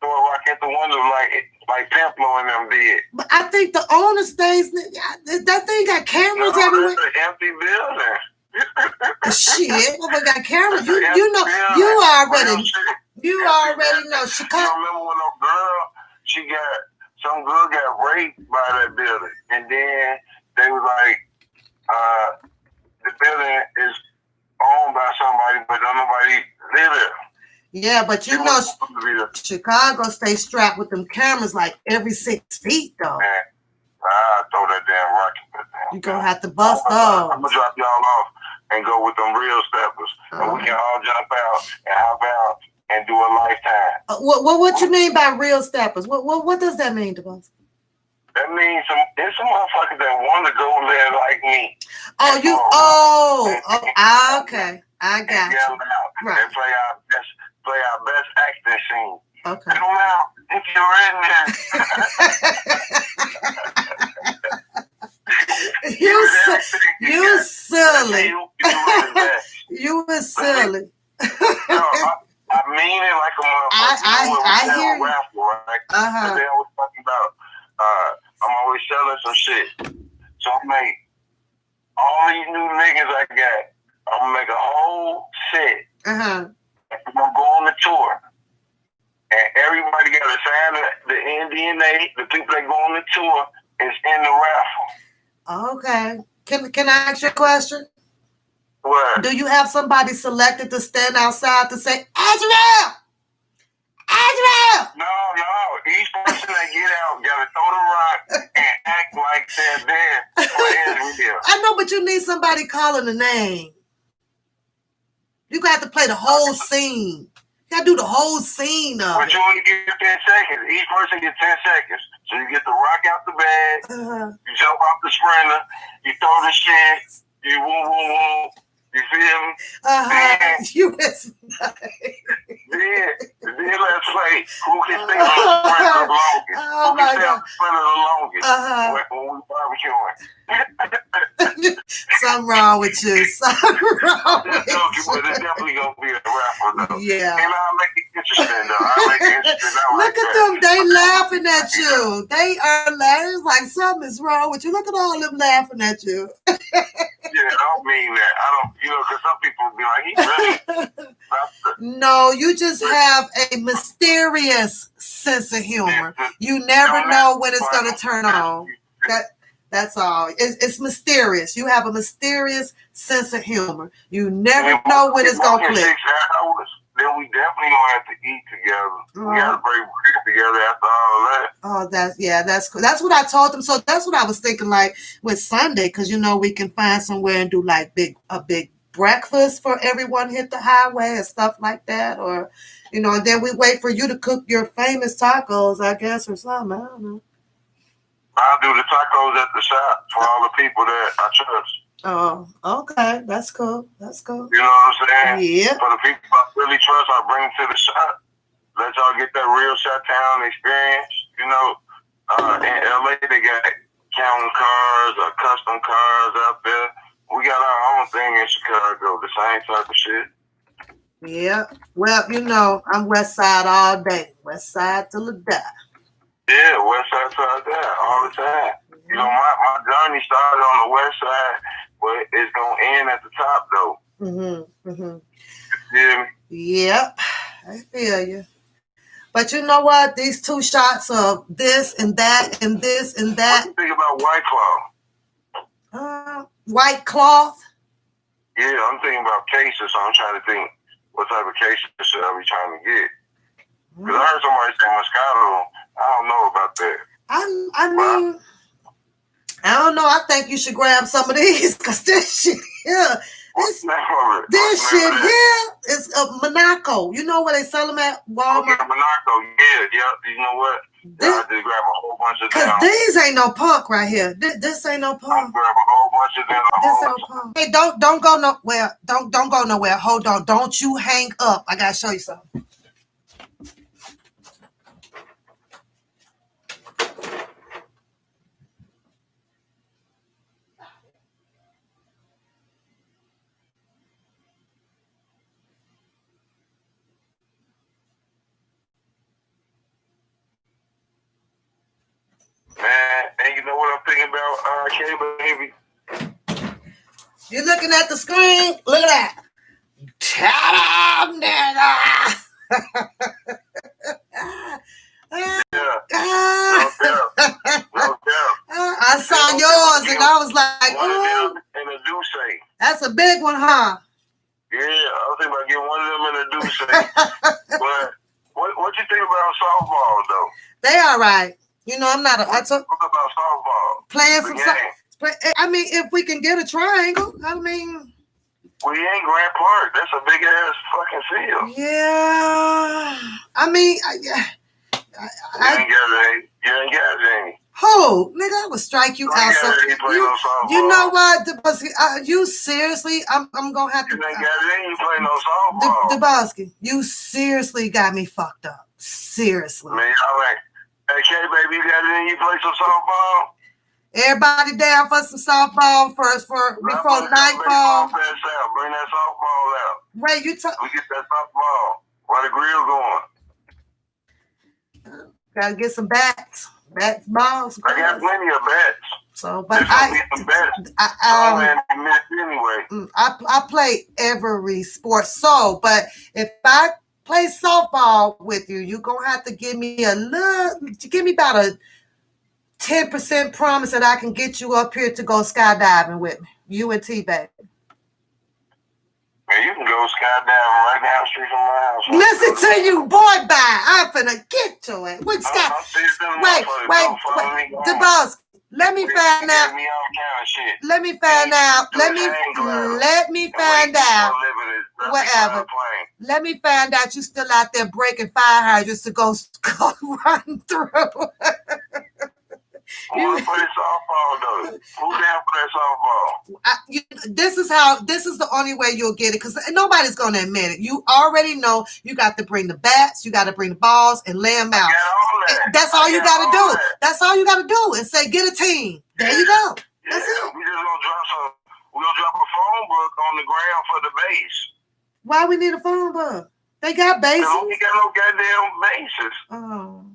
Throw a rock at the window like Templo and them did. But I think the owner stays. That thing got cameras everywhere. It's an empty building. Shit, we got cameras. You already know. Chicago. You remember when some girl got raped by that building, and then they was like, the building is owned by somebody, but don't nobody live there. Yeah, but Chicago stays strapped with them cameras like every 6 feet, though. Man, I throw that damn rocket. You're going to have to bust those. I'm going to drop y'all off and go with them real steppers. And we can all jump out and hop out and do a lifetime. What you mean by real steppers? What does that mean, DeBoss? That means there's some motherfuckers that want to go there like me. Okay. I got you. Right. And play our best acting scene. Okay. Come out if you're in there. You silly. You were silly. I mean it like a motherfucker. I hear you. Raffle, right? They always talking about, I'm always selling some shit. So I make all these new niggas I got I'm gonna make a whole set. Uh-huh. I'm gonna go on the tour. And everybody got to sign the NDNA. The people that go on the tour is in the raffle. Okay. Can I ask you a question? What? Do you have somebody selected to stand outside to say, Azrael! Azrael! No. Each person that get out got to throw the rock and act like they're there for Israel. I know, but you need somebody calling the name. You got to play the whole scene. You got to do the whole scene of But it. you only get 10 seconds. Each person gets 10 seconds. So you get the rock out the bag, you jump off the sprinter, you throw the shit, you woo woo woo. You feel me? You is nice. Then let's play who can stay on the sprinter the longest. Who can stay on the sprinter the longest when we barbecuing. Something wrong with you. Something wrong with you. But it's definitely going to be a rapper, though. Yeah. And I'll make it interesting, though. I'll make it interesting. Look at them. They laughing at you. They are laughing. It's like something is wrong with you. Look at all them laughing at you. Yeah, I don't mean that. I don't, because some people will be like, he really. No, you just have a mysterious sense of humor. You never know when it's going to turn on. That's all. It's mysterious. You have a mysterious sense of humor. You never know when it's going to click. 6 hours, then we definitely going to have to eat together. We got to break bread together after all that. Oh, that's cool. That's what I told them. So that's what I was thinking, like with Sunday, because we can find somewhere and do like a big breakfast for everyone hit the highway and stuff like that, or and then we wait for you to cook your famous tacos, I guess, or something. I don't know. I'll do the tacos at the shop for all the people that I trust. Oh, okay. That's cool. That's cool. You know what I'm saying? Yeah. For the people I really trust, I bring them to the shop. Let y'all get that real Chi-Town experience. In LA, they got counting cars or custom cars out there. We got our own thing in Chicago, the same type of shit. Yeah. Well, I'm West Side all day. West Side till the die. Yeah, West Side to that all the time. My journey started on the West Side, but it's going to end at the top, though. Mm-hmm. Mm-hmm. You feel me? Yep. I feel you. But you know what? These 2 shots of this and that and this and that. What do you think about White Claw? White cloth? Yeah, I'm thinking about cases, so I'm trying to think what type of cases should I be trying to get. Because I heard somebody say Moscato. I don't know about that. I mean, I don't know. I think you should grab some of these because this shit here. This shit here is a Monaco. You know where they sell them at Walmart? Okay, Monaco, yeah. You know what? I just grab a whole bunch of them. Because these ain't no punk right here. This ain't no punk. I'll grab a whole bunch of them. This ain't no punk. Hey, don't go nowhere. Don't go nowhere. Hold on. Don't you hang up. I gotta show you something. Man, and you know what I'm thinking about, K-Baby? You looking at the screen? Look at that. Ta-da, nigga. No doubt. I saw yours and I was like, ooh. And a Douce. That's a big one, huh? Yeah, I was thinking about getting one of them in a Douce. But what you think about softball, though? They all right. I'm not What about softball? Playing some I mean, if we can get a triangle, I mean. We ain't Grand Park. That's a big ass fucking field. Yeah. I mean, you ain't got any. Who? Nigga, I would strike you out. You know what, Debosky? You seriously, I'm going to have to. You ain't got any. You play no softball. Debosky, you seriously got me fucked up. Seriously. Man, all right. Hey, K-Baby, you got any? You play some softball? Everybody down for some softball before nightfall. Bring that softball out. Wait, we get that softball. Where the grill going? Gotta get some bats. Balls. I got plenty of bats. So, but I play every sport. So, but if I play softball with you, you're gonna have to give me about a 10% promise that I can get you up here to go skydiving with me. You and T, baby. Man, you can go skydiving right down the street from my house. Listen to you, boy, bye. I'm finna get to it. Wait, DeBoss, let me find out. Let me find out. Whatever. Let me find out you still out there breaking fire hydrants to go run through. You want to play softball though? Who down for that softball? This is the only way you'll get it, because nobody's gonna admit it. You already know you got to bring the bats, you got to bring the balls, and lay them out. That's all you got to do. That's all you got to do, and say get a team. There you go. That's it. We just gonna drop a phone book on the ground for the base. Why we need a phone book? They got bases. We got no goddamn bases. Oh.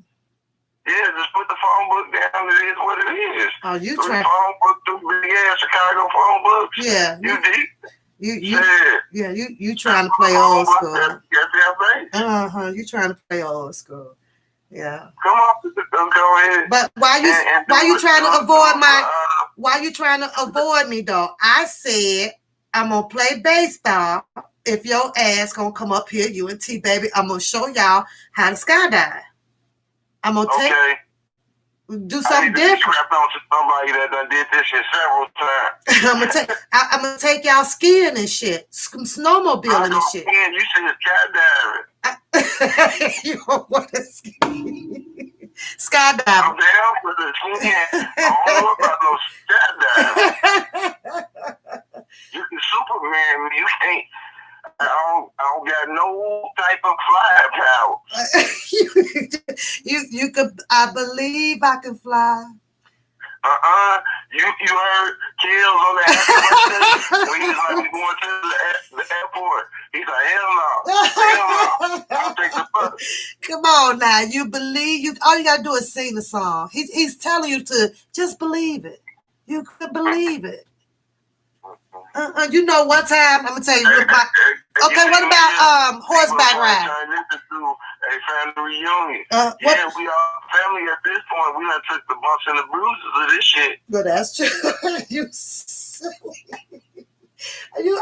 Yeah, just put the phone book down. It is what it is. Oh, you trying? Phone book, two big ass Chicago phone books. Yeah. You deep. You trying to play old school. You trying to play old school. Yeah. Come on, go ahead. But why you trying to avoid me though? I said I'm gonna play baseball if your ass gonna come up here, you and T, baby. I'm gonna show y'all how to skydive. I'm gonna do something different. Strapped on to somebody that done did this shit several times. I'm gonna take y'all skiing and shit, snowmobiling and shit. You should skydiving. You don't want to ski. Skydiving. I'm down for the skiing. I don't know about no skydiving. You can Superman me. You can't. I don't got no type of flying power. you could. I believe I can fly. You heard Kills on the airport when he was like going to the airport. He's like, hell no. I'll take the bus. Come on now, you believe you. All you gotta do is sing the song. He's telling you to just believe it. You could believe it. You know, one time I'm gonna tell you. What about horseback riding? A family reunion. We all family at this point. We done took the bumps and the bruises of this shit. But that's true.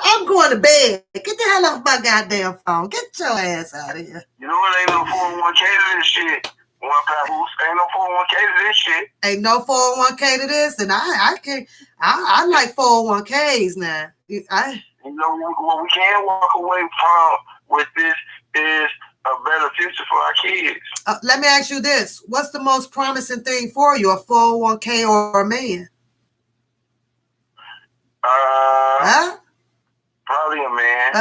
I'm going to bed. Get the hell off my goddamn phone. Get your ass out of here. You know it ain't no 401k to this shit. Ain't no 401k to this shit. Ain't no 401k to this, and I can't. I like 401ks now. You know what we can walk away from with this is a better future for our kids. Let me ask you this: what's the most promising thing for you, a 401k or a man? Probably a man.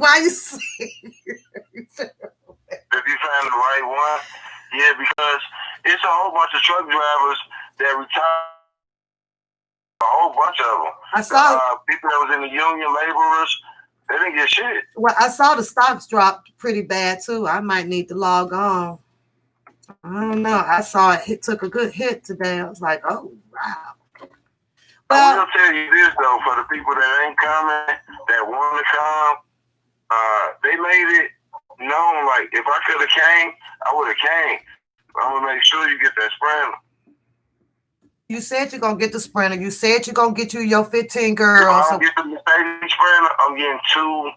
Why you say? If you find the right one, yeah, because it's a whole bunch of truck drivers that retire. A whole bunch of them. I saw people that was in the union, laborers. They didn't get shit. Well, I saw the stocks dropped pretty bad too. I might need to log on. I don't know. I saw it took a good hit today. I was like, oh wow. But I will tell you this though, for the people that ain't coming, that want to come, they made it known. Like if I could have came, I would have came. I'm gonna make sure you get that Sprinter. You said you're going to get the Sprinter. You said you're going to get you your 15 girls. If I don't get the Mercedes Sprinter, I'm getting 2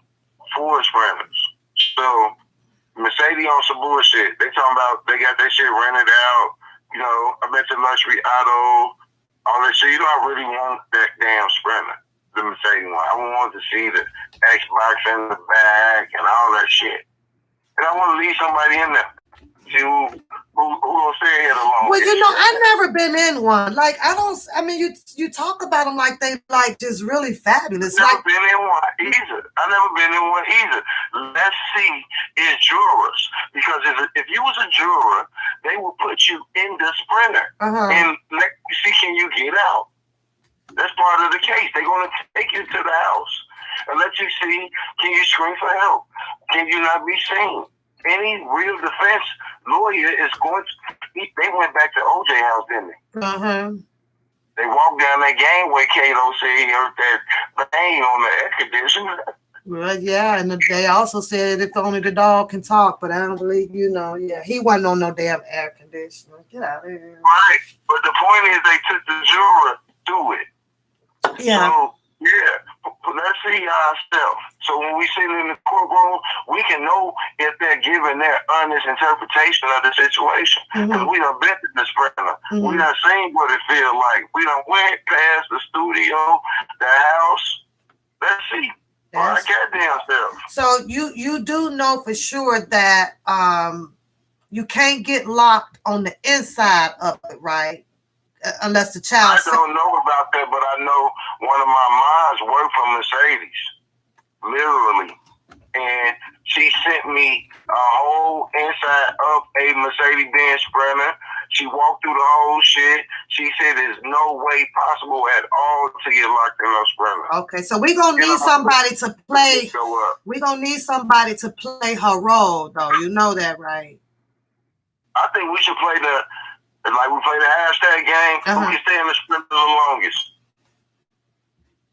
Ford Sprinters. So, Mercedes on some bullshit. They talking about they got their shit rented out. You know, I bet the luxury auto, all that shit. You know, I really want that damn Sprinter, the Mercedes one. I want to see the Xbox in the back and all that shit. And I want to leave somebody in there. See who gonna stay here alone. Well, you know, I've never been in one. Like, I mean, you talk about them like they like just really fabulous. Never been in one either. I never been in one either. Let's see is jurors. Because if you was a juror, they will put you in the Sprinter and let you see can you get out. That's part of the case. They're gonna take you to the house and let you see can you scream for help? Can you not be seen? Any real defense lawyer is going to. They went back to OJ house, didn't they? They walked down that gangway. Kato said he heard that bang on the air conditioner. Well, yeah, and they also said if only the dog can talk, but I don't believe, yeah, he wasn't on no damn air conditioner. Get out of here. Right, but the point is they took the juror to it. Yeah. So, yeah, let's see ourselves. So when we sit in the courtroom, we can know if they're giving their honest interpretation of the situation. Because we done been to this Brenner. We done seen what it feels like. We done went past the studio, the house. Let's see. Our goddamn self. So you do know for sure that you can't get locked on the inside of it, right? Unless the child. I don't know about that, but I know one of my moms worked for Mercedes, literally, and she sent me a whole inside of a Mercedes-Benz Sprinter. She walked through the whole shit. She said there's no way possible at all to get locked in a Sprinter. Okay, so we're gonna need somebody to play. We're gonna need somebody to play her role, though. You know that, right? I think we should play we play the hashtag game. Who can stay in the Sprinter the longest?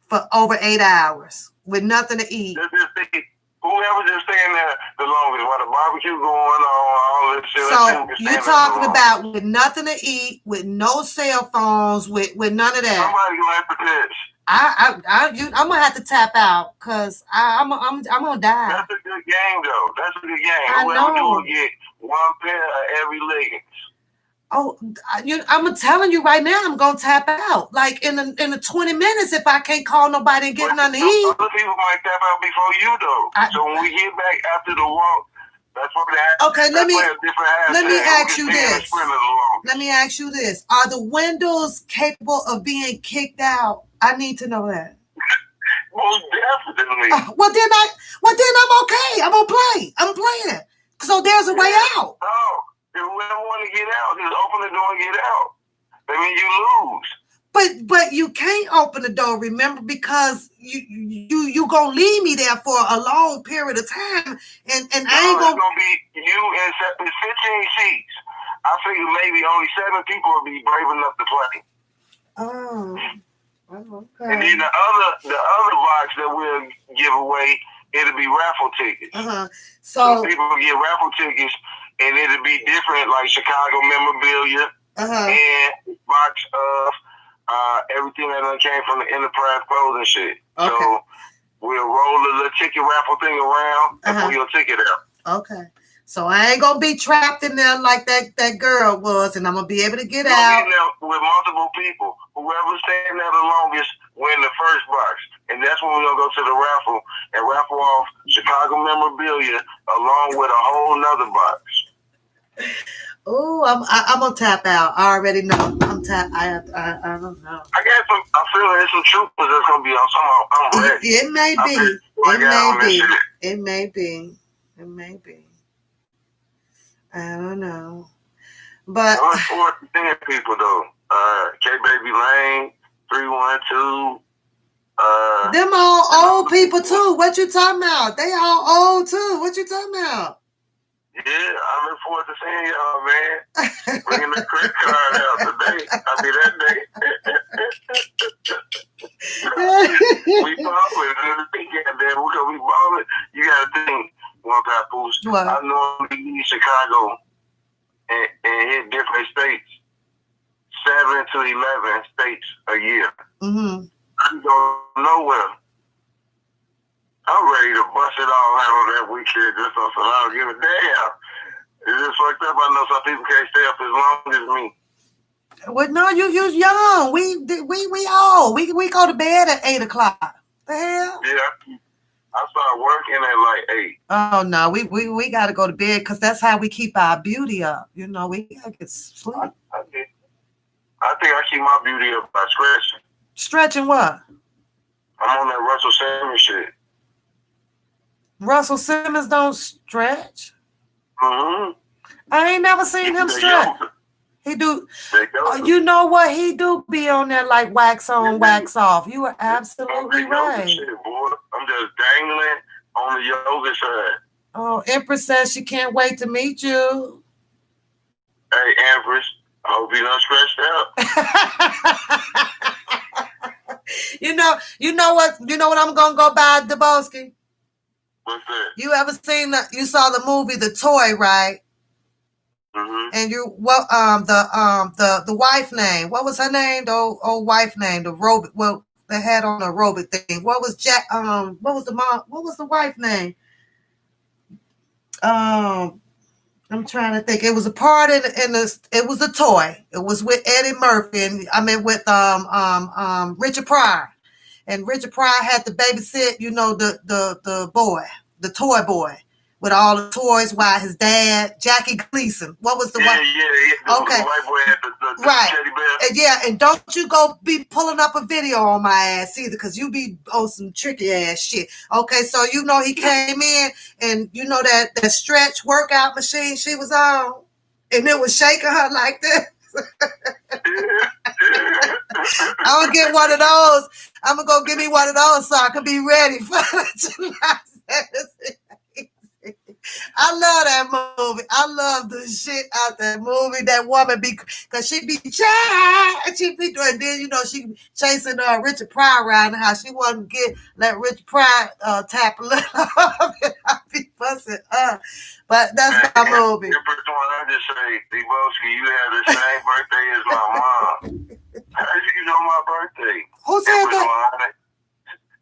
For over 8 hours with nothing to eat. Whoever just staying there the longest while the barbecue going on, all this shit. So you're talking about with nothing to eat, with no cell phones, with none of that. Somebody gonna have to pitch. I'm gonna have to tap out because I'm gonna die. That's a good game though. That's a good game. I know. Whoever do get one pair of every leggings. Oh, I'm telling you right now, I'm gonna tap out. Like in the 20 minutes, if I can't call nobody and get nothing to eat. Other people might tap out before you though. So when we get back after the walk, that's what they have. Okay, let me ask you this. Let me ask you this: are the windows capable of being kicked out? I need to know that. Most definitely. Well then I'm okay. I'm gonna play. I'm playing. So there's a way out. No. If we don't want to get out, just open the door and get out. That means you lose. But you can't open the door, remember, because you gonna leave me there for a long period of time, and I ain't gonna. It's gonna be you and 15 seats. I figure maybe only 7 people will be brave enough to play. Oh, okay. And then the other box that we'll give away, it'll be raffle tickets. So people will get raffle tickets. And it'll be different, like Chicago memorabilia and box of everything that came from the Enterprise clothing shit. Okay. So we'll roll a little ticket raffle thing around and pull your ticket out. Okay. So I ain't gonna be trapped in there like that girl was, and I'm gonna be able to get out. With multiple people. Whoever's staying there the longest win the first box. And that's when we're gonna go to the raffle and raffle off Chicago memorabilia along with a whole nother box. Oh, I'm gonna tap out. I already know. I don't know. I feel there's some troopers that's gonna be on some. I'm ready. It may be. I don't know. But I look forward to seeing people though. K Baby Lane, 312. Them all old people too. What you talking about? They all old too. What you talking about? Yeah, I look forward to seeing y'all, man. Bringing the credit card out today. I'll be that day. We balling. Then we're gonna be balling. You gotta think, one papoose. I normally leave Chicago and hit different states. 7 to 11 states a year. I don't know where. I'm ready to bust it all out on that weekend just so I don't give a damn. It's just fucked up. I know some people can't stay up as long as me. Well, no, you young. We old. We go to bed at 8 o'clock. The hell? Yeah. I start working at like 8. Oh no, we gotta go to bed because that's how we keep our beauty up. You know, we gotta get sleep. I think I keep my beauty up by stretching. Stretching what? I'm on that Russell Simmons shit. Russell Simmons don't stretch. I ain't never seen him stretch. He do. You know what? He do be on there like wax on, wax off. You are absolutely right. Shit, boy. I'm just dangling on the yoga side. Oh, Empress says she can't wait to meet you. Hey, Empress. I hope you not stressed out. You know what I'm gonna go buy, Deboski? What's that? You ever seen you saw the movie The Toy, right? Mm-hmm. And the wife name, what was her name? The old wife name, the robot. Well, they had on a robot thing. What was what was the mom? What was the wife name? I'm trying to think. It was a part in this. It was a toy. It was with Eddie Murphy and with Richard Pryor, and Richard Pryor had to babysit. The boy, the toy boy, with all the toys. While his dad, Jackie Gleason. What was the one? Yeah. Okay. The white boy had the right. teddy bear. And don't you go be pulling up a video on my ass either, because you be on some tricky ass shit. Okay, so he came in, and that stretch workout machine she was on, and it was shaking her like this. I'm gonna get one of those. I'm gonna go get me one of those so I can be ready for tonight. I love that movie. I love the shit out that movie. That woman because she be and then she chasing Richard Pryor around the house. She wouldn't let Richard Pryor tap a little. I be busting up. But that's my movie. I just say, Deboski, you had the same birthday as my mom. How did you know my birthday? Who said that?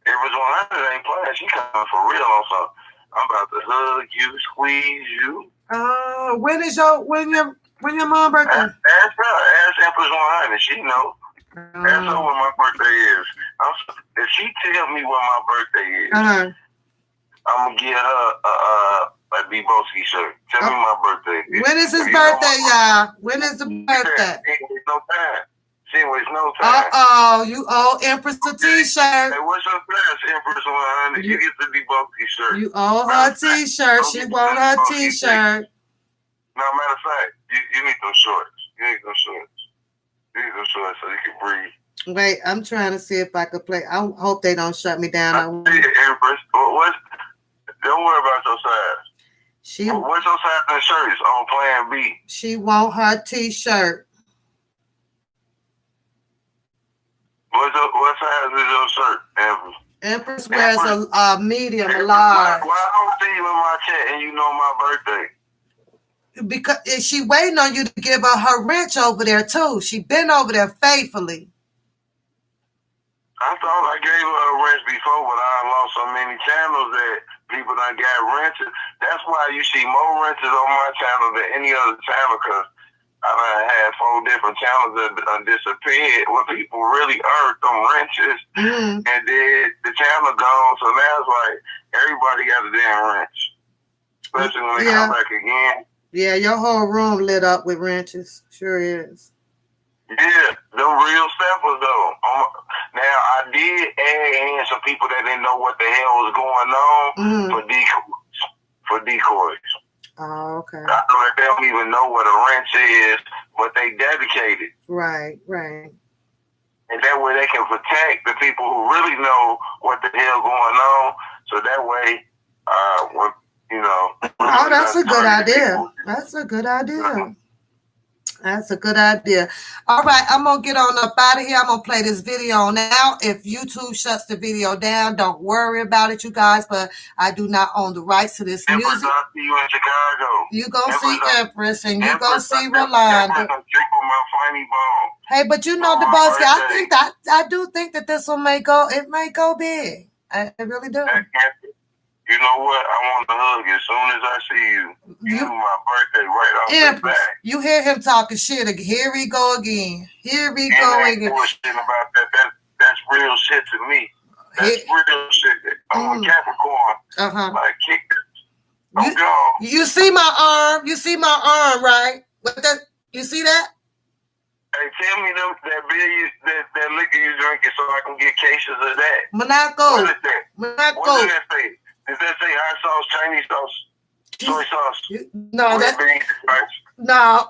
Empress 100 ain't playing. She coming for real on something. I'm about to hug you, squeeze you. When your mom birthday? Ask Empress 100. She know. Ask her when my birthday is. If she tell me when my birthday is, I'm gonna get her a Deboski shirt. Tell me my birthday. When is his birthday, y'all? When is the birthday? No time. She wastes no time. You owe Empress a t-shirt. Hey, what's your class, Empress 100? You get the Deboski shirt. You owe her a t-shirt. She want her t-shirt. No, matter of fact, you need those shorts. You need those shorts so you can breathe. Wait, I'm trying to see if I could play. I hope they don't shut me down. Empress, don't worry about your size. What's your size in shirts on Plan B? She want her t-shirt. What size is your shirt, Empress? Empress wears a medium, a large. Why I don't see you in my chat and you know my birthday? Because she waiting on you to give her wrench over there too. She been over there faithfully. I thought I gave her a wrench before, but I lost so many channels that people done got wrenches. That's why you see more wrenches on my channel than any other channel, because I done had 4 different channels that disappeared when people really earned them wrenches, and then the channel gone. So now it's like everybody got a damn wrench, especially when they come back again. Yeah, your whole room lit up with wrenches. Sure is. Yeah, them real samples though. Now I did add in some people that didn't know what the hell was going on for decoys. Oh, okay. I know that they don't even know what a wrench is, but they dedicated. Right. And that way they can protect the people who really know what the hell going on. So that way, when oh, that's a good idea. That's a good idea. That's a good idea. All right, I'm going to get on up out of here. I'm going to play this video now. If YouTube shuts the video down, don't worry about it, you guys, but I do not own the rights to this music. Empress, I'll see you in Chicago. You're going to see Empress, and you're going to see Rolanda. Hey, but Deboski, I do think that this one may go big. I really do. You know what? I want to hug you as soon as I see you. You my birthday right off the bat. You hear him talking shit. Here we go again. Here we go again. Bullshit about that. That's real shit to me. That's real shit. I'm a Capricorn. Like, kick it. I'm gone. You see my arm? You see my arm, right? You see that? Hey, tell me that beer, that liquor you drinking so I can get cases of that. Monaco. What is that? Monaco. What does that say? Does that say hot sauce, Chinese sauce, soy sauce? No,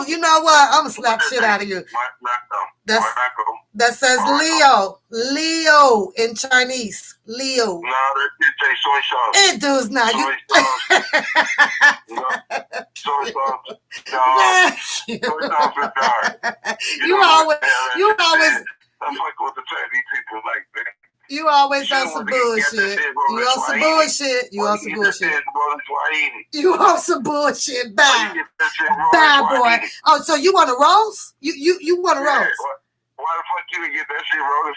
you know what? I'm gonna slap shit out of you. That says Leo in Chinese. Leo. No, that did say soy sauce. It does not. Soy sauce. You know? Soy sauce, dog. Soy sauce is dark. You always. I fuck with the Chinese people like that. You always on some bullshit. You on some bullshit. You on some bullshit. You on some bullshit. Bye. Bye, boy. Oh, so you want to roast? You want to roast? Why the fuck you get that shit rolled?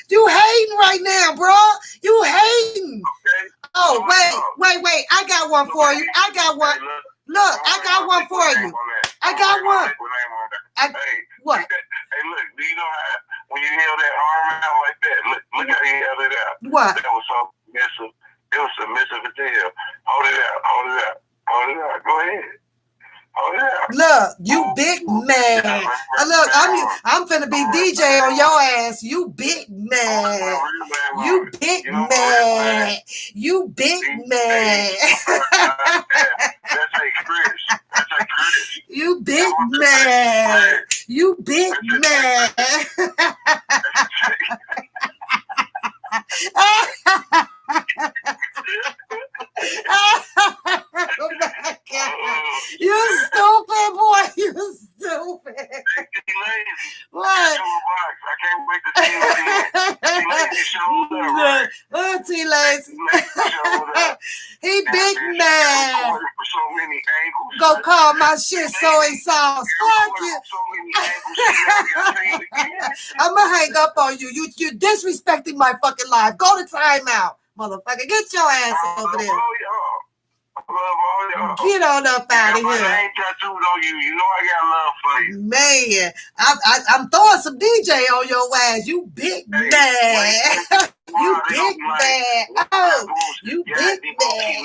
You hating right now, bro. You hating. Okay. Oh, wait. I got one for you. I got one. Look, I got one for you. I got one. What? Hey, look, do you know how when you held that arm out like that? Look how you held it out. What? That was so submissive. It was submissive as hell. Hold it out. Go ahead. Hold it out. Look, you big man. Look, I'm finna be DJ on your ass. You big man. You big man. You big man. That's like Chris. You big man. You big man. Oh my God. You stupid boy. You stupid. What? I can't wait to see you again. T-Lazy. He big man. Go call my shit soy sauce. Fuck you. I'm gonna hang up on you. You disrespecting my fucking life. Go to timeout, motherfucker. Get your ass over there. Get on up out of here. I ain't tattooed on you. You know I got love for you. Man, I'm throwing some DJ on your ass. You big man. You big man. Oh, you big man.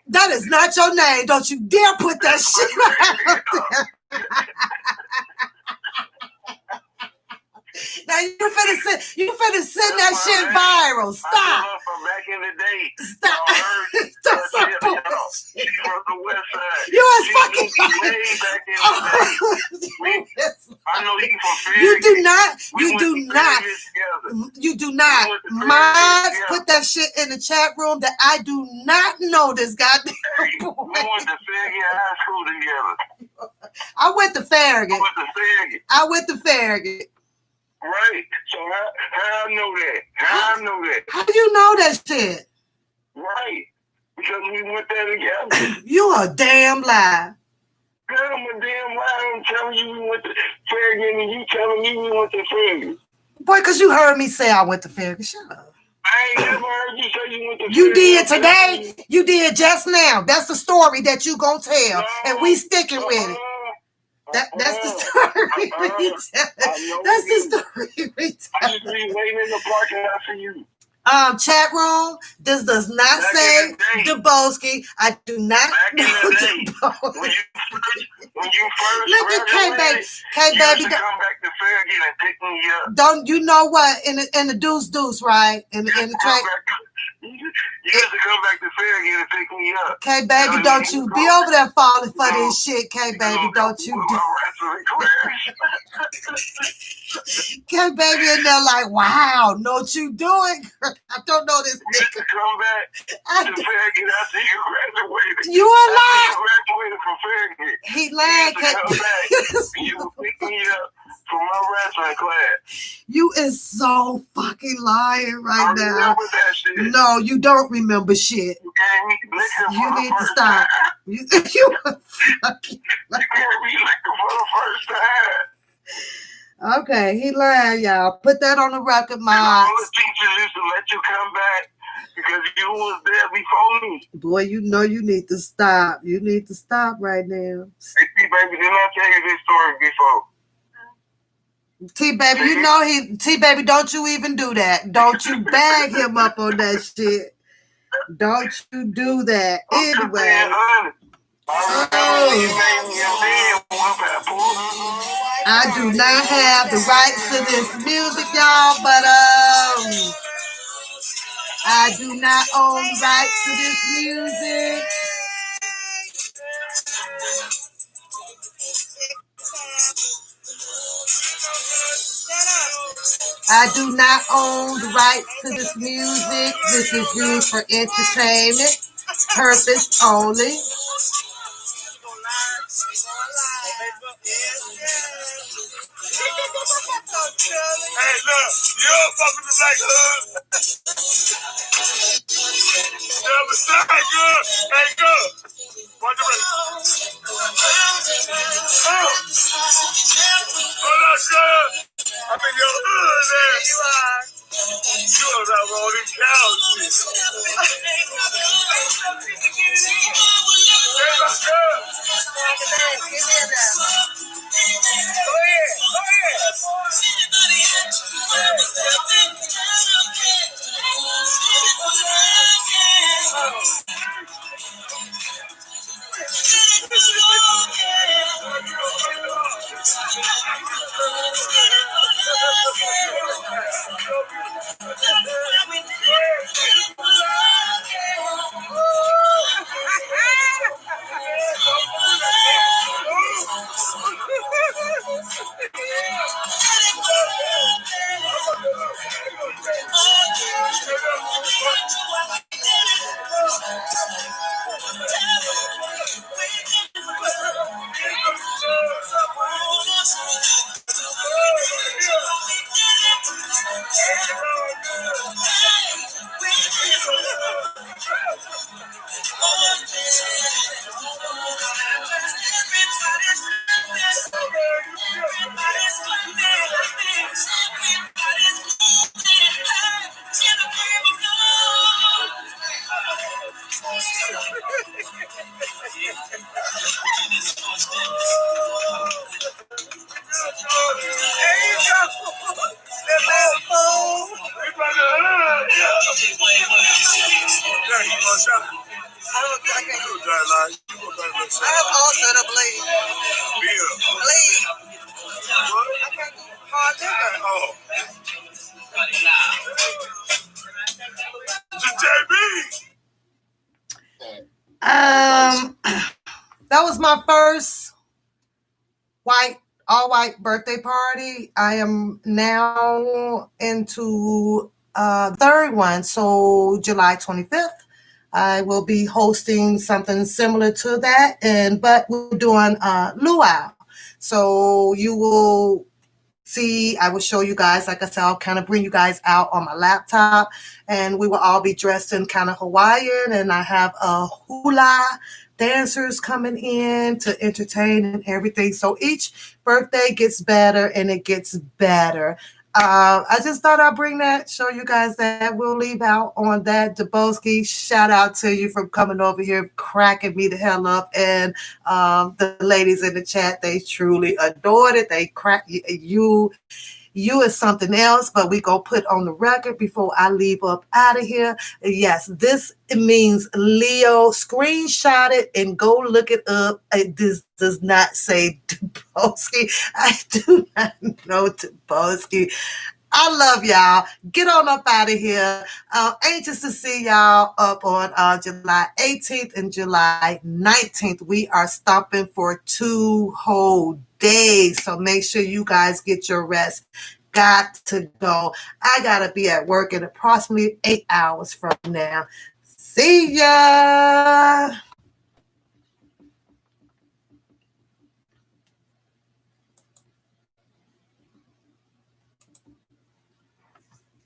That is not your name. Don't you dare put that shit out there. Now you finna send that shit viral. Stop. From back in the day. Stop. That's some bullshit. She's from the west side. You was fucking way back in the day. I know you from Fairgate. You do not. Mine put that shit in the chat room that I do not know this goddamn boy. We went to Fairgate High School together. I went to Farragut. Right. So how I know that? How do you know that shit? Right. Because we went there together. You a damn lie. I'm a damn lie. I'm telling you we went to Farragut and you telling me we went to Farragut. Boy, because you heard me say I went to Farragut. Shut up. I ain't never heard you say you went to Farragut. You did today. You did just now. That's the story that you gonna tell. And we sticking with it. That's the story we telling. That's the story we telling. I just be waiting in the parking lot for you. Chat room. This does not say Dubowski. I do not know Dubowski. When you first look at K-Baby. K-Baby, come back to Farragut and pick me up. Don't you know what? In the deuce, right? In the track. You used to come back to Farragut and pick me up. K-Baby, don't you be over there falling for this shit, K-Baby. Don't you do. K-Baby in there like, wow, know what you doing? I don't know this nigga. You used to come back to Farragut after you graduated. You a lie. You graduated from Farragut. He lied. You would pick me up from my wrestling class. You is so fucking lying right now. Remember that shit. No, you don't remember shit. You gave me liquor you for need the to first stop. time. You You gave me liquor for the first time. Okay, he lying, y'all. Put that on the record, my all the teachers used to let you come back because you was there before me. Boy, you know you need to stop. You need to stop right now. Hey, T-Baby, didn't I tell you this story before? T-Baby, you know T-Baby, don't you even do that. Don't you bag him up on that shit. Don't you do that. Anyway. I do not have the rights to this music, y'all, but I do not own the rights to this music. I do not own the rights to this music. This is used for entertainment purpose only. Hey, look, you don't fuck with the black hood. Never say good. Hey, good. Watch the rest. Oh, that's good. I'm in your hood, man. You are. You are not rolling cows. Hey, that's good. Go ahead. Go I have all set up late. Late. What? I can't do hard liquor. Oh. That was my first all white birthday party. I am now into third one. So July 25th, I will be hosting something similar to that, but we're doing luau. So you will see, I will show you guys, like I said, I'll kind of bring you guys out on my laptop, and we will all be dressed in kind of Hawaiian, and I have a hula dancers coming in to entertain and everything. So each birthday gets better and it gets better. I just thought I'd bring that, show you guys that. We'll leave out on that. Dubowski, shout out to you for coming over here, cracking me the hell up. And the ladies in the chat, they truly adored it. They crack you. You is something else, but we go put on the record before I leave up out of here. Yes, this means Leo. Screenshot it and go look it up. This does not say Dubowski. I do not know Dubowski. I love y'all. Get on up out of here. Anxious to see y'all up on July 18th and July 19th. We are stopping for 2 whole days. So make sure you guys get your rest. Got to go. I got to be at work in approximately 8 hours from now. See ya.